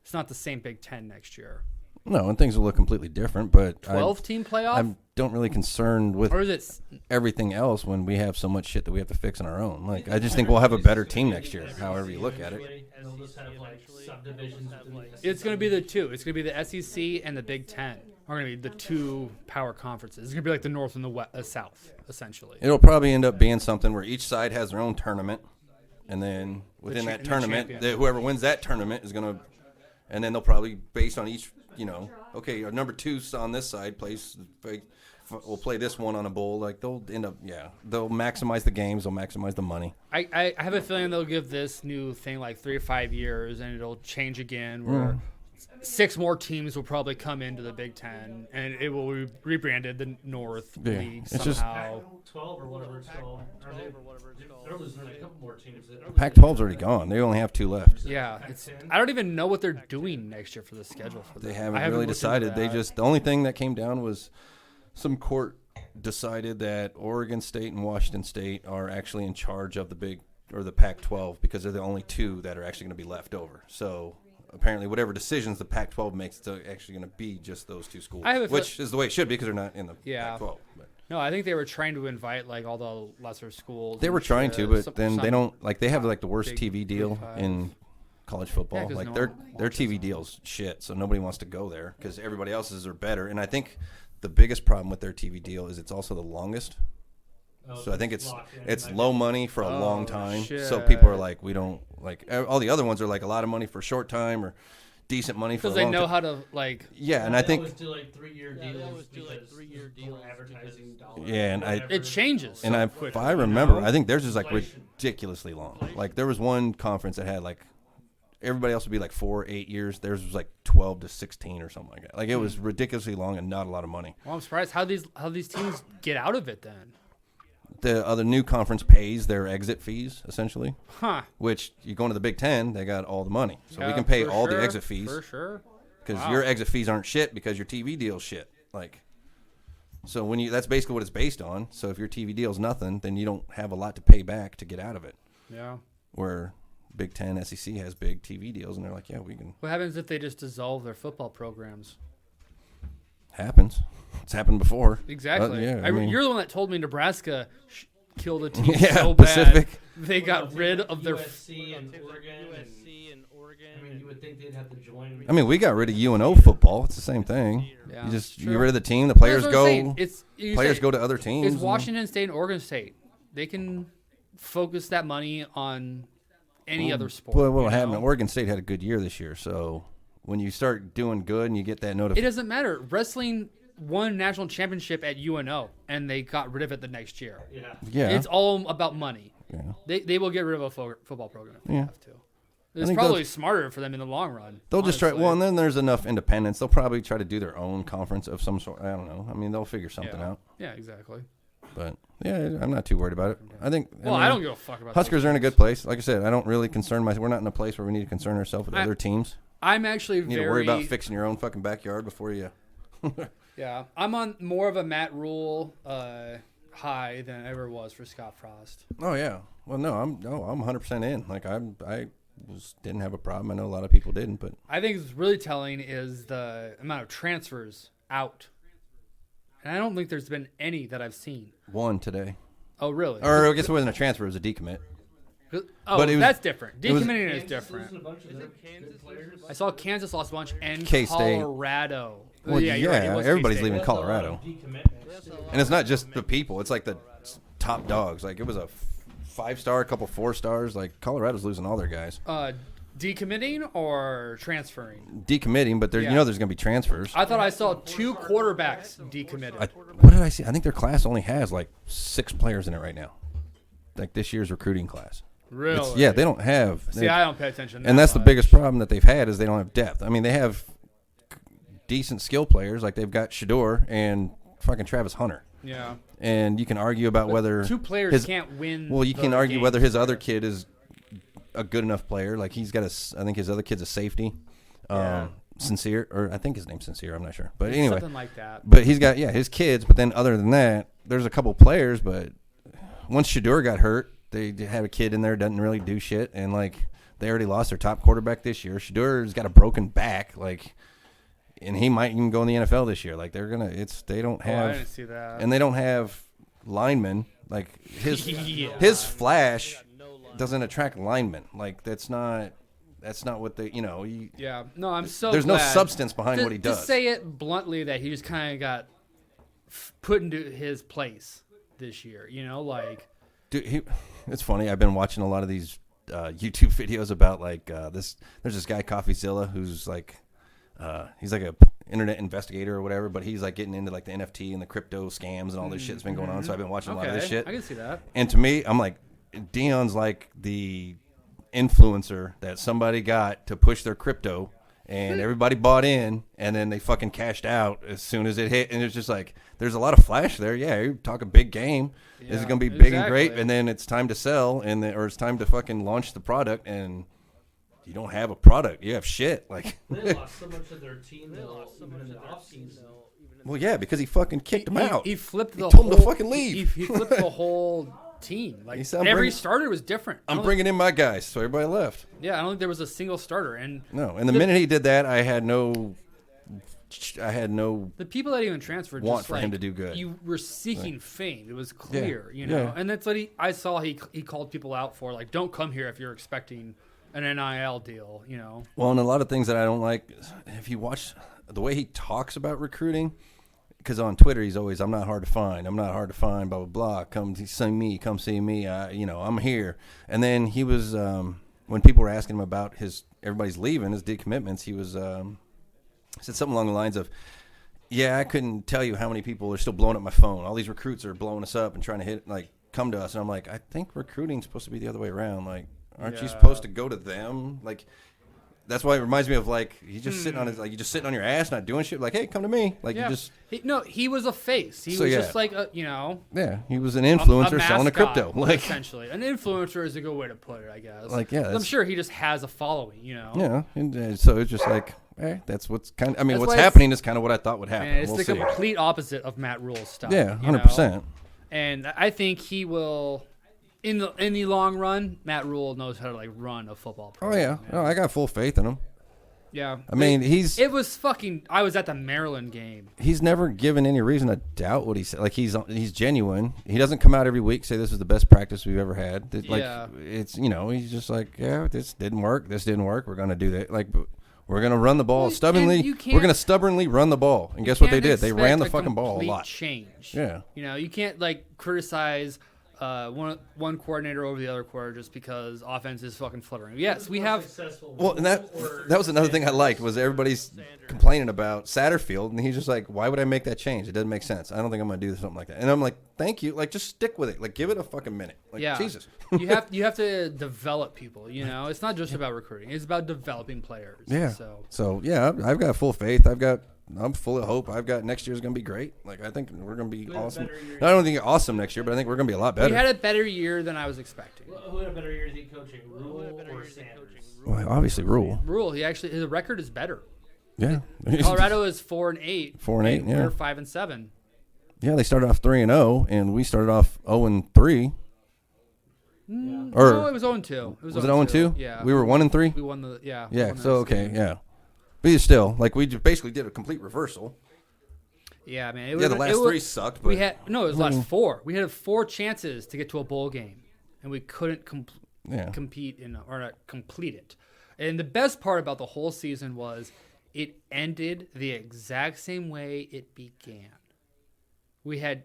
It's not the same Big Ten next year. No, and things will look completely different. But 12-team playoff? I don't really concerned with Or is it everything else when we have so much shit that we have to fix on our own. Like I just think we'll have a better team next year, however you look at it. And they'll just have like subdivisions within the It's going to be the two. It's going to be the SEC and the Big Ten are going to be the two power conferences. It's going to be like the North and the South, essentially. It'll probably end up being something where each side has their own tournament, and then within cha- that and the tournament, champion. whoever wins that tournament is going to, and then they'll probably based on each, okay, our number two's on this side we'll play this one on a bowl. Like they'll end up, they'll maximize the games, they'll maximize the money. I have a feeling they'll give this new thing like 3 or 5 years, and it'll change again where 6 more teams will probably come into the Big Ten, and it will be rebranded the North Yeah, League it's just- somehow. 12 or whatever it's called. They're losing like a couple more teams. Pac-12's already gone. They only have 2 left. Yeah, I don't even know what they're doing next year for the schedule for They them. haven't I really looked into decided. They that. the only thing that came down was some court decided that Oregon State and Washington State are actually in charge of the Pac-12 because they're the only 2 that are actually going to be left over. So apparently whatever decisions the Pac-12 makes, it's actually going to be just those two schools, I have a which is the way it should be because they're not in the Yeah. Pac-12. But No, I think they were trying to invite like all the lesser schools. they and were trying shit. to, but Some- then they some don't like they have like the worst big TV deal Big Five. in college football. 'cause Like no their one their TV deals shit, so nobody wants to go there because everybody else's are better. And I think the biggest problem with their TV deal is it's also the longest. So I think it's low money for a long time. So people are shit. like, we don't like all the other ones are like a lot of money for a short time or decent money for a because they long know time. how to like. Yeah, and I They think always do like 3-year deals because advertising dollars. Yeah, and I- whatever. It changes. and so I, quickly, if I you remember, know? I think theirs is like Inflation. ridiculously long. Like there was one conference that had like everybody else would be like 4 or 8 years. Theirs was like 12 to 16 or something like that. Like it was ridiculously long and not a lot of money. Well, I'm surprised how these teams get out of it then. The other new conference pays their exit fees essentially, Huh. which you go into the Big Ten, they got all the money, so we Yeah, can pay for all the sure, exit fees for sure. because Wow. your exit fees aren't shit because your TV deal's shit. Like, so when you that's basically what it's based on. So if your TV deal's nothing, then you don't have a lot to pay back to get out of it. Yeah. Where Big Ten, SEC has big TV deals, and they're like, yeah, we can. What happens if they just dissolve their football programs? Happens. It's happened before. Exactly. Yeah, You're the one that told me Nebraska killed a team Yeah, so bad Pacific. they got rid of their. USC and Oregon. I mean, you would think they'd have to join. I mean, we got rid of UNO football. It's the same thing. Yeah, You just true. get rid of the team. The players That's what I'm saying. go. It's you Players say- go to other teams. It's and- Washington State and Oregon State. They can focus that money on any other sport. Well, what you happened? know? Oregon State had a good year this year, so when you start doing good and you get that It notification, doesn't matter. Wrestling won national championship at UNO, and they got rid of it the next year. Yeah. yeah, It's all about money. yeah. They will get rid of a football program if they Yeah. have to. It's think probably they'll- smarter for them in the long run. They'll just try. honestly. Well, and then there's enough independence. They'll probably try to do their own conference of some sort. I don't know. I mean, they'll figure something yeah. out. Yeah, exactly. But yeah, I'm not too worried about it. I think. Well, I don't give a fuck about Huskers are in a good place. Like I said, I don't really concern myself. We're not in a place where we need to concern ourselves with I- other teams. I'm actually You need very to worry about fixing your own fucking backyard before you. yeah. I'm on more of a Matt Rule high than I ever was for Scott Frost. Oh yeah. Well, no, I'm 100% in. Like didn't have a problem. I know a lot of people didn't, but I think it's really telling is the amount of transfers out, and I don't think there's been any that I've seen. one today. Oh, really? Or I guess it wasn't a transfer; it was a decommit. Oh, but it was- that's different. it was- Decommitting is Kansas different. losing a bunch of their good players. I saw Kansas lost a bunch and K-State. Colorado. Well, you're right, it was everybody's K-State. leaving That's a lot of Colorado. decommitments, too. And it's not just the people; it's like the top dogs. Like it was a 5-star, a couple 4-stars. Like Colorado's losing all their guys, Decommitting or transferring? decommitting. But there, Yeah. you know, there's going to be transfers. I thought I saw 2 quarterbacks decommitted. What did I see? I think their class only has like 6 players in it right now. Like this year's recruiting class. Really? Yeah, they don't have. See, I don't pay attention. and that that's the much. biggest problem that they've had is they don't have depth. I mean, they have decent skill players. Like they've got Shador and fucking Travis Hunter. Yeah. And you can argue about whether 2 players his- can't win. Well, you the can argue games. whether his other kid is a good enough player. Like he's got I think his other kid's a safety. Sincere, or I think his name's Sincere. I'm not sure, but anyway, something like that. but he's got his kids. But then other than that, there's a couple players. But once Shador got hurt, they had a kid in there doesn't really do shit, and like they already lost their top quarterback this year. Shador's got a broken back, like, and he might even go in the NFL this year. Like they're gonna, they don't Oh, I have, didn't see that. and they don't have linemen. Like his Yeah. his flash doesn't attract linemen. Like that's not what they Yeah. No, I'm so there's no glad. substance behind to, what he does. To say it bluntly, that he just kind of got put into his place this year. You know, like Dude, it's funny. I've been watching a lot of these YouTube videos about like this. There's this guy CoffeeZilla who's like he's like a internet investigator or whatever, but he's like getting into like the NFT and the crypto scams and all this shit's been going on. So I've been watching a lot of this shit. I can see that. And to me, I'm like, Dion's like the influencer that somebody got to push their crypto, and everybody bought in, and then they fucking cashed out as soon as it hit. And it's just like, there's a lot of flash there. Yeah, you talk a big game. This is Yeah, going to be big and exactly. great, and then it's time to sell, or it's time to fucking launch the product, and you don't have a product. You have shit. Like, They lost so much of their team, though, even in the offseason. well, yeah, because he fucking kicked him out. He flipped He the told whole, him to fucking leave. He flipped the whole team. Like He said, "I'm every bringing- starter was different. I I'm don't bringing in my guys, so everybody left. Yeah, I don't think there was a single starter. And No, and the minute he did that, I had no the people that even transferred want just for like, him to do good. You were seeking fame. It was clear, you know. Yeah. And that's what I saw. He called people out for like, don't come here if you're expecting an NIL deal, you know. Well, and a lot of things that I don't like, if you watch the way he talks about recruiting, because on Twitter he's always, I'm not hard to find, blah blah blah. Come see me. I'm here. And then he was when people were asking him about everybody's leaving his decommitments, he was said something along the lines of, "Yeah, I couldn't tell you how many people are still blowing up my phone. All these recruits are blowing us up and trying to come to us." And I'm like, I think recruiting's supposed to be the other way around. Like, aren't you supposed to go to them? Like, that's why it reminds me of like you just sitting on you just sitting on your ass, not doing shit. Like, hey, come to me. Like you just he was a face. He So, was yeah. just like he was an influencer selling a mascot, crypto. Like, essentially, an influencer is a good way to put it, I guess. Like, yeah, I'm that's- sure he just has a following, you know. yeah. And so it's just like, that's what's kind of. I mean, That's what's why it's- happening is kind of what I thought would happen. And it's We'll the see. complete opposite of Matt Rule's stuff. Yeah, you know? 100%. And I think he will, in the long run, Matt Rule knows how to like run a football Oh program. yeah, no, I got full faith in him. Yeah. I mean, It was fucking. I was at the Maryland game. he's never given any reason to doubt what he said. Like he's genuine. He doesn't come out every week say this is the best practice we've ever had. Like Yeah. it's he's just like, yeah, this didn't work. This didn't work. We're gonna do that. Like we're gonna run the ball Well, stubbornly. you can't- We're gonna stubbornly run the ball. And guess what they Can't did? They ran the expect fucking ball a complete lot. Change. Yeah. You know, you can't like criticize one coordinator over the other coordinator just because offense is fucking fluttering. Yes, we have. Well, and that was another thing I liked was everybody's complaining about Satterfield, and he's just like, why would I make that change? It doesn't make sense. I don't think I'm going to do something like that. And I'm like, thank you. Like, just stick with it. Like, give it a fucking minute. Like, Yeah, Jesus. you have to develop people. You know, it's not just about recruiting; it's about developing players. Yeah. So yeah, I've got full faith. I'm full of hope. I've got next year's going to be great. Like, I think we're going to be had a awesome. better year. I don't think awesome next year, but I think we're going to be a lot better. we had a better year than I was expecting. Who had a better year is he coaching, Rule or Sanders? Well, obviously, Rule. Rule, his record is better. Yeah. Colorado is 4-8. 4-8, yeah. We're 5-7. Yeah, they started off 3-0, and we started off 0-3. Or No, it was 0-2. was it 0-2? Yeah. We were 1-3. We won the yeah. Yeah. won the So next okay. game. Yeah. But still, like we basically did a complete reversal. Yeah, man. Yeah, the last three sucked. But We had it was the last 4. We had 4 chances to get to a bowl game, and we couldn't complete or not complete it. And the best part about the whole season was it ended the exact same way it began.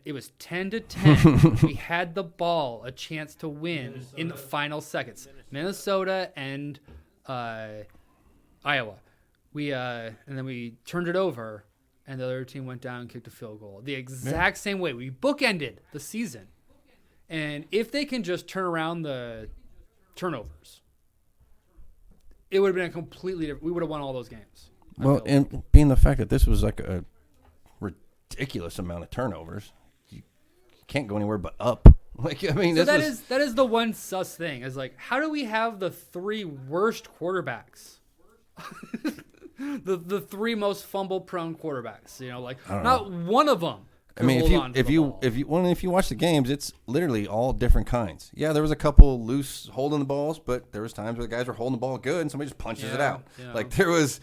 It was 10-10. We had the ball, a chance to win in the final seconds. Minnesota and Iowa. And then we turned it over, and the other team went down and kicked a field goal. The exact same way. We bookended the season. And if they can just turn around the turnovers, it would have been a completely different. We would have won all those games. I well, feel and being the fact that this was like a ridiculous amount of turnovers, you can't go anywhere but up. Like I mean, So this that is the one sus thing. Is like, how do we have the 3 worst quarterbacks? the 3 most fumble prone quarterbacks. You know, like not one of them. I mean, hold on to if the ball. you watch the games, it's literally all different kinds. Yeah, there was a couple loose holding the balls, but there was times where the guys were holding the ball good and somebody just punches it Yeah, out. yeah. Like there was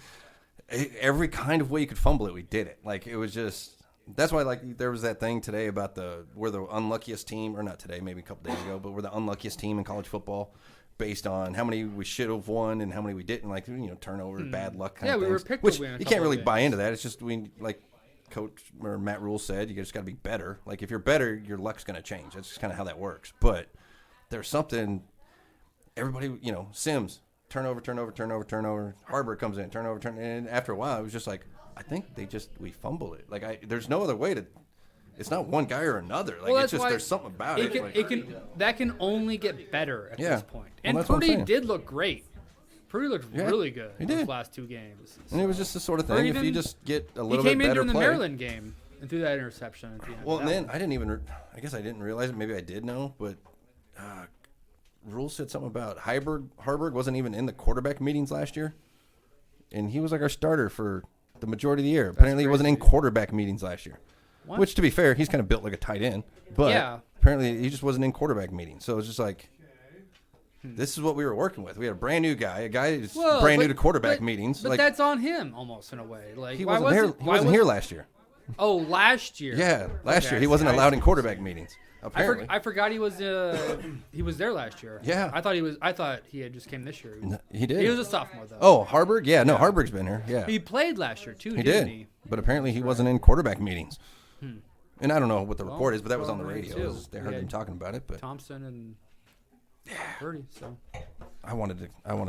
every kind of way you could fumble it, we did it. Like it was just that's why like there was that thing today about we're the unluckiest team, or not today, maybe a couple days ago, but we're the unluckiest team in college football based on how many we should have won and how many we didn't. Like turnovers, bad luck kind Yeah, of we things. were picked to Which win a you couple can't of really buy games. into that. It's just like Coach or Matt Rule said, you just got to be better. Like if you're better, your luck's going to change. That's just kind of how that works. But there's something. Everybody, Sims turnover. Harburg comes in, turnover. And after a while, it was just like I think we fumbled it. Like there's no other way to. It's not one guy or another. Like Well, it's that's just why there's something about it. That can only get better at Yeah. this point. Well, And that's what I'm Purdy saying. did look great. Purdy looked really good he in those did. last 2 games. And it was just the sort of Or thing. If even- you just get a He little came bit in better during the play. Maryland game and threw that interception at the end. Well, and That then I didn't even. I guess I didn't realize it. Maybe I did know, but Rule said something about Harburg wasn't even in the quarterback meetings last year, and he was like our starter for the majority of the year. Apparently, he wasn't in quarterback meetings last year. What? Which, to be fair, he's kind of built like a tight end. But Yeah, Apparently, he just wasn't in quarterback meetings. So it's just like, this is what we were working with. We had a brand new guy, a guy who's brand new to quarterback meetings. But like, that's on him almost in a way. Like he why wasn't here. He wasn't here last year. Oh, last year. Yeah, last Okay, year he wasn't allowed in quarterback meetings. Apparently, I forgot he was there last year. Yeah. I thought he had just came this year. he did. He was a sophomore though. Oh, Harburg? Yeah, no, Harburg's been here. Yeah, He played last year too. he didn't did. He? But apparently he wasn't in quarterback meetings. And I don't know what the report is, but that was on the radio. too. They heard Yeah. them talking about it. But Thompson and Purdy. So I wanted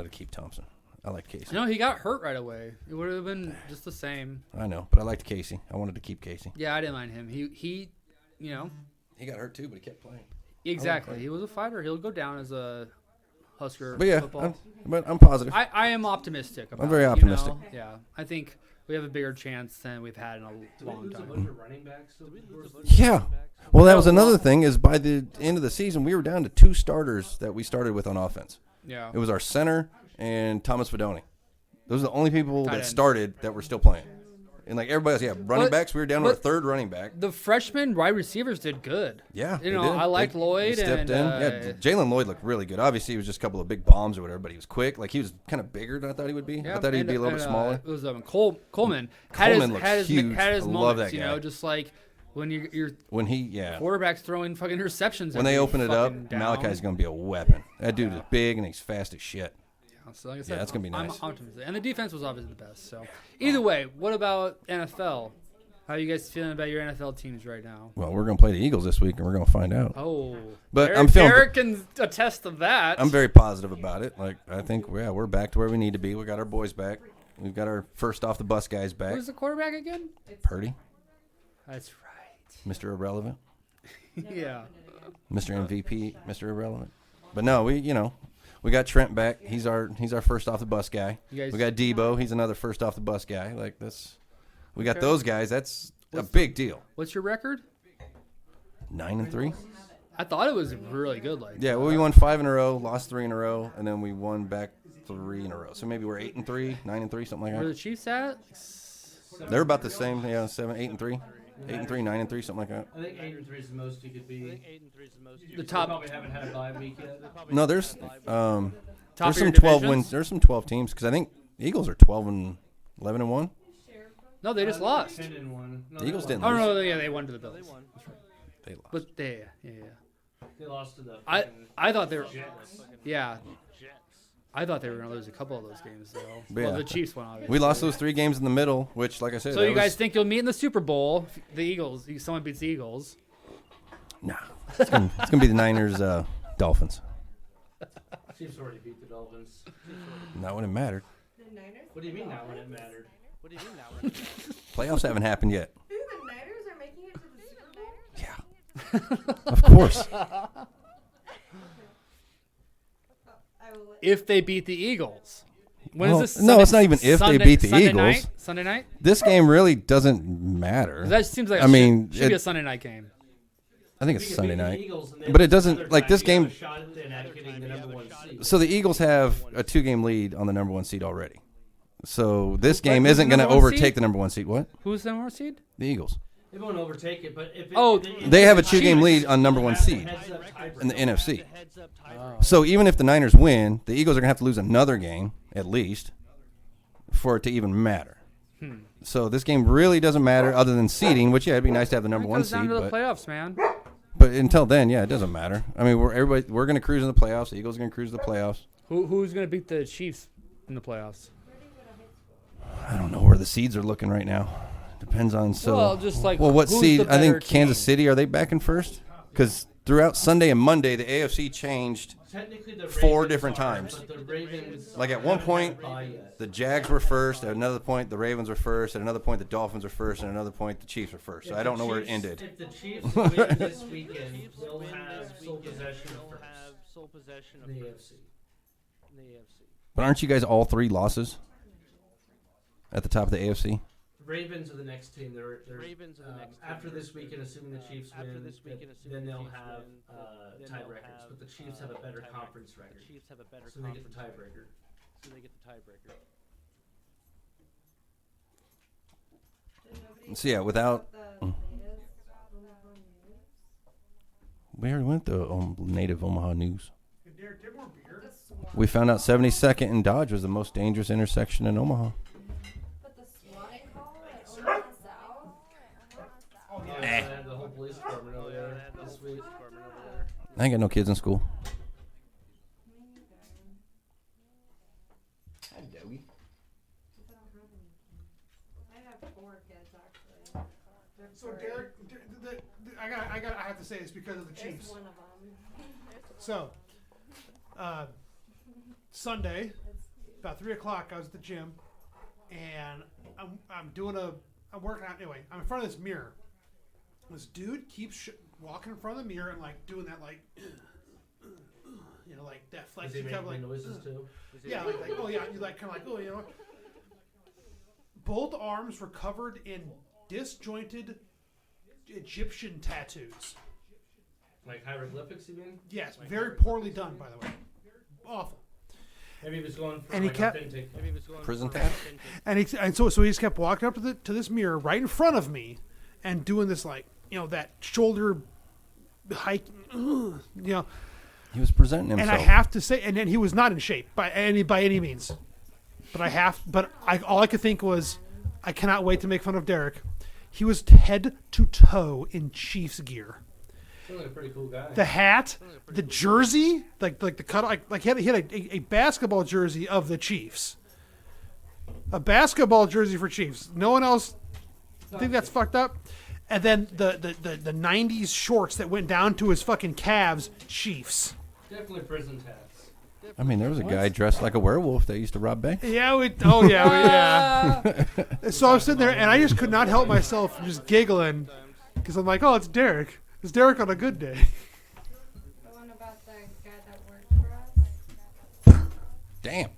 to keep Thompson. I liked Casey. no, he got hurt right away. It would have been just the same. I know, but I liked Casey. I wanted to keep Casey. Yeah, I didn't mind him. He, you know, He got hurt too, but he kept playing. exactly. He was a fighter. He'll go down as a Husker. But yeah, football. I'm positive. I am optimistic. About very it, optimistic. You know? Yeah, I think we have a bigger chance than we've had in a Did we long lose a time. bunch of running backs? Over the course of the Yeah. Well, that was another thing. Is by the end of the season, we were down to 2 starters that we started with on offense. Yeah. It was our center and Thomas Fedoni. Those are the only people Tight that end. started that were still playing. And like everybody else, running But- backs, we were down to our but- 3rd running back. The freshman wide receivers did good. Yeah, You they know, did. I liked Lloyd They stepped and, in. Yeah, Jalen Lloyd looked really good. Obviously, he was just a couple of big bombs or whatever, but he was quick. Like he was kind of bigger than I thought he would be. Yeah, I thought he'd and- be a little bit and, smaller. It was Coleman. Coleman looks huge. Had his I love moments, that you guy. know, just like when your When he, quarterback's throwing fucking interceptions. when they every open it up, fucking down. Malachi's going to be a weapon. That dude is big and he's fast as shit. Yeah, so like I said, that's gonna be nice. I'm optimistic. And the defense was obviously the best. So either way, what about NFL? How are you guys feeling about your NFL teams right now? Well, we're going to play the Eagles this week, and we're going to find out. Oh, But I'm feeling- Derek can attest to that. I'm very positive about it. Like I think, we're back to where we need to be. We got our boys back. We've got our first off the bus guys back. Who's the quarterback again? Purdy, That's right. Mr. Irrelevant, Yeah. Mr. MVP, Mr. Irrelevant. But no, we got Trent back. He's our first off the bus guy. You guys- We got Debo. He's another first off the bus guy. Like this, we got Okay. those guys. That's a big deal. What's your record? 9-3. I thought it was really good. Like Yeah, well, we won 5 in a row, lost 3 in a row, and then we won back 3 in a row. So maybe we're 8-3, 9-3, something like where the that. Chiefs at? They're about the same. Yeah, 7, 8-3, 8-3, 9-3, something like that. I think 8-3 is the most you could be. The They top probably haven't had a bye week yet. No, there's top there's of your some 12 divisions? wins. There's some 12 teams because I think Eagles are 12 and 11 and 1. No, they just lost. 10-1. No, The Eagles they didn't Oh lose. no, yeah, they won to the Bills. They lost. But they, yeah. They lost to the. I thought they were, Jets. yeah. I thought they were gonna lose a couple of those games though. But Well, yeah. the Chiefs won obviously. We lost those 3 games in the middle, which, like I said, So that you guys was- think you'll meet in the Super Bowl? The Eagles. Someone beats the Eagles. Nah, it's gonna be the Niners, Dolphins. Chiefs already beat the Dolphins. Not when it mattered. What do you mean now when it mattered? Playoffs haven't happened yet. The Niners are making it to the Super Bowl? Yeah, of course. I will let If they beat the Eagles. When Well, is this? no, it's not even if they beat the Sunday Eagles. Night? Sunday night? This game really doesn't matter. That seems like I mean, should be it- a Sunday night game. I think If it's you Sunday beat the night. Eagles and they But it lose doesn't- another like, time, this you have game- a shot at getting the number 1 seed. So the Eagles have a 2-game lead on the number 1 seed already. So this game who's isn't the going to number 1 overtake seed? the number 1 seed. What? Who's the number one seed? The Eagles. They won't overtake it, but if it, Oh, if They have a it's 2-game Chiefs, lead on number 1 have the seed heads-up tiebreaker. in the NFC. Oh. So even if the Niners win, the Eagles are going to have to lose another game at least for it to even matter. So this game really doesn't matter other than seeding, which, yeah, it'd be nice to have the number It 1 goes down seed. to the But, playoffs, man. but until then, yeah, it doesn't matter. I mean, we're going to cruise in the playoffs. The Eagles are going to cruise the playoffs. Who's gonna beat the Chiefs in the playoffs? I don't know where the seeds are looking right now. Depends on Well, just like, what who's seed? the I think better Kansas team? City, are they back in first? Because throughout Sunday and Monday, the AFC changed. Technically, the 4 Ravens different are, times. but the Ravens Like, at one haven't point, had a bye yet. The Jags were first. At another point, the Ravens were first. At another point, the Dolphins were first. And at another point, the Chiefs were first. So If I don't the know where it Chiefs- ended. If the Chiefs win this weekend, they'll have sole possession of first in the AFC. But aren't you guys all 3 losses at the top of the AFC? Ravens are the next team. They're after this weekend, assuming the Chiefs win, then they'll have tiebreakers. But the Chiefs have a better conference record, so they get the tiebreaker. So yeah, without We already went to native Omaha news. Derek, get more beer. We found out 72nd and Dodge was the most dangerous intersection in Omaha. But the swatting call at Omaha South? Yeah, I had the whole police department over there this week. I ain't got no kids in school. Hi, Debbie. I have 4 kids actually. So Derek, I have to say this because of the Chiefs. There's one of them. So, Sunday, about 3 o'clock, I was at the gym, and I'm working out anyway. I'm in front of this mirror. This dude keeps walking in front of the mirror and like doing that like, you know, like that Does flex. he You make kind of like noises too? yeah, like oh yeah, you like kind of like oh you know. Both arms were covered in disjointed Egyptian tattoos. Like hieroglyphics, you mean? Yes, very poorly done, by the way. Awful. Maybe he was going for And he like kept- authentic. Prison tat? And so he just kept walking up to this mirror right in front of me, and doing this like you know that shoulder hike, you know. He was presenting himself. And I have to say, and he was not in shape by any means. But all I could think was, I cannot wait to make fun of Derek. He was head to toe in Chiefs gear. Sounds like a pretty cool guy. The hat, the jersey, like the cut, like he had a basketball jersey of the Chiefs. A basketball jersey for Chiefs. No one else think that's fucked up. And then the 90s shorts that went down to his fucking calves, Chiefs. Definitely prison tats. I mean, there was a guy dressed like a werewolf that used to rob banks. Yeah, yeah. So I was sitting there, and I just could not help myself from just giggling, because I'm like, oh, it's Derek. It's Derek on a good day. The one about the guy that worked for us. Damn.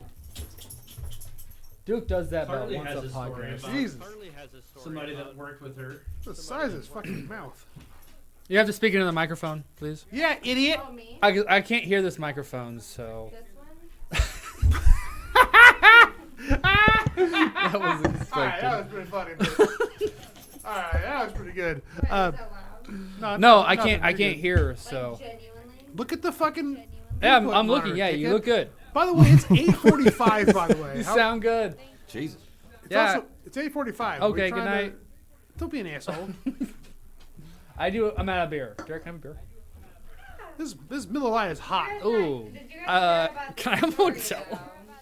Duke does that about Harley once has a a story podcast. about Jesus, somebody that worked with her. the size of his fucking mouth. You have to speak into the microphone, please. Yeah, idiot. Oh, me? I can't hear this microphone, so This one? that was All right, expected. that was pretty funny. All right, that was pretty good. Wait, is that loud? No, nothing, I can't you're good. hear her. Like, So genuinely? Look at the fucking. yeah, input I'm looking. monitor, Yeah, you dickhead. look good. By the way, it's 8:45. By the way, You How- sound good. Jesus. it's Yeah. also- it's 8:45. Okay, good night. Don't be an asshole. I'm out of beer. Derek, can I have a beer? This Miller Lite is hot. Ooh. Did you guys hear about Can I the have story, Modelo? though?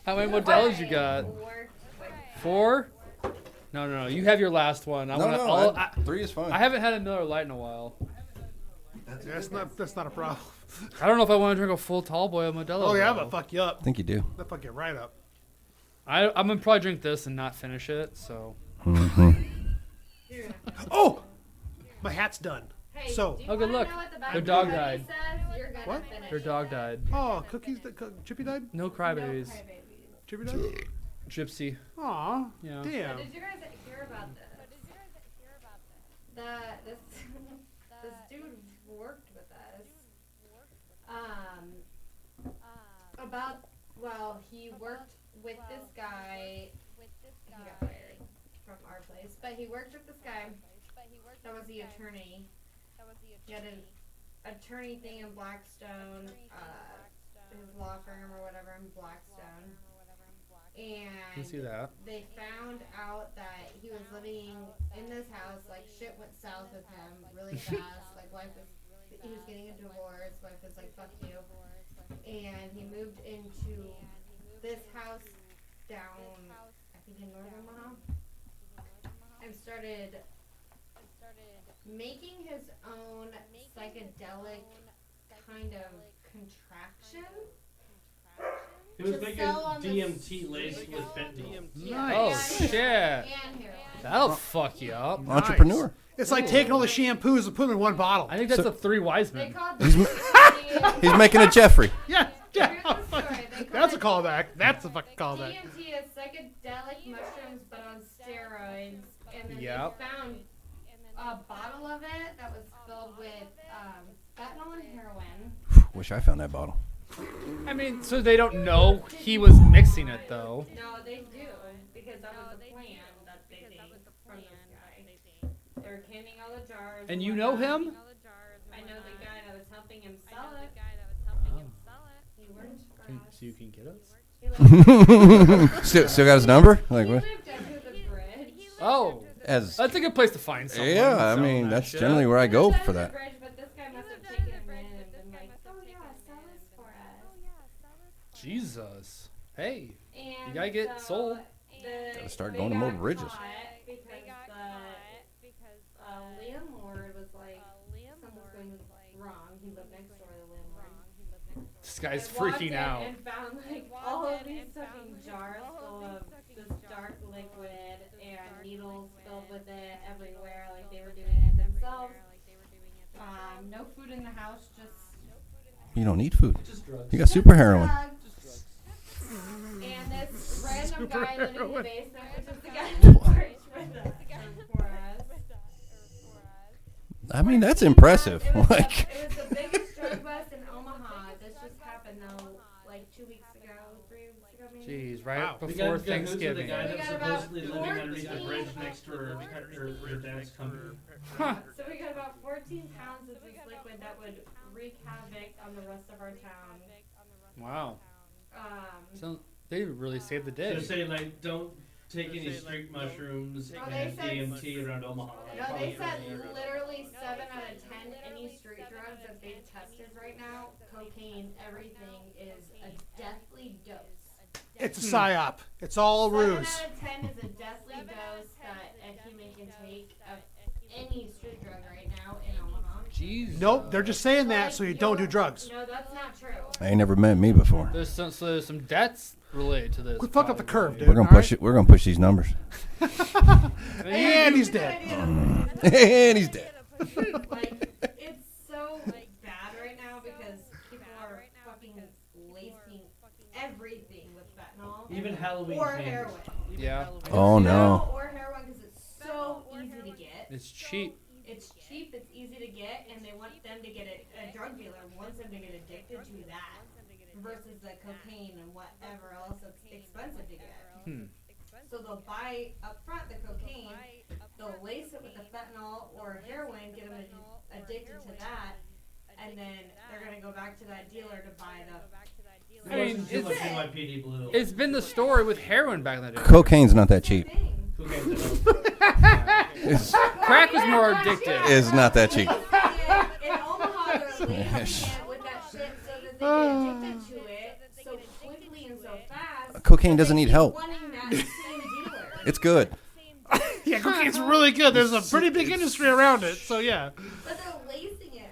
How many Modelos you got? Worked with 4? No. You have your last one. I 3 is fine. I haven't had a Miller Lite in a while. That's not a problem. I don't know if I want to drink a full tall boy of Modelo. Oh yeah, I'm though. gonna fuck you up. I think you do. I'll fuck you right up. I'm gonna probably drink this and not finish it. So Oh, my hat's done. Hey, So- do you Oh, good wanna luck. know what the back Her of dog the hoodie died. says? You're gonna What? finish her it dog then. died. Oh, cookies. Chippy died. No No crybabies. crybabies. Chippy died. Gypsy. Aw, Yeah. damn. Did you guys hear about this? This this dude worked with us. He worked with this guy. He got fired from our place, but he worked with this guy. That was the attorney. He had an attorney thing in Blackstone, his law firm or whatever in Blackstone. You can see And that. they found out that he was living in this house, like shit went south with him really fast. Like he was getting a divorce, wife was like, fuck you. And he moved into this house down, I think in northern Omaha, and started making his own psychedelic kind of contraction. He was To making sell on the DMT laced with fentanyl. Nice. Oh, And shit. heroin. That'll fuck you up. Entrepreneur. It's like taking all the shampoos and putting them in one bottle. I think that's the three wise They men. called He's DMT. He's making a Jeffrey. Yeah, yeah. Here's the story. They That's a call callback. That's a fucking callback. DMT is psychedelic mushrooms, but on steroids. And then Yep. they found a bottle of it that was filled with fentanyl and heroin. Wish I found that bottle. I mean, so they don't know he was mixing it, though. No, they do, because that was the plan that they think from this guy. They were canning all the jars. And you know whatnot. him? I know the guy that was helping helping him sell it. He worked for us. So you can get us? He lived, Still got his number? Like he what? lived under the bridge. Oh, As that's a good place to find someone. yeah, I selling mean that that's shit. generally where I go Under for the that. bridge, but this guy must have taken him in and been like, oh yeah, sell this for us. Jesus. Hey. And gotta get so sold. Gotta start they going to more got bridges. caught Because the landlord was like, something's going wrong. He lived next door to the landlord. This guy's And walked freaking in out. And found like all of these fucking jars full of this dark liquid and needles filled with it everywhere. Like they were doing it themselves. No food in the house, just You don't need food. Just drugs. You got super heroin. drugs. And this random guy living in the basement, which is the guy who works for us. I mean that's impressive. It was, Like it was the biggest drug bust in Omaha. This just happened though, like 2 weeks ago, 3 weeks ago maybe. Jeez, right Wow. We before got who's the Thanksgiving. guy We that's got about supposedly living underneath the 14 bridge next to her dad's company. Huh. So we got about 14 pounds of this liquid that would wreak havoc on the rest of our town. Wow. Um, So they really saved the So day. saying like, don't take any street mushrooms Oh, they and said- DMT around Omaha. no, they said literally 7 out of 10 any street drugs that they've tested right now, cocaine, everything is a deathly dose. It's a psyop. It's all a 7 ruse. out of 10 is a deathly dose that a human can take of any street drug right now in Omaha. Jeez. Nope, they're just saying that so you don't do drugs. No, that's not true. I ain't never met me before. There's some debts related to this. Quit fucking up the curve, probably. dude. We're gonna push it. We're gonna push these numbers. And he's dead. And he's dead. Like, it's so bad right now because people are fucking lacing everything with fentanyl. Even Halloween Or candy. heroin. Yeah. Oh no. Or heroin because it's so easy to get. It's cheap. It's cheap, it's easy to get, and they want them to get it. A drug dealer wants them to get addicted to that versus the cocaine and whatever else that's expensive to get. So they'll buy up front the cocaine, they'll lace it with the fentanyl or heroin, get them addicted to that, and then they're gonna go back to that dealer to buy the. I mean, Too much it's, NYPD Blue. it's been the story with heroin back in the day. Cocaine's not that cheap. Thing. Who cares about It's, Crack was more addictive. it's not that cheap. In Omaha, they're lacing it with that shit so that they get addicted to it so quickly and so fast. Cocaine that doesn't they need keep help. wanting that same dealer. It's good. Yeah, cocaine's really good. There's a pretty big industry around it, so yeah. But they're lacing it.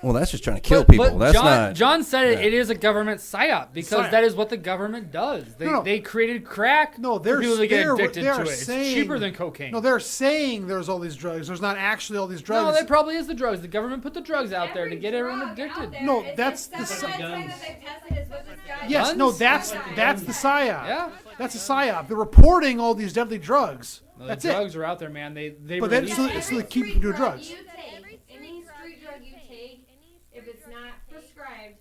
Well, that's just trying to kill people. That's John, not. John said it, yeah. it is a government psyop because Psyop. that is what the government does. They, No. they created crack No, for they're people to get they're- addicted they're to it. saying- It's cheaper than cocaine. No, they're saying there's all these drugs. There's not actually all these drugs. No, that probably is the drugs. The government put the drugs out there to Every get everyone drug out addicted. there, No, it's that's the like 7 out of 10 guns. that they've tested is what this guy Yes, does. no, Guns? that's the psyop. Yeah. That's a psyop. They're reporting all these deadly drugs. No, That's the it. drugs are out there, man. They But then release so- it. Every they keep street you doing drug drugs. You take, any street drug you take, if it's not prescribed,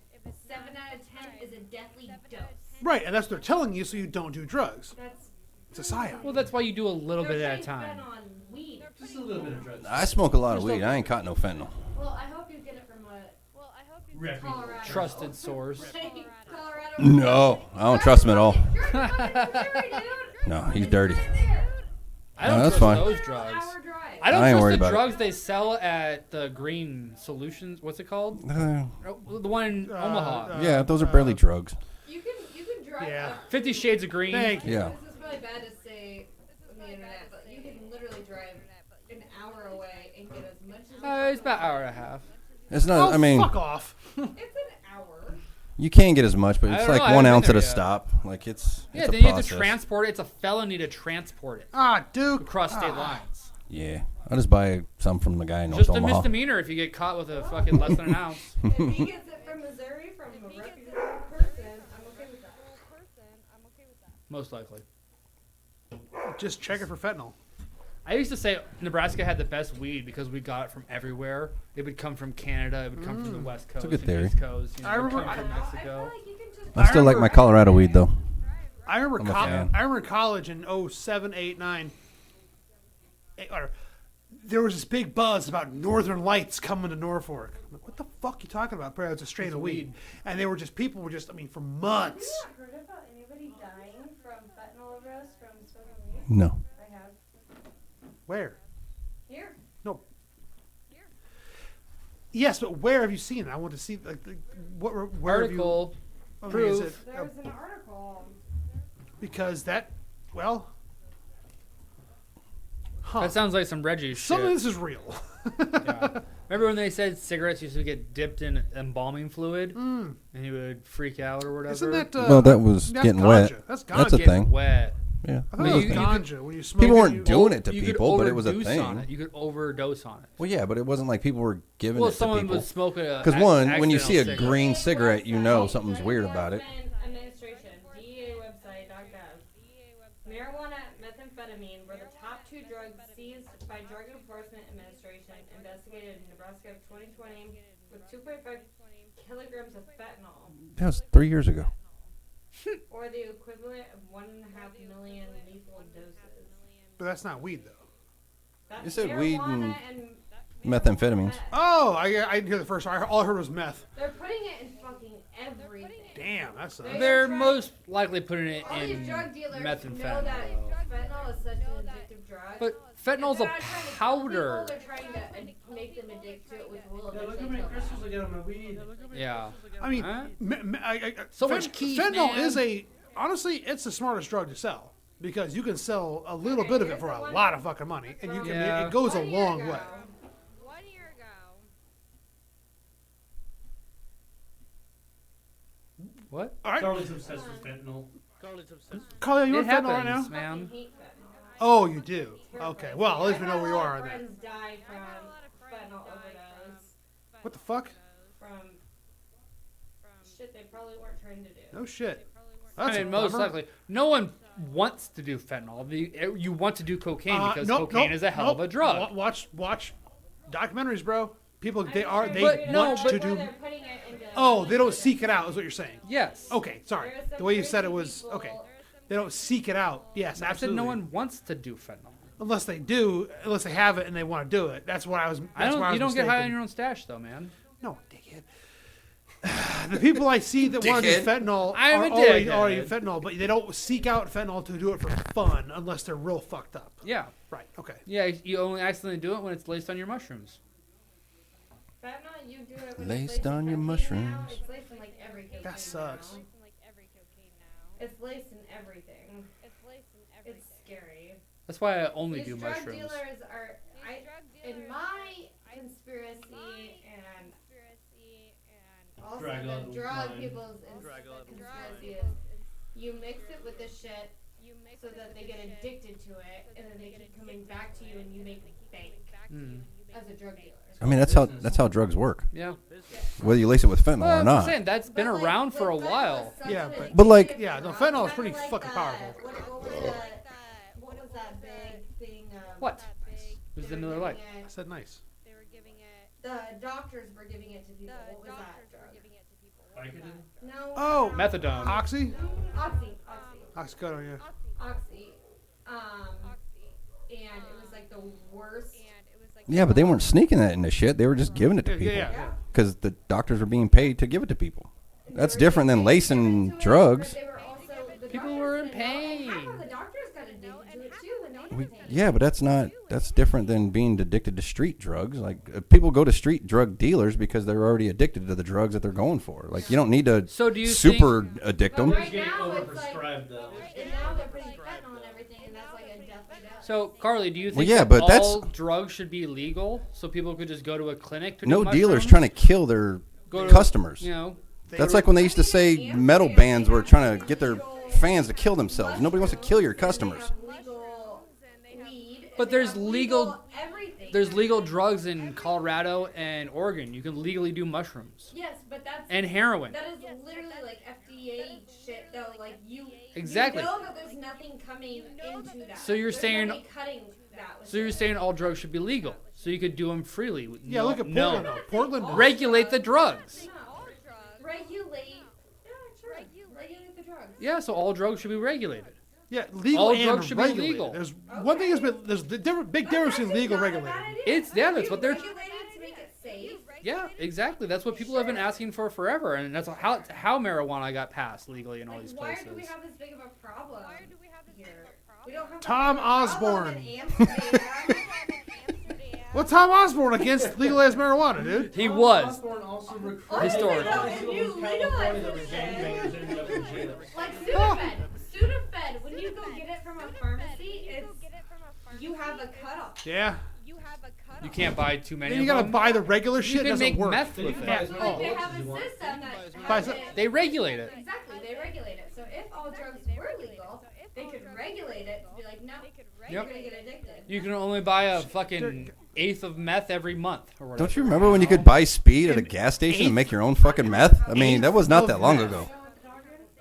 7 out of 10 is a deathly dose. Right, and that's what they're telling you so you don't do drugs. That's It's a psyop. Well, that's why you do a little they're bit at a saying time. fentanyl on weed. Just a little bit of drugs. I smoke a lot of weed. I ain't caught no fentanyl. Well, I hope you get it from a Reputable. Colorado. Trusted source. Colorado. No, I don't trust him at all. You're in fucking Missouri, dude. No, he's dirty. Right there. I don't No, that's trust fine. those drugs. Hour drive. I don't I ain't trust worried the about it. drugs they sell at the Green Solutions. What's it called? Oh, the one in Omaha. Yeah, those are barely drugs. You can drive. Yeah. up- 50 Shades of Green. Thank you. Yeah. This is really bad to say on the internet, but you can literally drive an hour away and get as much as It's about an hour and a half. It's not. Oh, I mean, fuck off. It's an hour. you can get as much, but I it's don't like know, I 1 haven't ounce been at a there yet. stop. Like it's. Yeah, it's a then you have to process. transport it. It's a felony to transport it Ah, Duke. across state lines. Yeah, I just buy some from the guy in North Just a Omaha. misdemeanor if you get caught with a fucking less than an ounce. If he gets it from Missouri, from a reputable person, I'm okay with that. Most likely. Just check it for fentanyl. I used to say Nebraska had the best weed because we got it from everywhere. It would come from Canada. It would come from the West Coast. a good and theory. East Coast. You know, I it would remember- come from I Mexico. feel like you can just I still like my Colorado weed though. I remember, I'm a fan. I remember college in 07, 8, 9. Or there was this big buzz about Northern Lights coming to Norfolk. I'm like, what the fuck are you talking about? Apparently, it's a strain of weed. And people were just, I mean, for months. Have you not heard about anybody dying from fentanyl overdose from smoking weed? No. I have. Where? Here. No. Yes, but where have you seen it? I want to see, like, where Article. have you... is proof. it, There was an article. because that, well... Huh. That sounds like some Reggie shit. Some of this is real. Yeah. Remember when they said cigarettes used to get dipped in embalming fluid Mm. and he would freak out or whatever? Isn't that... Well, that was that's getting ganja. wet. That's ganja. That's a Getting thing. wet. Yeah. I thought I it mean, was you could- ganja. When you smoke People it, weren't you- doing it to You could people, but it was a overdose thing. on it. You could overdose on it. Well, yeah, but it wasn't like people were giving Well, it to someone people. would smoke a Because one, when you see a accidental cigarette. green cigarette, you know something's weird about it. Administration, DEA website.gov. Marijuana, methamphetamine were the top two drugs seized by Drug Enforcement Administration investigated in Nebraska of 2020 with 2.5 kilograms of fentanyl, That was 3 years ago. or the equivalent of 1.5 million lethal doses. But that's not weed, though. That's You said weed marijuana and methamphetamines. meth. Oh, I didn't hear the first one. All I heard was meth. They're putting it in fucking everything. Damn, that sucks. They're most likely putting it All in these drug dealers know methamphetamine. that fentanyl is such an addictive drug. But fentanyl's They're a not trying to kill powder. people, they're trying to make them addicted to it, which will Yeah, look eventually how many kill them. crystals I get on my weed. Yeah. I mean, Huh? so So much keys, fentanyl man. is honestly, it's the smartest drug to sell because you can sell a little Okay, bit of it here's for the a one lot of fucking money, and you can Yeah. it goes a 1 year long ago, way. 1 year ago, What? All right, Charlie's obsessed with fentanyl. Carly, you It on fentanyl right happens, now? man. hate fentanyl. Oh, you do. Terrified. Okay, well at least we know where you I've are had on a lot that. of friends die from fentanyl overdose. What the fuck? From shit they probably weren't trying to do. No shit. I That's mean, a most bummer. likely, no one wants to do fentanyl. You want to do cocaine because Nope, cocaine nope, is a hell nope. of a drug. Watch documentaries, bro. People they I'm are sure they there's But no, want but- to where do. they're putting it into Oh, they don't seek it out, is what you're saying. Yes. Okay, sorry. There's some The way you said it crazy was people- okay. They don't seek it out. Yes, I said absolutely. no one wants to do fentanyl. Unless they do, unless they have it and they want to do it. That's what I was. That's I don't. where I was You don't get high mistaken. on your own stash, though, man. No, dickhead. The people I see that want to do Dickhead. fentanyl I'm are a already dickhead. fentanyl, but they don't seek out fentanyl to do it for fun unless they're real fucked up. Yeah. Right. Okay. Yeah. You only accidentally do it when it's laced on your mushrooms. Fentanyl, you do it when Laced it's laced on in your cocaine mushrooms. Now. It's laced in like every cocaine That sucks. now. It's laced in everything. It's scary. That's why I only These do drug mushrooms. dealers are, in my conspiracy and also Drag the out drug line. people's conspiracy is you mix it with this shit so that they get addicted to it and then they keep coming back to you and you make bank Mm. as a drug dealer. I mean, that's how drugs work. Yeah. Whether you lace it with fentanyl Well, or I'm not. saying that's been But, like, around for a with fentanyl, while. it's such Yeah, an but- like- addictive Yeah, no, drug. fentanyl is Kinda pretty like, fucking powerful. What was that big thing? What? It was the Miller Lite. I said nice. The doctors were giving it to people. What was that drug? Vicodin? No. Oh, Methadone. Oxy. Oxy. Oxycodone. Yeah. Oxy. And it was like the worst. Yeah, but they weren't sneaking that into shit. They were just giving it to Yeah, people. yeah. Because the doctors were being paid to give it to people. That's different than lacing drugs. People were in pain. Half of the doctors got addicted to it too, and they were paying. Yeah, but that's different than being addicted to street drugs. Like people go to street drug dealers because they're already addicted to the drugs that they're going for. Like you don't need to So do you super addict them. Right It's getting now, it's like, overprescribed though. and now they're putting fentanyl and everything, and that's like a deathly dose. So, Carly, do you think Well, yeah, that but all that's- drugs should be legal so people could just go to a clinic to No do dealer's mushrooms? trying to kill their Go to- customers. You know, That's like when they used to say metal bands were trying to get their fans to kill themselves. Nobody wants to kill your customers. Legal weed, But and they there's have legal- everything. there's legal drugs in Colorado and Oregon. You can legally do mushrooms Yes, but that's and heroin. that is literally like FDA shit though. Like you Exactly. You know that there's nothing coming into that. So you're There's saying- nobody cutting that. With So you're it. saying all drugs should be legal, so you could do them freely. with Yeah. no, Look at no. Portland. Though. Portland. Regulate the drugs. No. Regulate. Yeah, sure. Regulate the drugs. Yeah, so all drugs should be regulated. Yeah, legal All and drugs should be regulated. legal. There's one thing has been there's the big difference between legal and regulated. That's what they're. Regulated to make it safe. Yeah, exactly. That's what people have been asking for forever, and that's how marijuana got passed legally in all these Why places. do we have this big of a problem here? We don't have Tom that big of a problem Osborne. in Amsterdam. What's Tom Osborne against legalized marijuana, dude? He was. Osborne also recruited Historically. If you California that were legalize gangbangers ended up in jail. like Sudafed. Sudafed, when you go get it from a pharmacy, you have a cutoff. Yeah. You can't buy too many. Then you of gotta them. buy the regular You shit. can Doesn't make work. meth So you with can it. buy as many Like they bullets have as a you want. system that Buy has some- it. They regulate it. Exactly, they regulate it. So if all drugs were legal, they could regulate it to be like, no, you're gonna get addicted. You can only buy a fucking eighth of meth every month or whatever. Don't you remember when you could buy speed at a gas station and make your own fucking meth? I mean, that was not that long ago.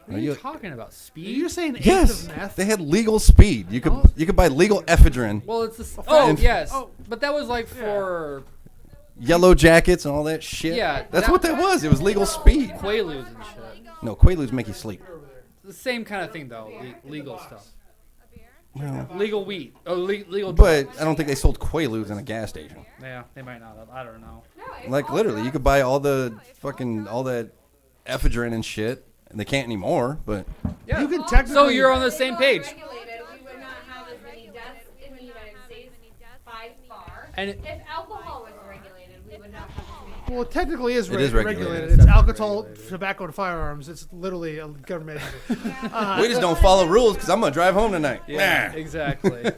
What are you talking about? Speed? You're saying eighth Yes, of meth? they had legal speed. You could buy legal ephedrine, Well, it's the oh And- yes, Oh. but that was like for yellow jackets, and all that shit. Yeah, that's that- what that was. It was legal speed. Quaaludes and shit. No, Quaaludes make you sleep. The same kind of thing though. Legal stuff. Well, Legal weed. Oh, legal. but drugs. I don't think they sold Quaaludes in a gas station. Yeah, they might not have. I don't know. No, if Like all literally, you drugs could buy all the fucking all that ephedrine and shit, and they can't anymore. But Yeah. You can technically. So you're on the same page. regulated, we would not have as many deaths in the United States by far. And If alcohol was regulated, we would not have as many. Well, it technically is It is regulated. regulated. It's It's alcohol, regulated. tobacco, and firearms. It's literally a government entity. we just don't follow rules because I'm gonna drive home tonight. Yeah, Nah. exactly.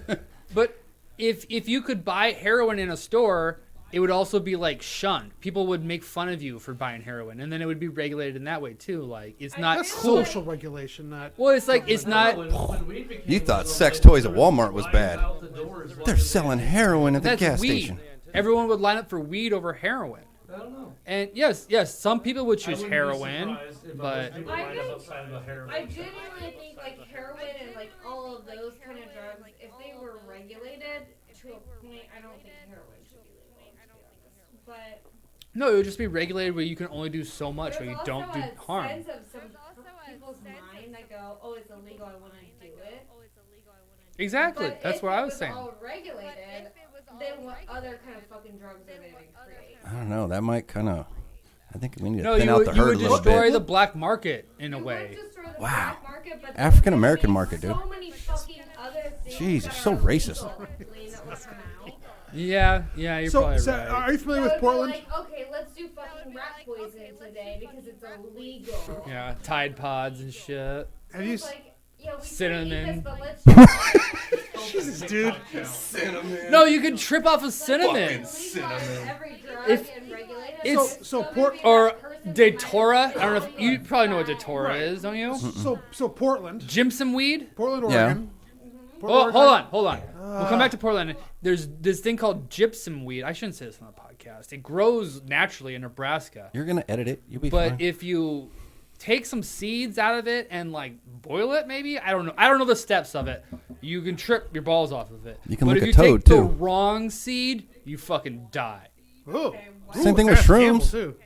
But if you could buy heroin in a store, it would also be like shunned. People would make fun of you for buying heroin, and then it would be regulated in that way too. Like it's not That's cool. social regulation, not. Well, it's like it's not. When weed became You thought legal, sex they toys at started Walmart was lining bad. out the doors They're selling heroin at the That's gas weed. station. Everyone would line up for weed over heroin. I don't know. And yes, some people would I choose wouldn't be heroin, surprised if but people I lined think- up outside of a heroin I shop. genuinely think like heroin and like all of those kind of drugs, if they were regulated to a point, I don't think heroin should be legal. To be honest. But no, it would just be regulated where you can only do so much, where there's you don't also do a harm. sense of some people's mind that go, oh, it's illegal, I want to do it. Exactly. But That's if what I it was saying. all regulated, then what other kind of fucking drugs are they going to create? I don't know. That might kind of. I think we need to No, thin you out would, the you herd would a little destroy bit. the black market in a It way. would destroy the Wow. black market, but African there's American gonna be market, dude. So many fucking other things Jeez, that it's so are racist. illegal that will come out. Yeah, you're So, probably so right. are you familiar So with it'd be Portland? Like, okay, let's do fucking rat poison today because it's illegal. Yeah, Tide Pods and shit. Have you? It's like, yeah, we Cinnamon. Can eat this, but let's Jesus, dude. Cinnamon. No, you could trip off a cinnamon. Cinnamon. every drug If- and regulate it. it's- So we Port- can Or have person Datora. I by don't know if person you probably know what by- Datora is, don't you? So Portland, Jimson weed. Portland, Yeah. Oregon. Oh, Portland, hold on. We'll come back to Portland. There's this thing called gypsum weed. I shouldn't say this on the podcast. It grows naturally in Nebraska. You're gonna edit it. You'll be But fine. if you take some seeds out of it and like boil it, maybe I don't know the steps of it. You can trip your balls off of it. You can but lick if a you toad, take the too. wrong seed, you fucking die. Oh. Same thing with that's gamble, shrooms. too.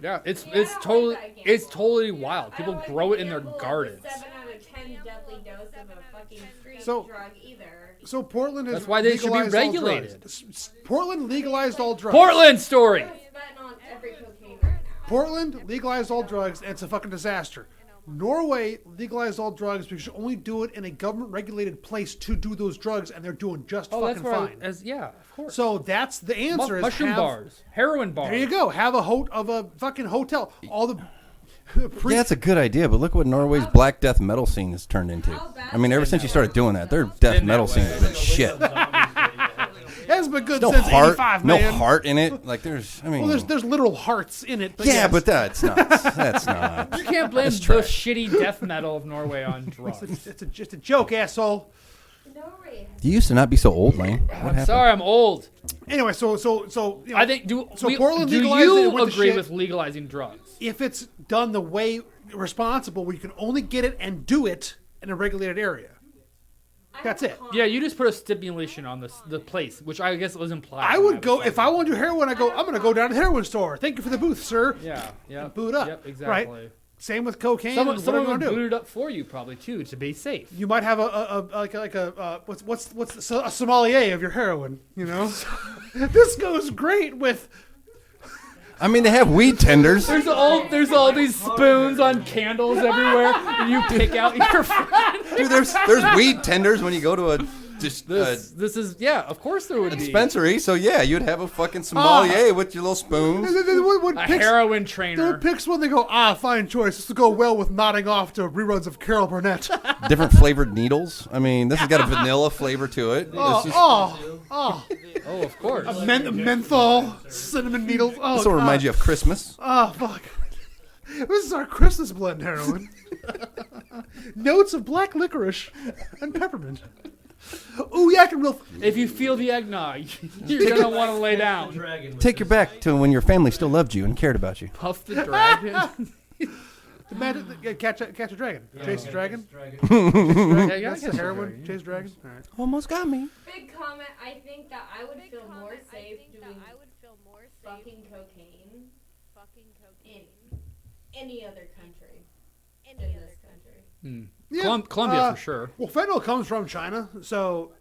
Yeah, it's Yeah, I don't totally like that gamble. it's totally wild. I People don't like grow it in the their gamble of the gardens. 7 out of 10 deadly dose of a fucking street So- drug either. So Portland is. That's why they should be legalized all regulated. drugs. Portland legalized all drugs. Portland story. They're spitting on every cocaine right now. Portland legalized all drugs, and it's a fucking disaster. Norway legalized all drugs because you only do it in a government-regulated place to do those drugs, and they're doing just Oh, that's fucking where fine. yeah, of course. So that's the answer. Is Mushroom have, bars, heroin bars. There you go. Have a fucking hotel. All the Yeah, that's a good idea, but look what Norway's Black Death metal scene has turned into. I mean, ever since you started doing that, their death metal scene has been shit. It hasn't been good No since heart, '85, no man. heart in it. Like there's, I mean, Well, there's literal hearts in it. But yeah, yes. but that's not. That's not. You can't blame the That's trash. shitty death metal of Norway on drugs. it's just a joke, asshole. Norway. You used to not be so old, Lane. What I'm happened? sorry, I'm old. Anyway, so you know, I think So Portland do legalized it you with the agree shit. with legalizing drugs? if it's done the way responsible, where you can only get it and do it in a regulated area. That's it. Yeah, you just put a stipulation on the place, which I guess was implied. I when would go if I want to do heroin. I go. I'm going to go down to the heroin store. Thank you for the booth, sir. Yeah, Boot up. Yep, exactly. Same with cocaine. Someone and what are you would gonna boot do? it up for you probably too to be safe. You might have a sommelier of your heroin. You know, this goes great with. I mean, they have weed tenders. There's all these spoons on candles everywhere, and you pick out your friend. Dude, there's weed tenders when you go to a This is of course there would be dispensary. So yeah, you'd have a fucking sommelier with your little spoons. a heroin Their trainer. picks when they go, fine choice. This will go well with nodding off to reruns of Carol Burnett. Different flavored needles. I mean, this has got a vanilla flavor to it. This is- Oh, of course. Menthol, cinnamon needles. Oh, this will remind you of Christmas. Oh, fuck. This is our Christmas blend heroin. Notes of black licorice and peppermint. Ooh, yeah, I can real. If you feel the eggnog, you're gonna want to lay down. Dragon with Take you this. back to when your family still loved you and cared about you. Puff the dragon. Catch a dragon. Chase a dragon. Dragon. Yeah, you That's gotta the catch a heroin. dragon. Chase a dragon. All right. Almost got me. Big comment. I think that I would feel more safe doing fucking cocaine in any other country than this country. Yeah, Colombia for sure. Well, fentanyl comes from China, so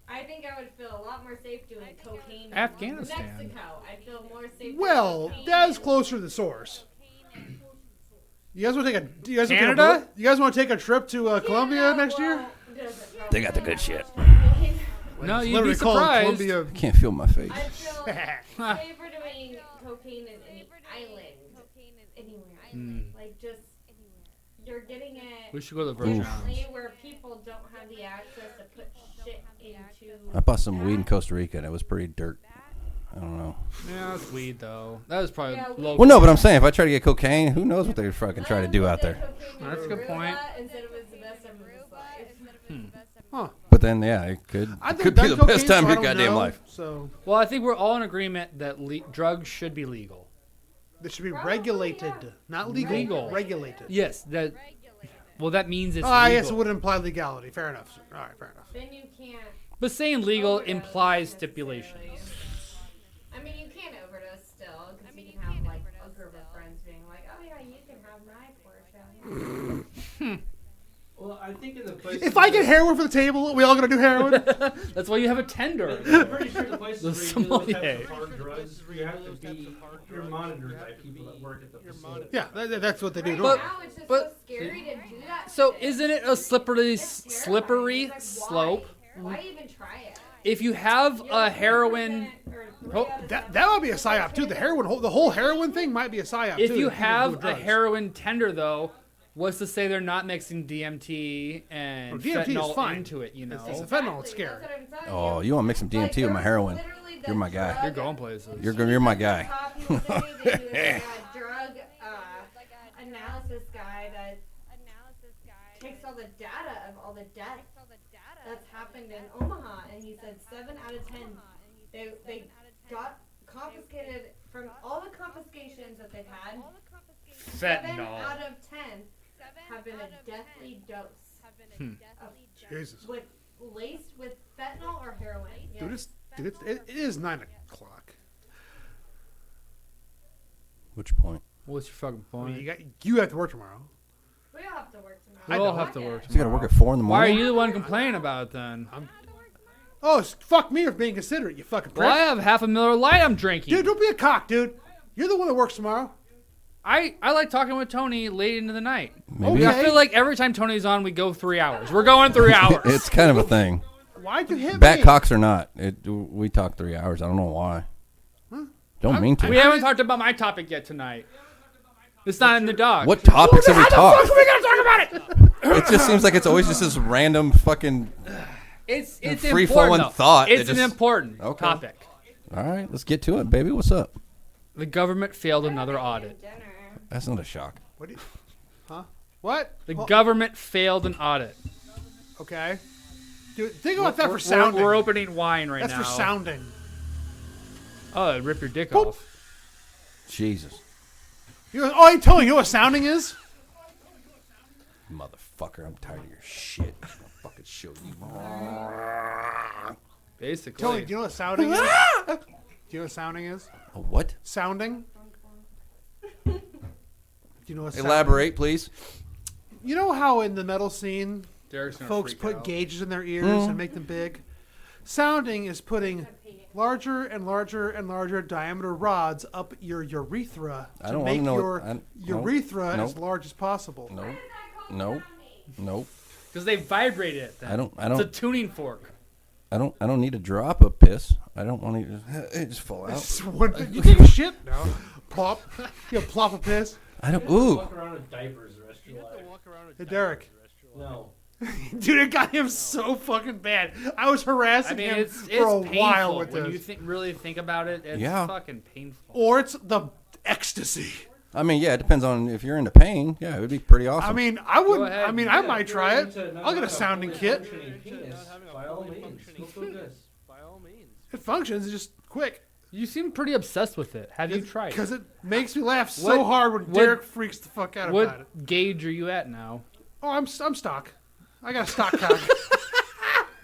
I think I would feel a lot more safe doing cocaine in Afghanistan. Mexico. I'd feel more safe. doing well, cocaine that's in- closer to the source. You guys want to take a? You guys wanna Canada? Take you guys want to take a trip to Colombia Canada next year? doesn't They got the good shit. No, you'd be Literally called surprised. Colombia. I can't feel my face. I feel safer doing cocaine in any island, anywhere. Like just you're getting it We should go to the Virgin Oof. Islands. differently where people don't have the access to put shit into. I bought some weed in Costa Rica and it was pretty dirt. I don't know. Yeah, that's weed though. That was probably Yeah, weed. local. Well, no, but I'm saying if I try to get cocaine, who knows what they fucking try to do out there. That's a good point. And said it was the best time of his life. Huh. But then, yeah, it could I've be done the cocaine, best time so of I your don't goddamn know, life. So Well, I think we're all in agreement that drugs should be legal. they should be Probably, regulated, yeah. not legal. Legal. Regulated. Yes, that. Well, that means it's Ah, legal. yes, it would imply legality. Fair enough. Sir. All right, fair enough. Then you can't. But saying legal overdose implies necessarily. stipulations. I mean, you can overdose still, because you can have like a group of friends being like, "Oh yeah, you can have my Porsche." Well, I think in the place. If I get heroin for the table, are we all gonna do heroin? That's why you have a tender. I'm pretty sure the places The where you do those types sommelier. of hard drugs, you have to be, you're monitored by people that work at the facility. Yeah, that's what they do. Right But- now, it's just but- so scary to do that. So shit. isn't it a slippery It's terrifying. slippery It's like, slope? Why even try it? If you have You're a heroin, 100% or three Oh, out of That 10 that might be a psyop too. The whole heroin thing might be a psyop if too. you if people have do a drugs. heroin tender though, what's to say they're not mixing DMT and Oh, DMT is fentanyl fine. into it? You know, It's the fentanyl. It's Exactly, scary. that's what I'm telling Oh, you want to mix some Like, DMT with my there heroin? was literally the You're my guy. drug- you're going places. You're my guy. Top, he was saying that he was like a drug analysis guy that takes all the data of all the death that's happened in Omaha, and he said 7 out of 10 they got confiscated from all the confiscations that they've had. 7 Fentanyl. out of 10 have been a deathly dose of Jesus. with laced with fentanyl or heroin. Dude, Yes. it is 9:00. Which point? What's your fucking I mean, point? you have to work tomorrow. We all have to work tomorrow. We I all know. have to work So you got to tomorrow. work at 4 in the Why are morning? you the one complaining about it then? Oh, fuck me for being considerate, you fucking prick. Well, I have half a Miller Lite I'm drinking. Dude, don't be a cock, dude. You're the one that works tomorrow. I like talking with Tony late into the night. Maybe. Okay. I feel like every time Tony's on, we go 3 hours. We're going 3 hours. It's kind of a thing. Why'd you hit Bat me? cocks or not, we talk 3 hours. I don't know why. Don't mean to. We haven't talked about my topic yet tonight. It's not in the dog. What topics have we talked? We gotta talk about it. It just seems like it's always just this random fucking. It's free important. flowing though. thought It's that an just- important Okay. topic. All right, let's get to it, baby. What's up? The government failed another audit. Dinner. That's not a shock. What? What? The Well, government failed an audit. Okay. Dude, think about that for We're- sounding. We're opening wine right That's now. for sounding. Oh, it'd rip your dick Boop. off. Jesus, I'm telling you, you know what sounding is? motherfucker! I'm tired of your shit. I'll fucking show you. Basically. Tony, do you know what sounding is? Do you know what sounding is? A what? Sounding. Do you know what? Elaborate, please. You know how in the metal scene, Derek's gonna folks freak put out. gauges in their ears and make them big? Sounding is putting larger and larger and larger diameter rods up your urethra I to don't make wanna know your what- urethra nope. as large as possible. Nope. Because they vibrate it. Then. I don't. It's a tuning fork. I don't need a drop of piss. I don't want to. It just fall out. It's you take a shit? No. Plop. You plop a piss. I don't. You have to Ooh. walk around with diapers the rest of your life. Hey, Derek. No. Dude, it got him so fucking bad. I was harassing I mean, him it's for a painful while with when this. you really think about it. It's Yeah. fucking painful. Or it's the ecstasy. I mean, yeah, it depends on if you're into pain. Yeah, it would be pretty awesome. I mean, I wouldn't. ahead. I mean, I might try it. I'll get a sounding kit. By all means. Let's go this. It functions. It's just quick. You seem pretty obsessed with it. Have you tried? Because it makes me laugh so What- hard when what- Derek freaks the fuck out about it. What gauge are you at now? Oh, I'm stock. I got a stock cock.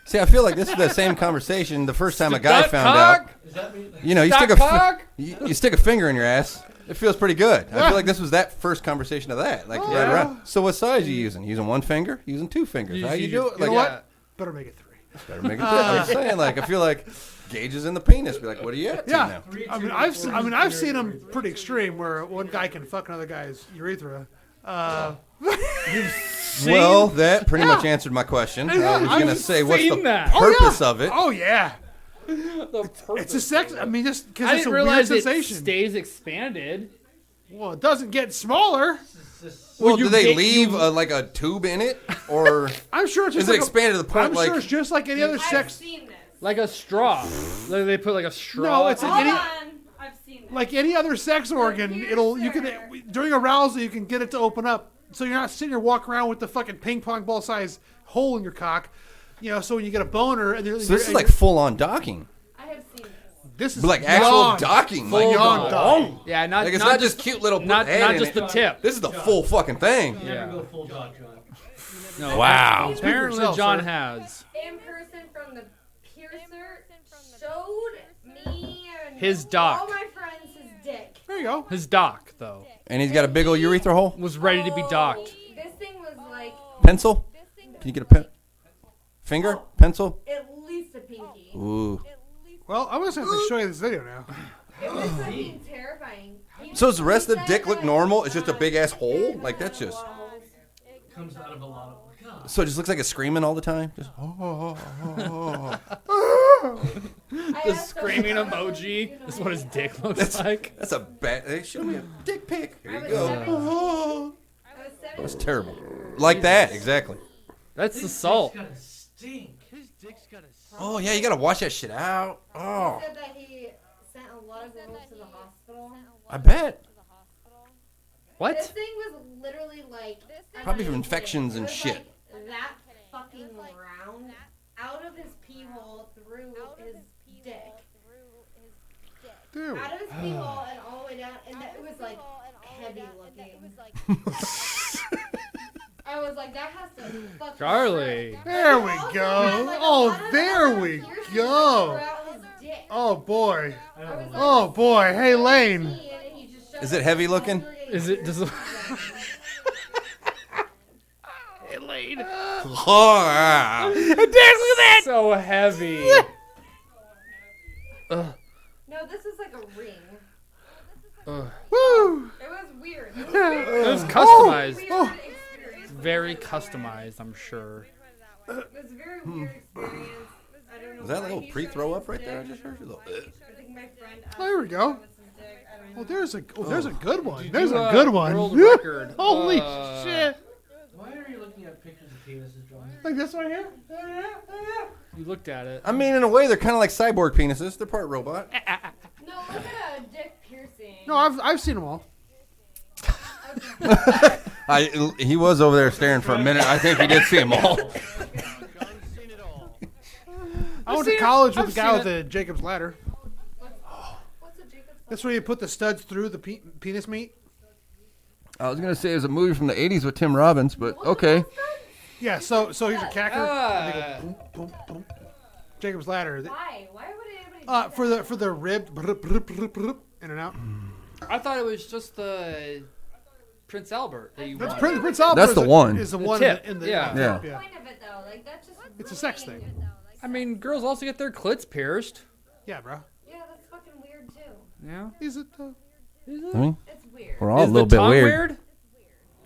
See, I feel like this is the same conversation the first time a guy Duck found cock? out. Does that mean You know, you Stock stick a cock? you stick a finger in your ass. It feels pretty good. I feel like this was that first conversation of that. Like right yeah. around. So what size are you using? Using one finger? Using two fingers? How you do it? You Like know what? Better make it 3. better make it. I'm just saying. Like I feel like gauges in the penis. Be like, what are you at to Yeah. now? I mean, I've seen them pretty extreme where one guy can fuck another guy's urethra. Well, that pretty much answered my question. I was gonna say, what's the seen that. purpose of it? Oh yeah. The It's a sex. I mean, just I because it's a didn't weird realize it sensation. stays expanded. Well, it doesn't get smaller. Well, you do they get- leave like a tube in it, or I'm sure it's just is it like expanded to the point I'm like? sure it's just like any other sex. seen this. Like a straw. Like they put like a straw. No, it's like Hold any on. I've seen this. like any other sex organ. You can during arousal you can get it to open up, so you're not sitting there walking around with the fucking ping pong ball size hole in your cock. You know, so when you get a boner and So this is like full on docking, I have seen this. this is like actual beyond- docking. Full Like, beyond docking. Yeah, not like it's not not just cute little not head not in just it. the tip. This is the full fucking thing. never Yeah. go full dog, John? No. Wow. Apparently, yourself, John sir. has In person from the piercer showed me and His dock. all my friends his dick. There you go. his dock though. And he's got a big old urethra hole. Was ready to be docked. This thing was like Pencil? Can you get a pen? Finger? Pencil? at least a pinky. Ooh. Well, I'm just going to have to show you this video now. It was fucking terrifying. So does the rest of the dick look normal? It's just a big ass hole? Like that's just. Comes out of a lot of. God. So it just looks like it's screaming all the time. Just. The screaming emoji is what his dick looks like. That's a bad. Hey, show me a dick pic. Here you I go. was That's terrible. Like that, exactly. That's the His salt. dick's gotta stink. Oh yeah, you gotta wash that shit out. Oh, He said that he sent a lot of girls to the hospital. I bet. This What? thing was literally like Probably from infections and it was shit. Like that fucking round out of his pee hole through his dick. Dude. Out of his pee hole and all the way down, and it was like heavy looking. I was like, that has to fucking Charlie. hurt. There we Also, go. had, like, a Oh, lot of there other we piercings go. throughout his dick. Oh boy. I was like, Oh boy. Hey Lane. and he just showed Is it us heavy how looking? we were getting Is it does it Oh, so heavy? Ugh. No, this is like a ring. Ugh. Woo. It was weird. It was It was weird. customized. Weird experience. Very customized, I'm sure. It was a very weird experience. I don't know Was that a why little he pre-throw showed up right his there? I dick. just heard you. Little. I think my friend asked There we him go. if it was his dick. I don't know. There's a good one. Did There's you, a good one. world record? Holy shit. Why are you looking at pictures of penises, John? Like this one here? You looked at it. I mean, in a way, they're kind of like cyborg penises. They're part robot. No, look at a dick piercing. No, I've seen them all. He was over there staring for a minute. I think he did see them all. I went to seen it. college with I've the guy seen with the Jacob's ladder. What's a Jacob's? That's where you put the studs through the penis meat. I was gonna say it was a movie from the '80s with Tim Robbins, but okay. Yeah, so here's your cacker. And they Ah. go boom, boom, boom. Jacob's ladder. Why? Why would anybody? Do For the rib, in and out. I thought it was just the Prince Albert that you That's want. Prince Albert. That's the one. Is the The one tip, in the yeah. Yeah. The point of it though, like that's just. It's a sex thing. I mean, girls also get their clits pierced. Yeah, bro. Yeah, that's fucking weird too. Yeah. Is it? I mean, It's weird. we're all Is a little the bit tongue weird.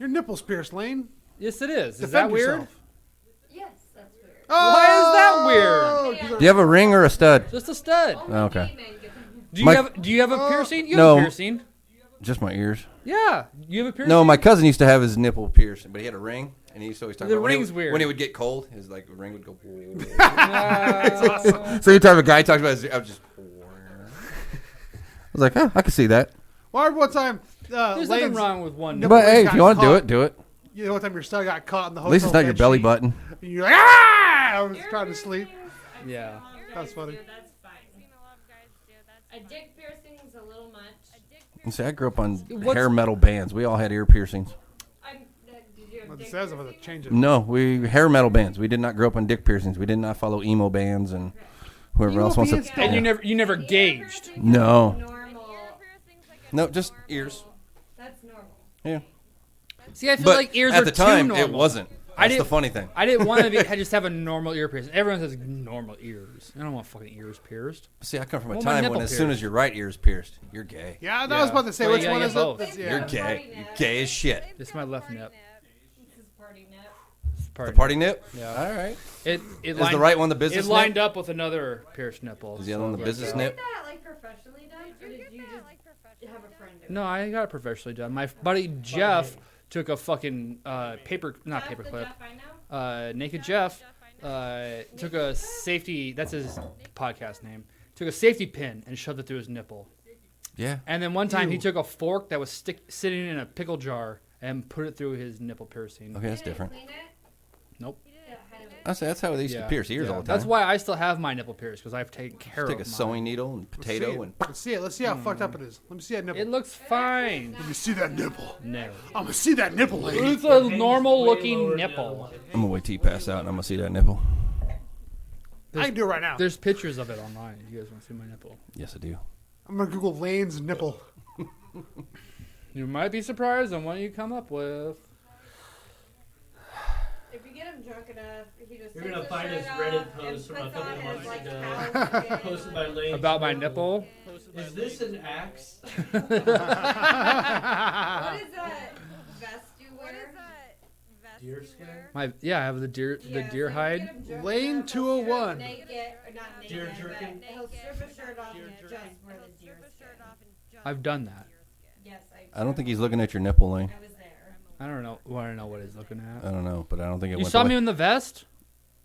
Your nipples pierced, Lane. Yes, it is. Is Defend that weird? yourself. Yes, that's weird. Why is that Oh, weird? Do you have a ring or a stud? Just a stud. Only Okay. gay men get them. Do you have a piercing? You have No. a piercing. Just my ears. Yeah. You have a piercing? No, my cousin used to have his nipple pierced, but he had a ring, and he used to always talk The about when ring's he, weird. when he would get cold, his like ring would go. Uh, So every time a guy talks about his, I was just. I was like, oh, I can see that. Well, I remember one time. There's nothing wrong with one. No, nipple. But hey, got if you want to do caught. it, do it. You know what time your stud got caught in the hotel At least it's not your bed belly sheet, button. And you're like, ah! I was trying to sleep. Yeah. That's funny. That's fine. A dick piercing's a little much. And see, I grew up on What's- hair metal bands. We all had ear piercings. Did you have What it dick says I'm going to change it. No, we hair metal bands. We did not grow up on dick piercings. We did not follow emo bands and whoever Emo else wants bands to. don't- And you never gauged. No. Normal. No, just ears. That's normal. Yeah. See, I feel But like ears at are the time, too normal. it wasn't. I That's the didn't- funny thing. I didn't want to just have a normal ear piercing. Everyone says normal ears. I don't want fucking ears pierced. See, I come from a Well, my time nipple when as soon pierced. as your right ear is pierced, you're gay. Yeah, I Yeah. was about to say, Well, which you one gotta is get it? both. That's- You're yeah. gay. You're gay as shit. This is my left nip. This is party nip. It's The party nip? Yeah. All right. It Is lined, the right one the It business lined nip? up with another pierced nipple. Is the other one the so- business Did nip? that like professionally done, or did you just have a friend do it? No, I got it professionally done. My buddy Jeff took a fucking not Jeff, the paperclip. Jeff I know? Naked Jeff took a safety. That's his podcast name. Took a safety pin and shoved it through his nipple. Yeah. And then one time he Ew. took a fork that was sitting in a pickle jar and put it through his nipple piercing. Okay, that's Did it different. clean it? Nope. Yeah, how did it- That's how they used to pierce ears yeah. all the time. That's why I still have my nipple pierced because I've taken care Just take of a mine. sewing needle and potato and. Let's see it. Let's see how fucked up it is. Let me see that nipple. It looks fine. Let me see that nipple. No. I'm going to see that nipple, lady. It's a Way normal lower looking down. nipple. I'm gonna wait till you pass out and I'm gonna see that nipple. I can do it right now. There's pictures of it online. You guys want to see my nipple? Yes, I do. I'm going to Google Lane's nipple. You might be surprised on what you come up with. If you get him drunk enough, he just You're takes gonna his find shirt his off Reddit and post from a puts couple on his, months like, ago. cow skin. Posted by Lane. About my nipple? Is this an axe? What is that vest you wear? Deer skin? I have the deer Yeah, so deer you hide. get him drunk Lane enough, he'll strip 201. Naked, or not naked, Deer but jerkin? he'll strip his shirt off and just wear the deer skin. I've done that. Yes, I don't think he's looking at your nipple, Lane. I was there. I don't know. Want to know what he's looking I at? don't know, but I don't think it You went. saw the me way, in the vest?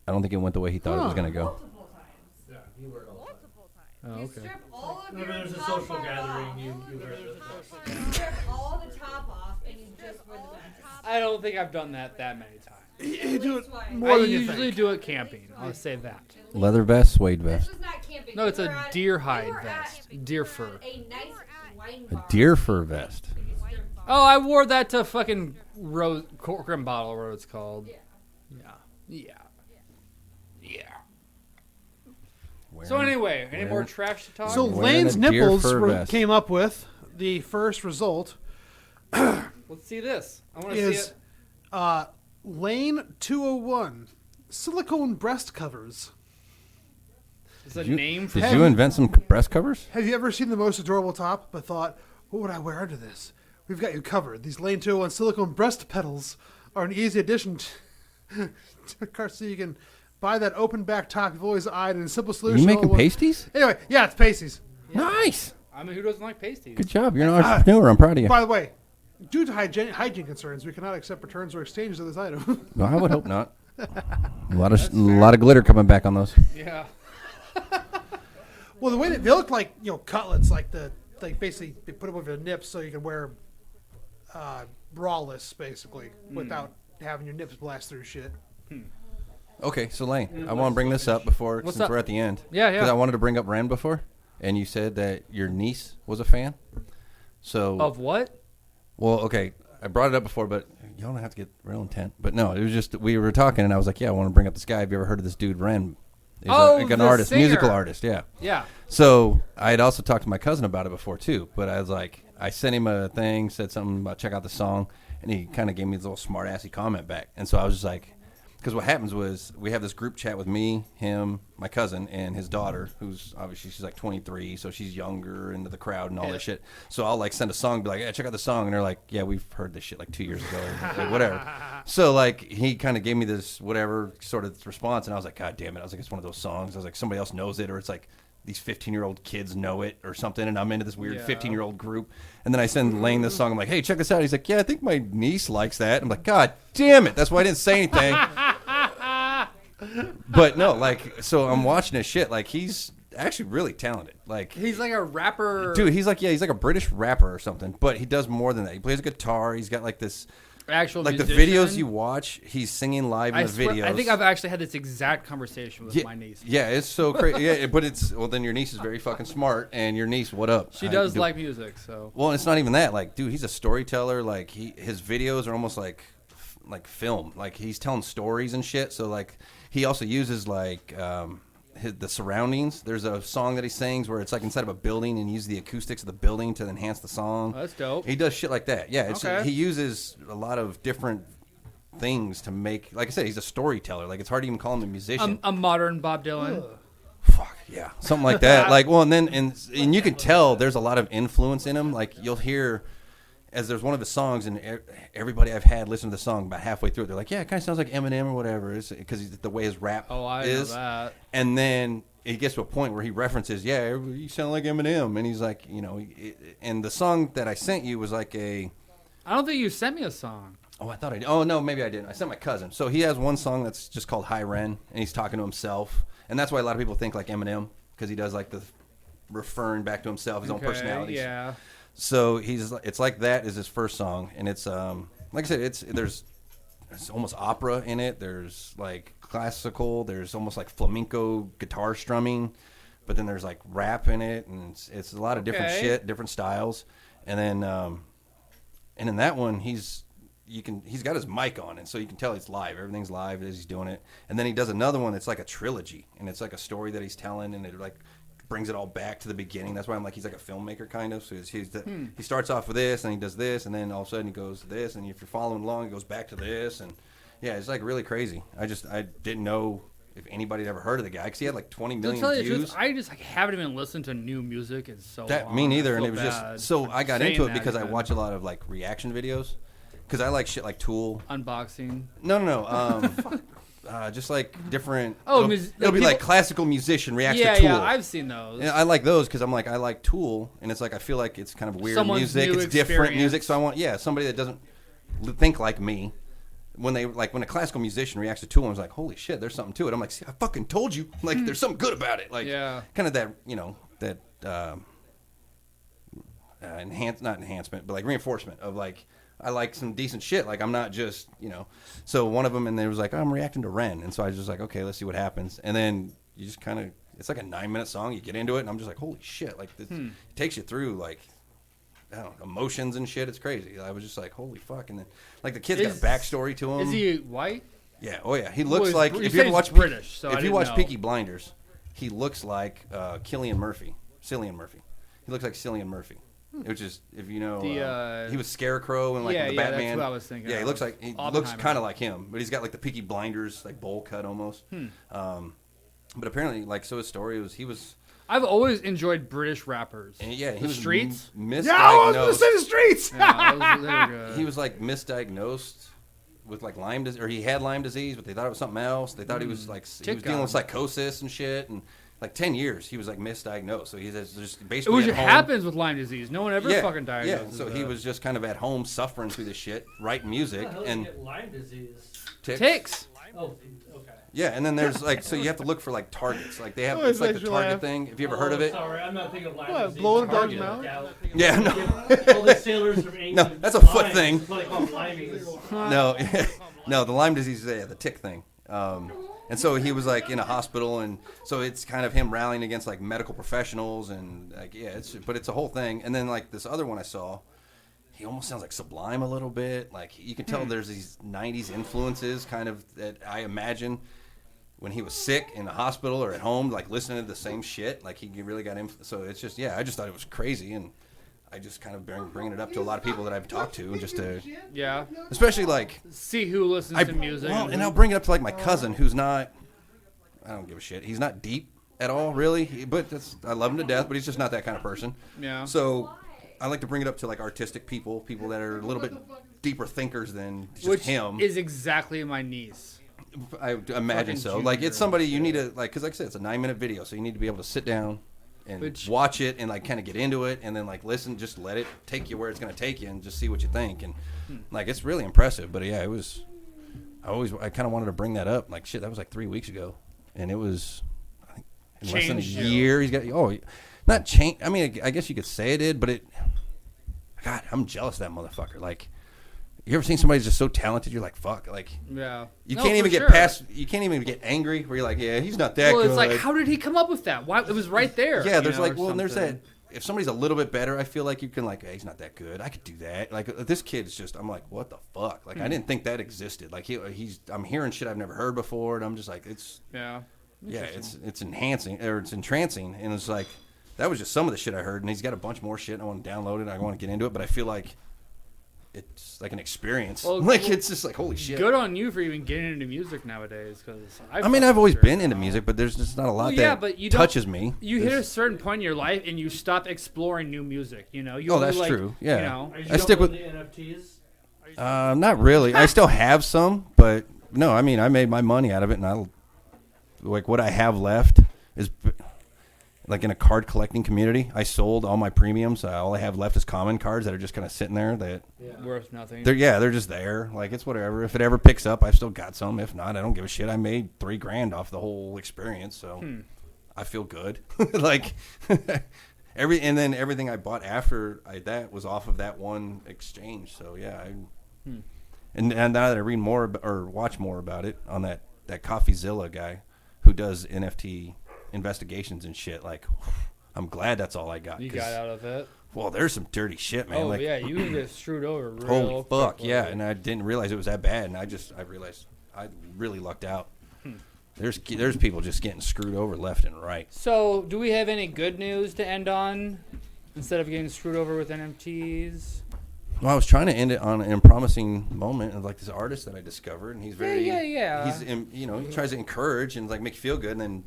I don't think it went the way he thought it was gonna go. Multiple times. Yeah, you wear it all the time. Oh, You okay. strip all of Whenever your there's a top social part gathering, off. you wear this. You strip all the top off and you just wear the vest. I don't think I've done that many times. You do it Twice. more I than you usually think. do it camping. I'll say that. Leather vest, suede This vest, was not camping. No, it's We a were at- deer we hide were at vest. Deer fur. A nice wine a bar. deer fur vest. You strip off. Oh, I wore that to fucking Rose Corcoran Bottle, or what it's called. Yeah. Yeah. Yeah. Wearing- So anyway, any more wearing- trash to talk? So Wearing Lane's a deer nipples fur were, vest. came up with the first result Let's see this. I want to see is it. Lane 201 silicone breast covers. It's a Did you, name for did you invent some breast covers? Have you ever seen the most adorable top but thought, what would I wear under this? We've got you covered. These Lane 201 silicone breast pedals are an easy addition to a car, so you can buy that open back top you've always eyed in a simple Are solution. you making all in one- pasties? Anyway, yeah, it's pasties. Nice. I mean, who doesn't like pasties? Good job. You're an entrepreneur. I'm proud of you. By the way, due to hygiene concerns, we cannot accept returns or exchanges of this item. Well, I would hope not. A lot of glitter coming back on those. Yeah. Well, the way they look like, cutlets, like basically they put them over the nips so you can wear braless basically without having your nips blast through shit. Okay, so Lane, I want to bring this up before, What's since up? we're at the end. Yeah, yeah. Because I wanted to bring up Ren before, and you said that your niece was a fan. So Of what? well, okay, I brought it up before, but you don't have to get real intent. But no, it was just we were talking, and I was like, yeah, I want to bring up this guy. Have you ever heard of this dude, Ren? He's Oh, an the artist, singer. musical artist, yeah. Yeah. So I had also talked to my cousin about it before too, but I was like, I sent him a thing, said something about check out the song, And he kind of gave me this little smart assy comment back. And so I was just like, because what happens was we have this group chat with me, him, my cousin, and his daughter, who's obviously she's like 23, so she's younger into the crowd and all that shit. So I'll like send a song, be like, yeah, check out the song, and they're like, yeah, we've heard this shit like 2 years ago, like, whatever. So like he kind of gave me this whatever sort of response, and I was like, God damn it! I was like, it's one of those songs. I was like, somebody else knows it, or it's like these 15-year-old kids know it or something, and I'm into this weird 15-year-old group. And then I send Lane this song. I'm like, hey, check this out. He's like, yeah, I think my niece likes that. I'm like, God damn it! That's why I didn't say anything. But no, like, so I'm watching his shit. Like, he's actually really talented. Like, He's like a rapper. dude, he's like a British rapper or something. But he does more than that. He plays a guitar. He's got like this, Actual like musician. the videos you watch. He's singing live in the videos. I think I've actually had this exact conversation with my niece. Yeah, it's so crazy. Yeah, but it's well. Then your niece is very fucking smart, and your niece, what up? She does like music, so. Well, it's not even that. Like, dude, he's a storyteller. Like, his videos are almost like film. Like, he's telling stories and shit. So like, he also uses like the surroundings. There's a song that he sings where it's like inside of a building, and he uses the acoustics of the building to enhance the song. Oh, that's dope. He does shit like that. Yeah, Okay. he uses a lot of different things to make. Like I said, he's a storyteller. Like, it's hard to even call him a musician. A modern Bob Dylan. Fuck yeah, something like that. Like, well, and then and you can tell there's a lot of influence in him. Like, you'll hear as there's one of his songs, and everybody I've had listen to the song about halfway through it, they're like, yeah, it kind of sounds like Eminem or whatever, because the way his rap is. Know that. And then it gets to a point where he references, yeah, you sound like Eminem, and he's like, you know, and the song that I sent you was like a. I don't think you sent me a song. Oh, I thought I did. Oh, no, maybe I didn't. I sent my cousin. So he has one song that's just called High Ren, and he's talking to himself. And that's why a lot of people think like Eminem, because he does like the referring back to himself, his own personality. Yeah. So it's like that is his first song. And it's, like I said, there's almost opera in it. There's like classical. There's almost like flamenco guitar strumming. But then there's like rap in it. And it's a lot of different shit, different styles. And then in that one, he's got his mic on, and so you can tell it's live. Everything's live as he's doing it. And then he does another one that's like a trilogy, and it's like a story that he's telling, and it like brings it all back to the beginning. That's why I'm like, he's like a filmmaker kind of. So he starts off with this, and he does this, and then all of a sudden he goes to this, and if you're following along, he goes back to this, and yeah, it's like really crazy. I didn't know if anybody had ever heard of the guy, because he had like 20 million views. I just like haven't even listened to new music in so long. Me neither, I and feel it was bad just so for I got saying into it that because I even. watch a lot of like reaction videos. Because I like shit like Tool. Unboxing. No. Just like different. Oh, it'll be like classical musician reacts Yeah, to Tool. yeah, I've seen those. And I like those because I'm like, I like Tool, and it's like I feel like it's kind of weird Someone's music. new It's different experience. music, so I want somebody that doesn't think like me. When a classical musician reacts to Tool, I was like, holy shit, there's something to it. I'm like, see, I fucking told you. Like, there's something good about it. Like, kind of that, that not enhancement, but like reinforcement of like, I like some decent shit. Like, I'm not just, So one of them, and they was like, I'm reacting to Ren. And so I was just like, okay, let's see what happens. And then you just kind of, it's like a 9-minute song. You get into it, and I'm just like, holy shit. Like, this, it takes you through, like, I don't know, emotions and shit. It's crazy. I was just like, holy fuck. And then, like, the kid's got a backstory to him. Is he white? Yeah. Oh, yeah. He looks like, you if said you ever he's watch British, so I if you didn't watch know. Peaky Blinders, he looks like Cillian Murphy. He looks like Cillian Murphy. Which is, if you know, he was Scarecrow and like the Batman. That's what I was thinking. Yeah, he looks Oppenheimer. kind of like him, but he's got like the Peaky Blinders like bowl cut almost. But apparently, like, so his story was he was. I've always enjoyed British rappers. And yeah, he the was Streets. Misdiagnosed. Yeah, I was going to say the Streets. He was like misdiagnosed with like Lyme disease, or he had Lyme disease, but they thought it was something else. They thought he was like he was dealing with psychosis and shit, and like 10 years he was like misdiagnosed. So he's just basically It happens with Lyme disease. No one ever fucking diagnoses. Yeah, so he was just kind of at home suffering through this shit, writing music How the hell and did you get Lyme disease? ticks. Oh, okay. Yeah, and then there's like, so you have to look for like targets. Like they have, Oh, it's like the makes you Target laugh. thing. Have you ever heard of it? Sorry, I'm not thinking of Lyme What, disease. blowing a dog's Target. mouth? Yeah, no. All the sailors from England. No, that's a foot Lyme. thing. That's what they call limeys. No, no, the Lyme disease is the tick thing. And so he was like in a hospital, and so it's kind of him rallying against like medical professionals, and like but it's a whole thing. And then like this other one I saw, he almost sounds like Sublime a little bit. Like you can tell there's these '90s influences kind of that I imagine when he was sick in the hospital or at home, like listening to the same shit. Like he really got him. So it's just I just thought it was crazy, and I just kind of bringing it up to a lot of people that I've talked to, just to, Yeah. especially like See who listens to music. Well, and I'll bring it up to like my cousin, who's not. I don't give a shit. He's not deep at all, really. But I love him to death, but he's just not that kind of person. Yeah. So I like to bring it up to like artistic people that are a little bit deeper thinkers than just Which him. is exactly my niece. I imagine fucking so. junior. Like it's somebody you need to like, because like I said, it's a 9-minute video, so you need to be able to sit down and watch it and like kind of get into it, and then like listen, just let it take you where it's going to take you, and just see what you think. And like it's really impressive. But yeah, it was. I kind of wanted to bring that up. Like shit, that was like 3 weeks ago, and it was. I think in less than a Changed you. year, he's got not change. I mean, I guess you could say it did, but it. God, I'm jealous of that motherfucker. Like. You ever seen somebody just so talented? You're like, fuck. Like, Yeah. you No, can't even for get sure. past. You can't even get angry. Where you're like, yeah, he's not that Well, good. it's like, how did he come up with that? Why? It was right there. Yeah, you there's know, like, or well, and there's that. something. If somebody's a little bit better, I feel like you can like, hey, he's not that good. I could do that. Like this kid's just. I'm like, what the fuck? Like I didn't think that existed. Like he's. I'm hearing shit I've never heard before, and I'm just like, it's. Yeah. Yeah, it's enhancing or it's entrancing, and it's like that was just some of the shit I heard, and he's got a bunch more shit. And I want to download it. I want to get into it, but I feel like. It's like an experience. Well, like it's just like holy shit. Good on you for even getting into music nowadays. Because I've always been into music, but there's just not a lot but you touches me. You hit a certain point in your life and you stop exploring new music. You know. You Oh, only, that's like, true. Yeah. You know. Are you I stick with- the NFTs? Not really. I still have some, but no. I mean, I made my money out of it, and I like what I have left is like in a card collecting community. I sold all my premiums. All I have left is common cards that are just kind of sitting there. That Worth nothing. they're just there. Like it's whatever. If it ever picks up, I've still got some. If not, I don't give a shit. I made $3,000 off the whole experience, so I feel good. Like and then everything I bought after that was off of that one exchange. So yeah, and now that I read more or watch more about it on that CoffeeZilla guy who does NFT investigations and shit, like I'm glad that's all I got. You got out of it. Well, there's some dirty shit, man. Oh like, yeah, you can get screwed over. Real holy fuck, quickly. yeah. And I didn't realize it was that bad, and I realized I really lucked out. There's people just getting screwed over left and right. So, do we have any good news to end on instead of getting screwed over with NFTs? Well, I was trying to end it on a promising moment of like this artist that I discovered, and he's very, Yeah. He's, he tries to encourage and like make you feel good, and then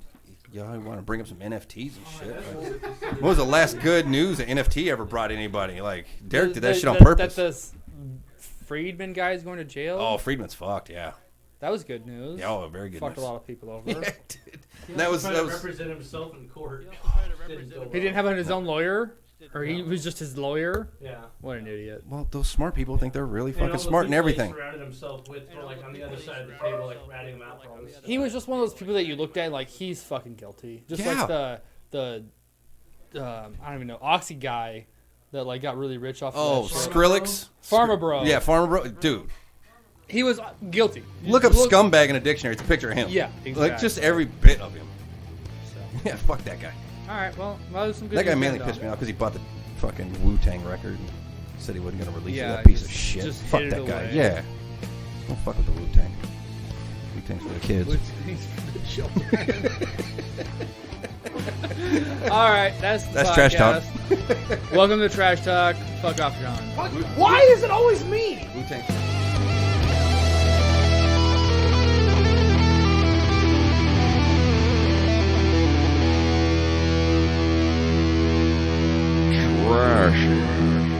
I want to bring up some NFTs and shit. Like, what was the last good news that NFT ever brought anybody? Like Derek did that shit on purpose. That the Friedman guy is going to jail. Oh, Friedman's fucked. Yeah. That was good news. Yeah, oh, very good Fucked news. a lot of people over. Yeah, it did. He That was tried to that was. represent himself in court. He didn't have his own lawyer, or he was just his lawyer. Yeah. What an idiot. Well, those smart people think they're really And all fucking the smart and people everything. He surrounded himself with were like on the other side of the table, like ratting him out for all this stuff. He was just one of those people that you looked at like he's fucking guilty. Just Yeah. like the I don't even know Oxy guy that like got really rich off. Oh, of that shit. Skrillex. Farmer Bro. Yeah, Farmer Bro. Dude, He was guilty. look up scumbag in a dictionary. It's a picture of him. Yeah, Like just exactly. every bit of him. Yeah, fuck that guy. All right, well, that was some good. That guy news mainly then, pissed though. me off because he bought the fucking Wu-Tang record and said he wasn't going to release Yeah, that piece of just- shit. just Fuck hid it that guy. away. Yeah. Don't fuck with the Wu-Tang. Wu-Tang's for the kids. All right, that's the That's Trash Talk. podcast. Welcome to Trash Talk. Fuck off, John. Why is it always me? Wu-Tang. Trash.